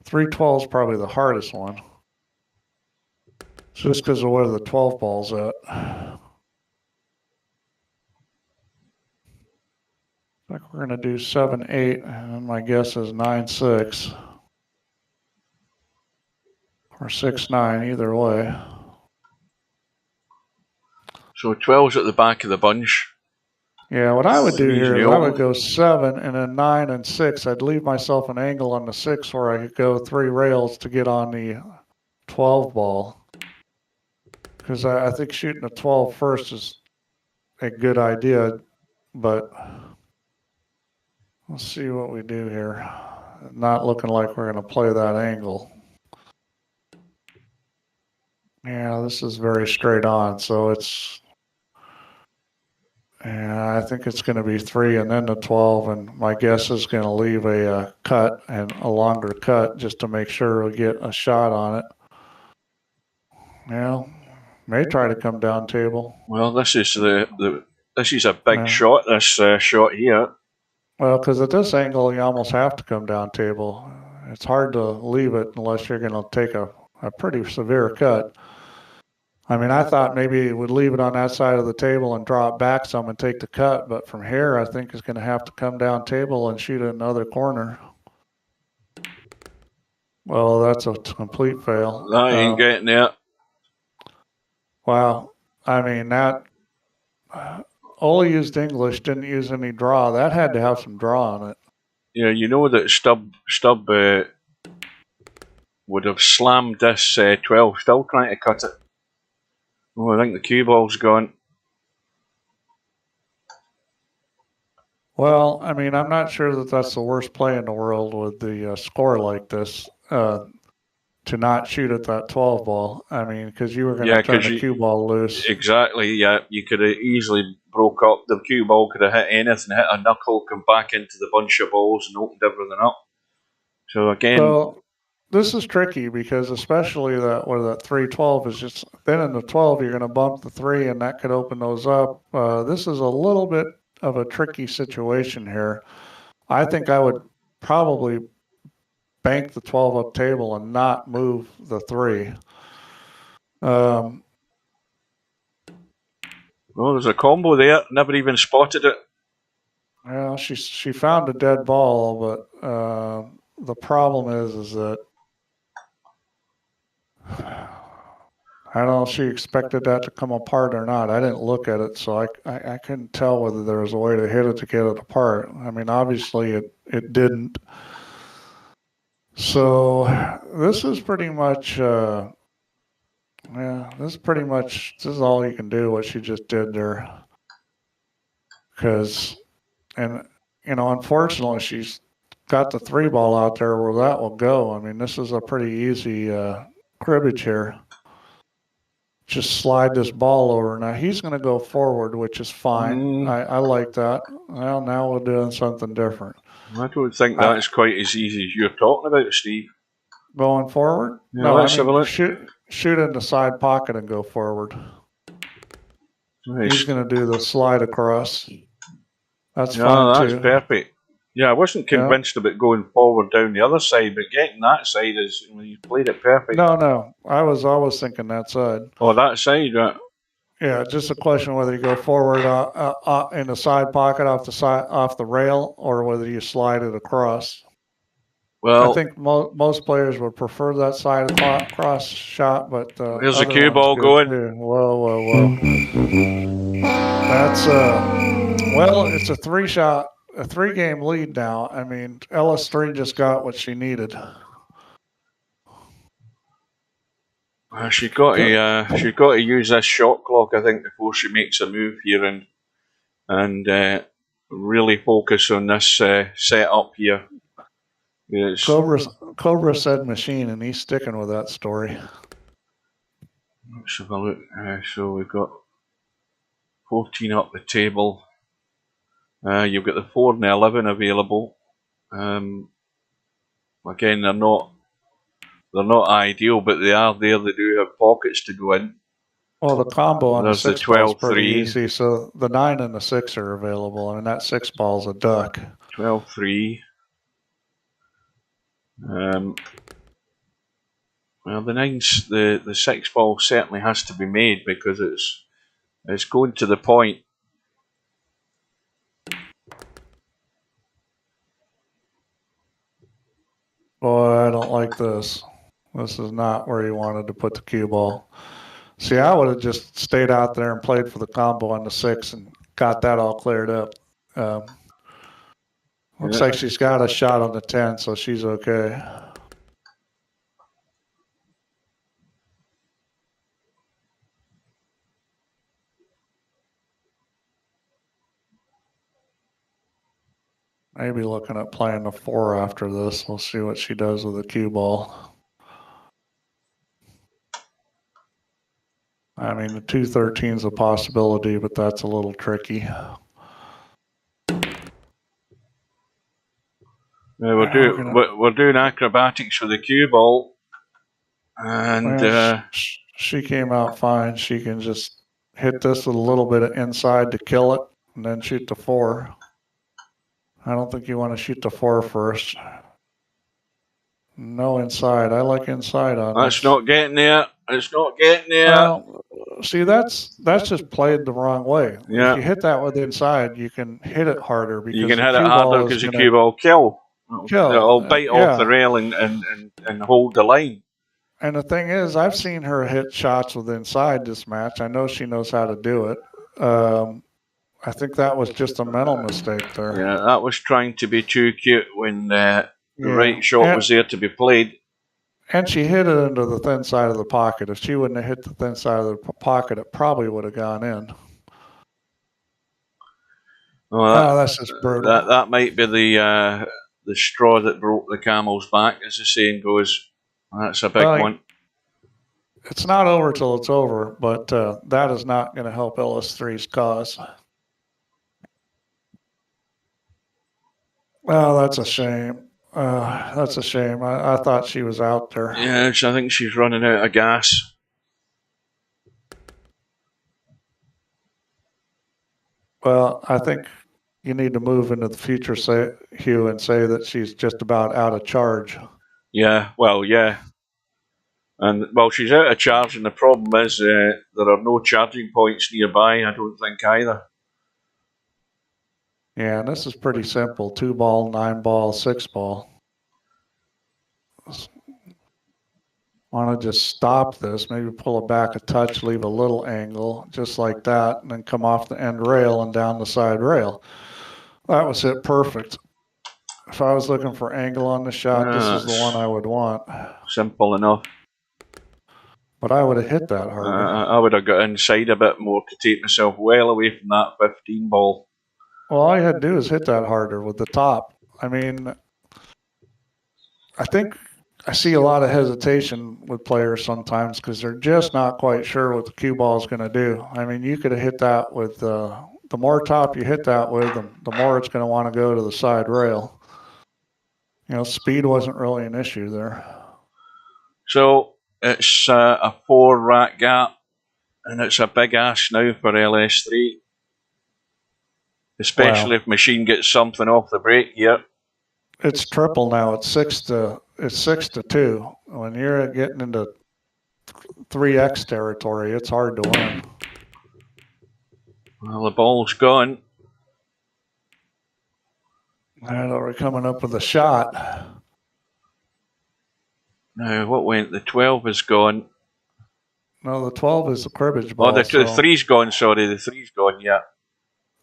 3-12 is probably the hardest one. Just because of where the 12 ball's at. I think we're going to do 7-8, and my guess is 9-6. Or 6-9, either way. So 12's at the back of the bunch. Yeah, what I would do here is I would go 7 and then 9 and 6. I'd leave myself an angle on the 6 where I could go 3 rails to get on the 12 ball. Because I think shooting a 12 first is a good idea, but let's see what we do here. Not looking like we're going to play that angle. Yeah, this is very straight on, so I think it's going to be 3 and then the 12, and my guess is going to leave a cut and a longer cut just to make sure we get a shot on it. Well, May try to come down table. Well, this is this is a big shot. This shot here. Well, because at this angle, you almost have to come down table. It's hard to leave it unless you're going to take a pretty severe cut. I mean, I thought maybe he would leave it on that side of the table and draw it back some and take the cut, but from here, I think he's going to have to come down table and shoot another corner. Well, that's a complete fail. That ain't getting there. Wow. I mean, that Ole used English, didn't use any draw. That had to have some draw on it. Yeah, you know that Stubb would have slammed this 12, still trying to cut it. Oh, I think the cue ball's gone. Well, I mean, I'm not sure that that's the worst play in the world with the score like this, to not shoot at that 12 ball. I mean, because you were going to turn the cue ball loose. Exactly, yeah. You could have easily broke up. The cue ball could have hit anything, hit a knuckle, come back into the bunch of balls and opened everything up. So again... So, this is tricky because especially that where that 312 is just... Then in the 12, you're going to bump the 3 and that could open those up. This is a little bit of a tricky situation here. I think I would probably bank the 12 up table and not move the 3. Well, there's a combo there. Never even spotted it. Well, she found a dead ball, but the problem is that I don't know if she expected that to come apart or not. I didn't look at it, so I couldn't tell whether there was a way to hit it to get it apart. I mean, obviously it didn't. So this is pretty much, this is all you can do, what she just did there. Because, and, you know, unfortunately, she's got the 3 ball out there where that will go. I mean, this is a pretty easy cribbage here. Just slide this ball over. Now, he's going to go forward, which is fine. I like that. Well, now we're doing something different. I don't think that's quite as easy as you're talking about, Steve. Going forward? Yeah, no, let's I have a mean, look. shoot in the side pocket and go forward. Nice. He's going to do the slide across. That's yeah, fine that's too. perfect. Yeah, I wasn't convinced about going forward down the other side, but getting that side is, you played it perfect. No, I was always thinking that side. Oh, that side, right. Yeah, just a question whether you go forward in the side pocket off the rail, or whether you slide it across. Well, I think most players would prefer that side cross shot, but here's the cue ball going. Too. Whoa! That's well, it's a 3-game lead now. I mean, LS3 just got what she needed. She's got to use this shot clock, I think, before she makes a move here and really focus on this setup here. Yes. Cobra said machine, and he's sticking with that story. Let's have a look. So we've got 14 up the table. You've got the 4 and the 11 available. Again, they're not ideal, but they are there. They do have pockets to go in. Well, the combo on There's the 6 ball is pretty easy. So the 9 and the 6 are available. I mean, that 6 ball's a duck. 12-3. Well, the 6 ball certainly has to be made because it's going to the point. Boy, I don't like this. This is not where you wanted to put the cue ball. See, I would have just stayed out there and played for the combo on the 6 and got that all cleared up. Looks like she's got a shot on the 10, so she's okay. Maybe looking at playing the 4 after this. We'll see what she does with the cue ball. I mean, the 213 is a possibility, but that's a little tricky. Yeah, we're doing acrobatics with the cue ball, and she came out fine. She can just hit this with a little bit of inside to kill it and then shoot the 4. I don't think you want to shoot the 4 first. No inside. I like inside on That's this. not getting there. It's not getting there. Well, see, that's just played the wrong way. Yeah. If you hit that with inside, you can hit it harder because You can the hit it cue harder ball because is the cue ball kill. It'll bite yeah. off the rail and hold the line. And the thing is, I've seen her hit shots with inside this match. I know she knows how to do it. I think that was just a mental mistake there. Yeah, that was trying to be too cute when the right shot was there to be played. And she hit it into the thin side of the pocket. If she wouldn't have hit the thin side of the pocket, it probably would have gone in. Well, that's just brutal. That might be the straw that broke the camel's back, as the saying goes. That's a big one. It's not over till it's over, but that is not going to help LS3's cause. Oh, that's a shame. That's a shame. I thought she was out there. Yeah, I think she's running out of gas. Well, I think you need to move into the future, Hugh, and say that she's just about out of charge. Yeah, well, yeah. And, well, she's out of charge, and the problem is there are no charging points nearby, I don't think, either. Yeah, and this is pretty simple. 2 ball, 9 ball, 6 ball. Want to just stop this, maybe pull it back a touch, leave a little angle, just like that, and then come off the end rail and down the side rail. That was it perfect. If I was looking for angle on the shot, this is the one I would want. Simple enough. But I would have hit that harder. I would have got inside a bit more to take myself well away from that 15 ball. Well, all you had to do is hit that harder with the top. I mean, I think I see a lot of hesitation with players sometimes because they're just not quite sure what the cue ball is going to do. I mean, you could have hit that with the more top you hit that with, the more it's going to want to go to the side rail. You know, speed wasn't really an issue there. So it's a 4 rack gap, and it's a big ask now for LS3. Especially if Machine gets something off the break here. It's triple now. It's 6 to 2. When you're getting into 3x territory, it's hard to win. Well, the ball's gone. And we're coming up with a shot. Now, what went? The 12 is gone. No, the 12 is the cribbage ball. Oh, the 3's gone, sorry. The 3's gone, yeah.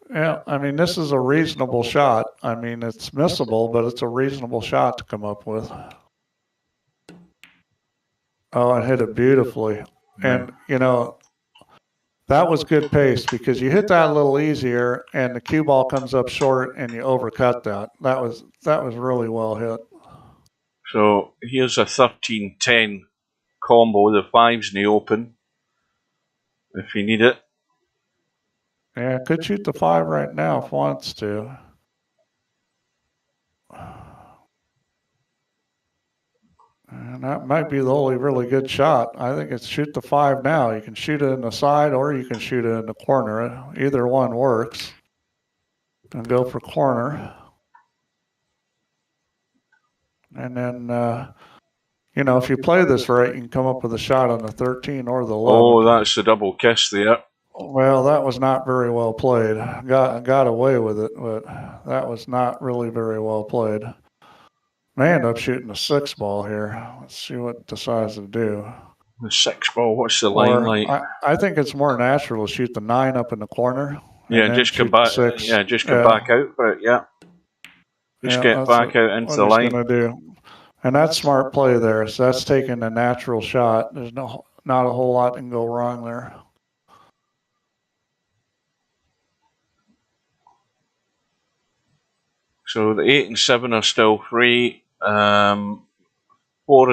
Yeah, I mean, this is a reasonable shot. I mean, it's missable, but it's a reasonable shot to come up with. Oh, it hit it beautifully. And, you know, that was good pace because you hit that a little easier and the cue ball comes up short and you overcut that. That was really well hit. So here's a 13-10 combo. The 5's in the open if you need it. Yeah, could shoot the 5 right now if it wants to. And that might be the only really good shot. I think it's shoot the 5 now. You can shoot it in the side or you can shoot it in the corner. Either one works. And go for corner. And then, you know, if you play this right, you can come up with a shot on the 13 or the 11. Oh, that's the double kiss there. Well, that was not very well played. Got away with it, but that was not really very well played. May end up shooting a 6 ball here. Let's see what it decides to do. The 6 ball, what's the line like? I think it's more natural to shoot the 9 up in the corner. Yeah, just come back. Yeah, just come back out for it. Yeah, just get back out into the line. Gonna do. And that's smart play there. So that's taking a natural shot. There's not a whole lot that can go wrong there. So the 8 and 7 are still free. 4 and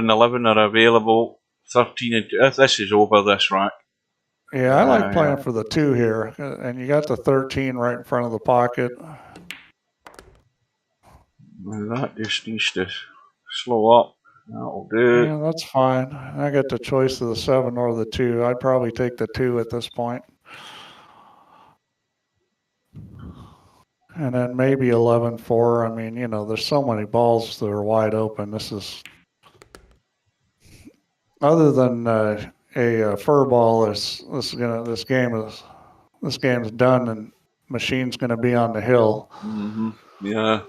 11 are available. 13 and this is over this rack. Yeah, I like playing for the 2 here, and you got the 13 right in front of the pocket. Well, that just needs to slow up. That'll do. Yeah, that's fine. I get the choice of the 7 or the 2. I'd probably take the 2 at this point. And then maybe 11-4. I mean, you know, there's so many balls that are wide open. This is, other than a fur ball, this game's done, and machine's going to be on the hill. Mm-hmm. Yeah.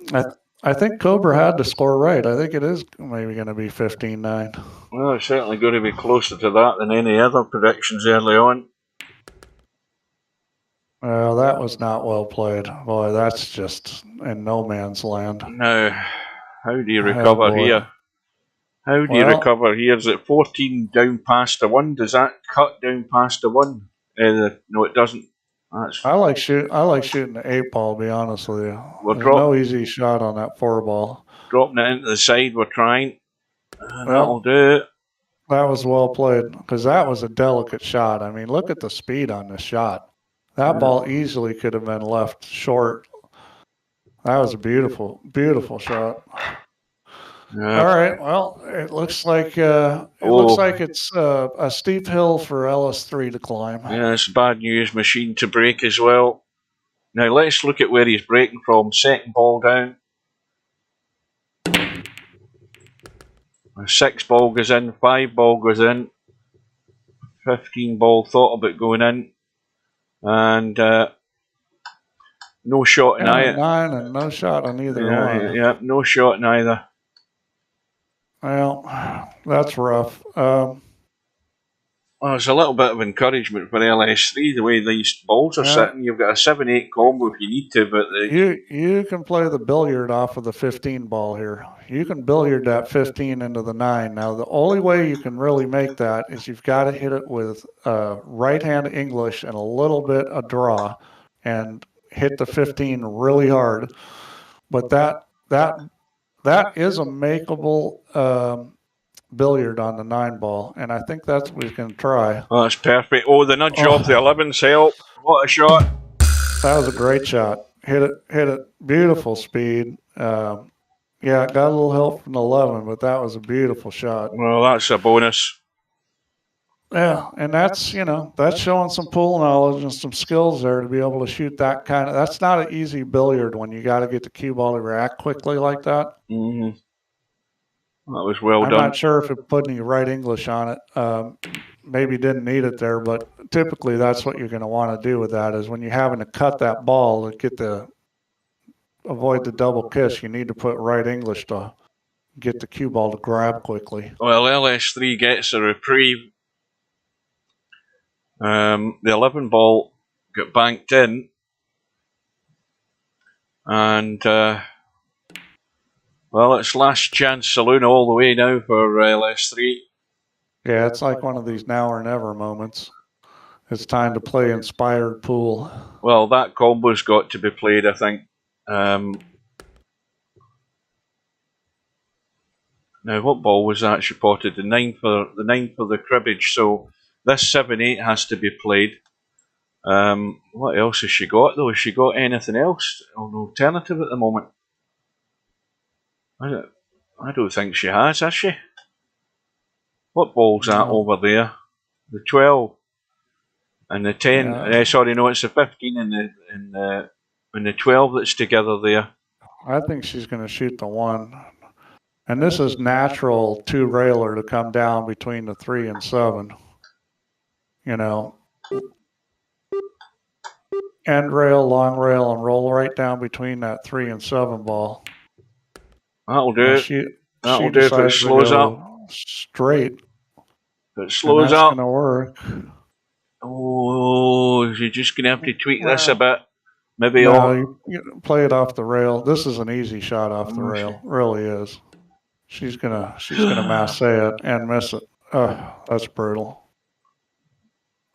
I think Cobra had the score right. I think it is maybe going to be 15-9. Well, it's certainly going to be closer to that than any other predictions early on. Well, that was not well played. Boy, that's just in no man's land. Now, how do you recover here? How do you recover here? Is it 14 down past the 1? Does that cut down past the 1? No, it doesn't. I like shooting the 8 ball, to be honest with you. There's no easy shot on that 4 ball. Dropping it into the side, we're trying. That'll do it. That was well played, because that was a delicate shot. I mean, look at the speed on this shot. That ball easily could have been left short. That was a beautiful, beautiful shot. Yeah. All right. Well, it looks like it's a steep hill for LS3 to climb. Yeah, it's bad news. Machine to break as well. Now let's look at where he's breaking from. Second ball down. 6 ball goes in. 5 ball goes in. 15 ball thought about going in. And no shot in either. 9 and no shot on either one. Yeah, no shot in either. Well, that's rough. Well, it's a little bit of encouragement for LS3 the way these balls are sitting. You've got a 7-8 combo if you need to, but you can play the billiard off of the 15 ball here. You can billiard that 15 into the 9. Now, the only way you can really make that is you've got to hit it with right-hand English and a little bit of draw, and hit the 15 really hard. But that is a makeable billiard on the 9 ball, and I think that's what he's going to try. Oh, that's perfect. Oh, the nudge off the 11's help. What a shot. That was a great shot. Hit it. Beautiful speed. Yeah, it got a little help from the 11, but that was a beautiful shot. Well, that's a bonus. Yeah, and that's showing some pool knowledge and some skills there to be able to shoot that kind of. That's not an easy billiard when you got to get the cue ball to react quickly like that. Mm-hmm. That was well done. I'm not sure if it put any right English on it. Maybe didn't need it there, but typically that's what you're going to want to do with that is when you're having to cut that ball to avoid the double kiss, you need to put right English to get the cue ball to grab quickly. Well, LS3 gets a reprieve. The 11 ball got banked in, and well, it's last chance saloon all the way now for LS3. Yeah, it's like one of these now or never moments. It's time to play inspired pool. Well, that combo's got to be played, I think. Now, what ball was that she potted? The 9 for the cribbage. So this 7-8 has to be played. What else has she got though? Has she got anything else? An alternative at the moment? I don't think she has she? What ball's that over there? The 12 and the 10. Yeah. Sorry, no, it's the 15 and the 12 that's together there. I think she's going to shoot the 1. And this is natural 2-railer to come down between the 3 and 7. You know, end rail, long rail, and roll right down between that 3 and 7 ball. That'll do it. That'll do if it slows up. Straight. If it slows up. That's going to work. Oh, you're just going to have to tweak this a bit. Maybe you play it off the rail. This is an easy shot off the rail. Really is. She's gonna masse it and miss it. Oh, that's brutal.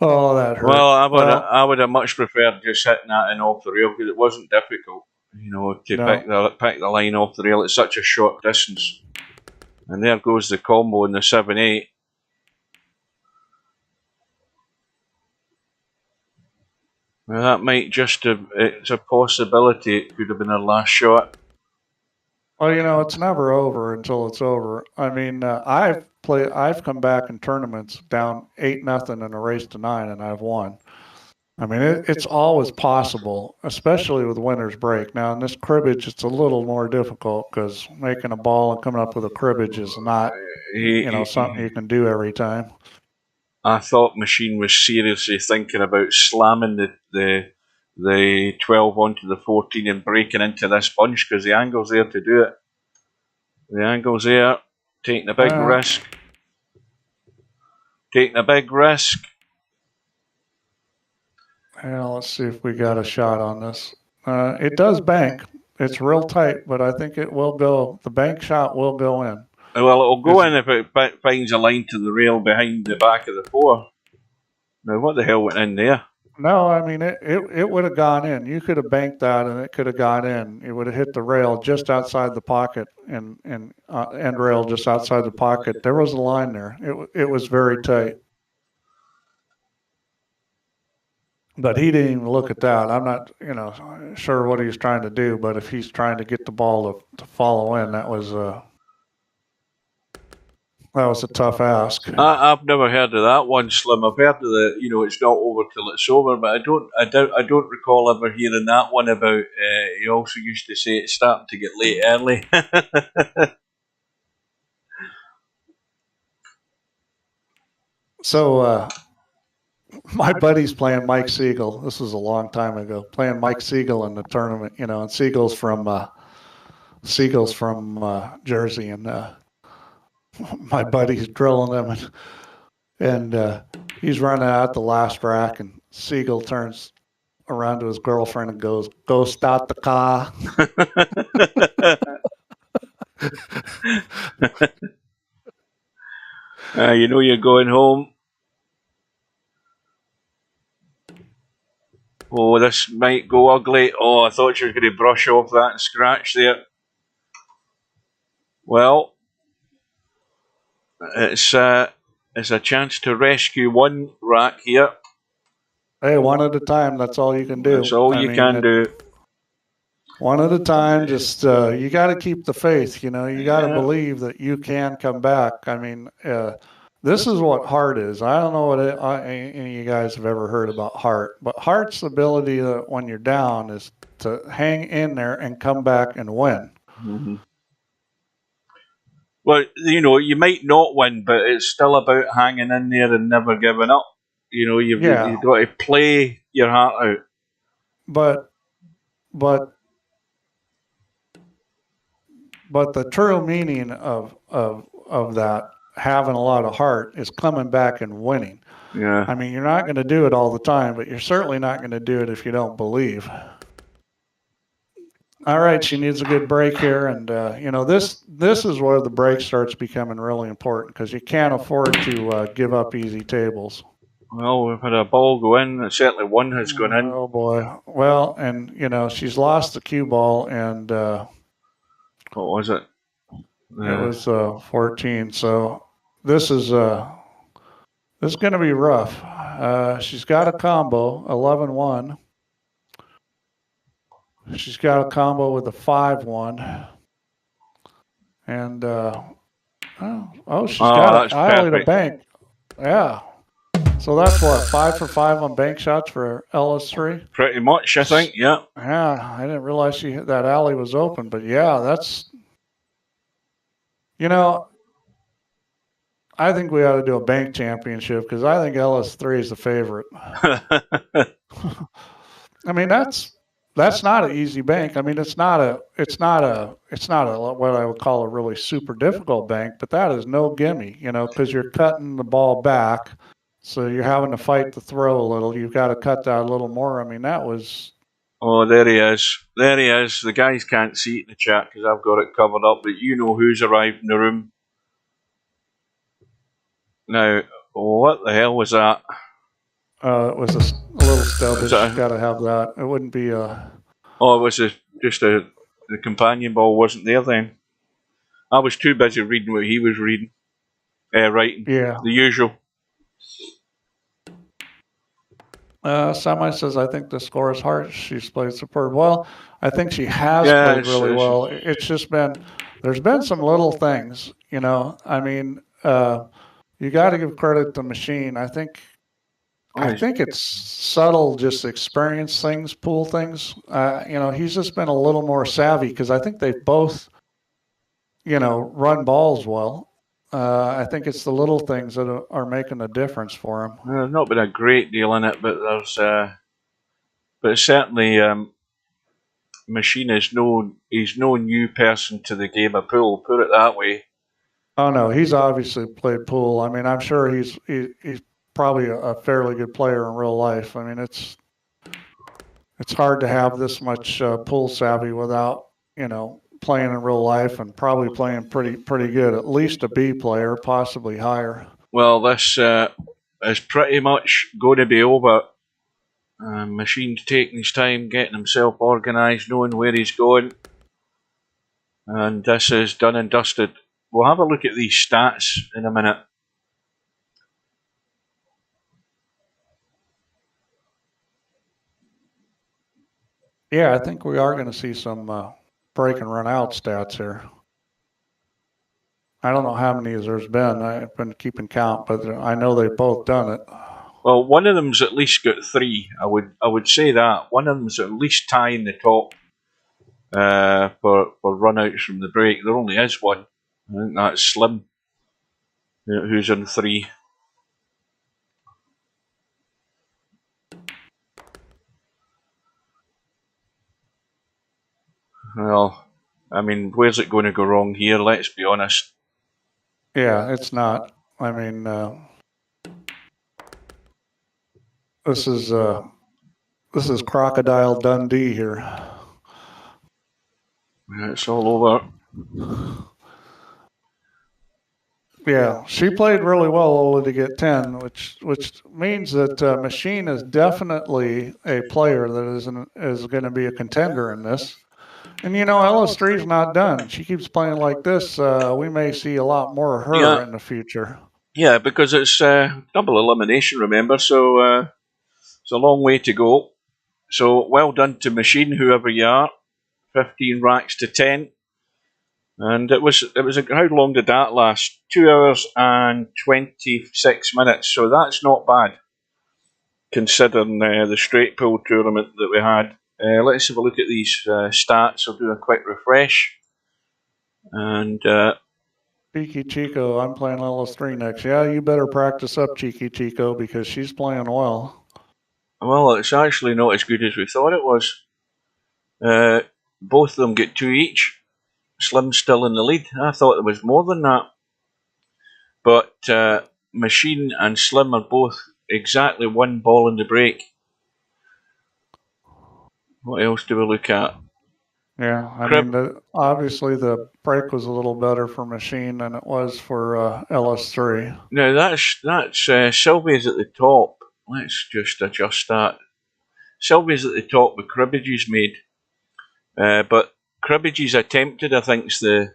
Oh, that hurt. Well, I would have much preferred just hitting that in off the rail because it wasn't difficult, to pick the line off the rail at such a short distance. And there goes the combo in the 7-8. Now that might it's a possibility it could have been her last shot. Well, you know, it's never over until it's over. I mean, I've come back in tournaments down 8-0 in a race to 9, and I've won. I mean, it's always possible, especially with winner's break. Now, in this cribbage, it's a little more difficult because making a ball and coming up with a cribbage is not, something you can do every time. I thought Machine was seriously thinking about slamming the 12 onto the 14 and breaking into this bunch because the angle's there to do it. The angle's there, taking a big risk. Taking a big risk. Yeah, let's see if we got a shot on this. It does bank. It's real tight, but I think it will go. The bank shot will go in. Well, it'll go in if it finds a line to the rail behind the back of the 4. Now, what the hell went in there? No, I mean, it would have gone in. You could have banked that, and it could have gone in. It would have hit the rail just outside the pocket, and end rail just outside the pocket. There was a line there. It was very tight. But he didn't even look at that. I'm not, sure what he's trying to do. But if he's trying to get the ball to follow in, that was a tough ask. I've never heard of that one, Slim. I've heard of the, it's not over till it's over, but I don't recall ever hearing that one about. He also used to say it's starting to get late early. So my buddy's playing Mike Siegel. This was a long time ago. Playing Mike Siegel in the tournament, and Siegel's from Jersey, and my buddy's drilling him, and he's running out the last rack, and Siegel turns around to his girlfriend and goes, "Go start the car." You're going home. Oh, this might go ugly. Oh, I thought you were going to brush off that scratch there. Well, it's a chance to rescue one rack here. Hey, one at a time. That's all you can do. That's all you can do. One at a time. Just you got to keep the faith. You got to believe that you can come back. I mean, this is what heart is. I don't know what any of you guys have ever heard about heart, but heart's ability when you're down is to hang in there and come back and win. Mm-hmm. Well, you might not win, but it's still about hanging in there and never giving up. You've got to play your heart out. But the true meaning of that, having a lot of heart, is coming back and winning. Yeah. I mean, you're not going to do it all the time, but you're certainly not going to do it if you don't believe. All right, she needs a good break here, and this is where the break starts becoming really important because you can't afford to give up easy tables. Well, we've had a ball go in. Certainly one has gone in. Oh boy! Well, and she's lost the cue ball, and what was it? It was 14. So this is going to be rough. She's got a combo 11-1. She's got a combo with a 5-1, and she's got an alley to bank. Yeah. So that's what, 5 for 5 on bank shots for LS3? Pretty much, I think, yeah. Yeah, I didn't realize that alley was open, but yeah, that's, I think we ought to do a bank championship because I think LS3 is the favorite. I mean, that's not an easy bank. I mean, it's not a what I would call a really super difficult bank, but that is no gimme, because you're cutting the ball back. So you're having to fight the throw a little. You've got to cut that a little more. I mean, that was... Oh, there he is. There he is. The guys can't see it in the chat because I've got it covered up, but you know who's arrived in the room. Now, what the hell was that? It was a little stub. You've got to have that. It wouldn't be a... Oh, it was the companion ball wasn't there then. I was too busy reading what he was reading. Writing. Yeah. The usual. Semi says, I think the score is harsh. She's played superb. Well, I think she has Yeah, played really well. It's just there's been some little things, I mean, you got to give credit to Machine. I think it's subtle, just experience things, pool things. He's just been a little more savvy because I think they've both, run balls well. I think it's the little things that are making a difference for him. There's not been a great deal in it, but but certainly Machine is he's no new person to the game of pool. Put it that way. Oh no, he's obviously played pool. I mean, I'm sure he's probably a fairly good player in real life. I mean, it's hard to have this much pool savvy without playing in real life, and probably playing pretty good. At least a B player, possibly higher. Well, this is pretty much going to be over. Machine's taking his time, getting himself organised, knowing where he's going, and this is done and dusted. We'll have a look at these stats in a minute. Yeah, I think we are going to see some break and run out stats here. I don't know how many there's been. I've been keeping count, but I know they've both done it. Well, one of them's at least got 3. I would say that one of them's at least tying the top for runouts from the break. There only is one. I think that's Slim, who's on 3. Well, I mean, where's it going to go wrong here? Let's be honest. Yeah, it's not. I mean, this is Crocodile Dundee here. Yeah, it's all over. Yeah, she played really well only to get 10, which means that Machine is definitely a player that is going to be a contender in this. And LS3 is not done. She keeps playing like this. We may see a lot more of her in the future. Yeah, because it's double elimination, remember? So it's a long way to go. So well done to Machine, whoever you are. 15 racks to 10. And it was how long did that last? 2 hours and 26 minutes. So that's not bad, considering the straight pool tournament that we had. Let's have a look at these stats. I'll do a quick refresh. And Cheeky Chico, I'm playing LS3 next. Yeah, you better practice up, Cheeky Chico, because she's playing well. Well, it's actually not as good as we thought it was. Both of them get 2 each. Slim's still in the lead. I thought there was more than that. But Machine and Slim are both exactly 1 ball in the break. What else do we look at? Yeah, I mean, obviously the break was a little better for Machine than it was for LS3. Now that's Sylvia's at the top. Let's just adjust that. Sylvia's at the top with Cribbage's made. But Cribbage's attempted, I think, is the...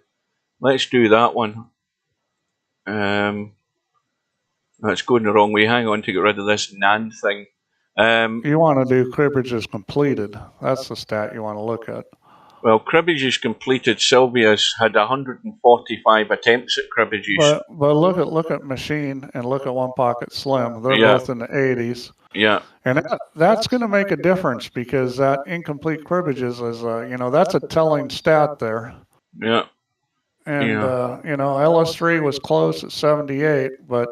Let's do that one. That's going the wrong way. Hang on to get rid of this NAND thing. You want to do Cribbage's completed. That's the stat you want to look at. Well, Cribbage's completed. Sylvia's had 145 attempts at Cribbage's. But look at Machine and look at One Pocket Slim. They're both in the 80s. Yeah. And that's going to make a difference because that incomplete Cribbage's is, that's a telling stat there. Yeah. And, LS3 was close at 78, but...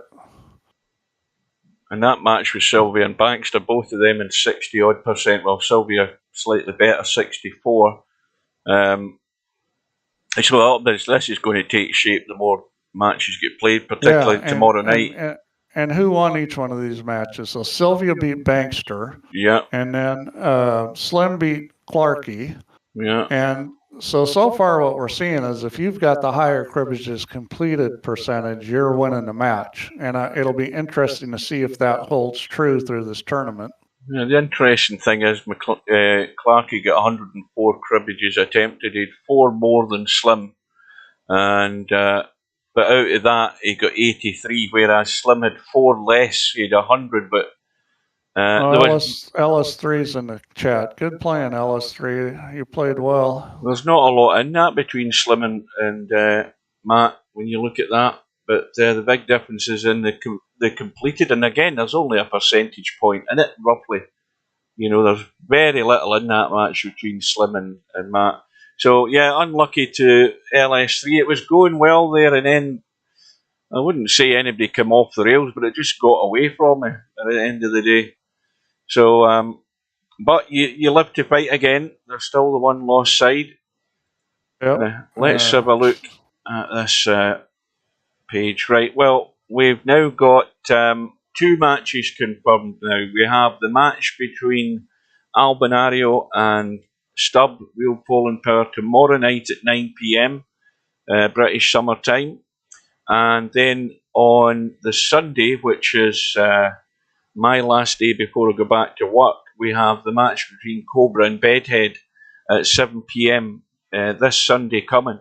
And that match with Sylvia and Baxter, both of them in 60-odd%. Well, Sylvia slightly better, 64. So this is going to take shape the more matches get played, particularly tomorrow night. And who won each one of these matches? So Sylvia beat Bankster. Yeah. And then Slim beat Clarkey. Yeah. And so far what we're seeing is if you've got the higher Cribbage's completed percentage, you're winning the match. And it'll be interesting to see if that holds true through this tournament. Yeah, the interesting thing is Clarkey got 104 Cribbage's attempted. He had 4 more than Slim. And but out of that, he got 83, whereas Slim had 4 less. He had 100, but LS3's in the chat. Good playing, LS3. You played well. There's not a lot in that between Slim and Matt when you look at that, but the big difference is in the completed. And again, there's only a percentage point in it, roughly. You know, there's very little in that match between Slim and Matt. So yeah, unlucky to LS3. It was going well there, and then I wouldn't say anybody came off the rails, but it just got away from me at the end of the day. So, but you live to fight again. There's still the one lost side. Yep. Let's have a look at this page. Right, well, we've now got 2 matches confirmed now. We have the match between Albinario and Stubb, Wheel Pulling Power, tomorrow night at 9 PM, British Summer Time. And then on the Sunday, which is my last day before I go back to work, we have the match between Cobra and Bedhead at 7 PM this Sunday coming.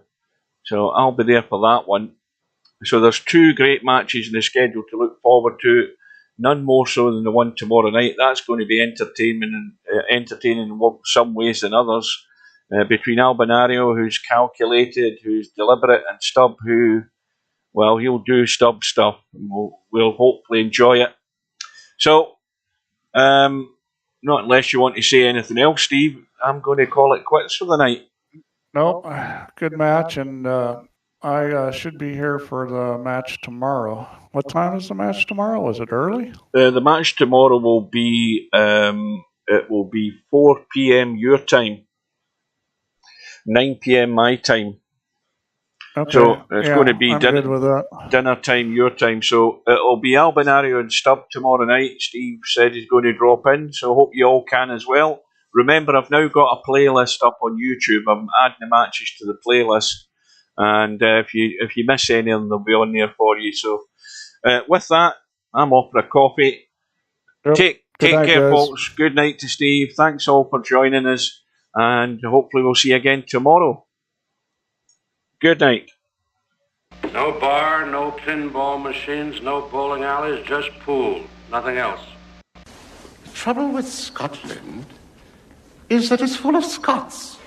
So I'll be there for that one. So there's 2 great matches in the schedule to look forward to, none more so than the one tomorrow night. That's going to be entertaining in some ways than others, between Albinario, who's calculated, who's deliberate, and Stubb, who, well, he'll do Stubb stuff, and we'll hopefully enjoy it. So, not unless you want to say anything else, Steve, I'm going to call it quits for the night. Nope. Good match, and I should be here for the match tomorrow. What time is the match tomorrow? Is it early? The match tomorrow will be 4 PM your time, 9 PM my time. Okay. So it's going to be dinner time your time. So it'll be Albinario and Stubb tomorrow night. Steve said he's going to drop in, so hope you all can as well. Remember, I've now got a playlist up on YouTube. I'm adding the matches to the playlist, and if you miss any of them, they'll be on there for you. So with that, I'm off for a coffee. Yep. Take night, care, guys. folks. Good night to Steve. Thanks all for joining us, and hopefully we'll see you again tomorrow. Good night. No bar, no pinball machines, no bowling alleys, just pool. Nothing else. The trouble with Scotland is that it's full of Scots.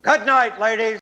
Good night, ladies.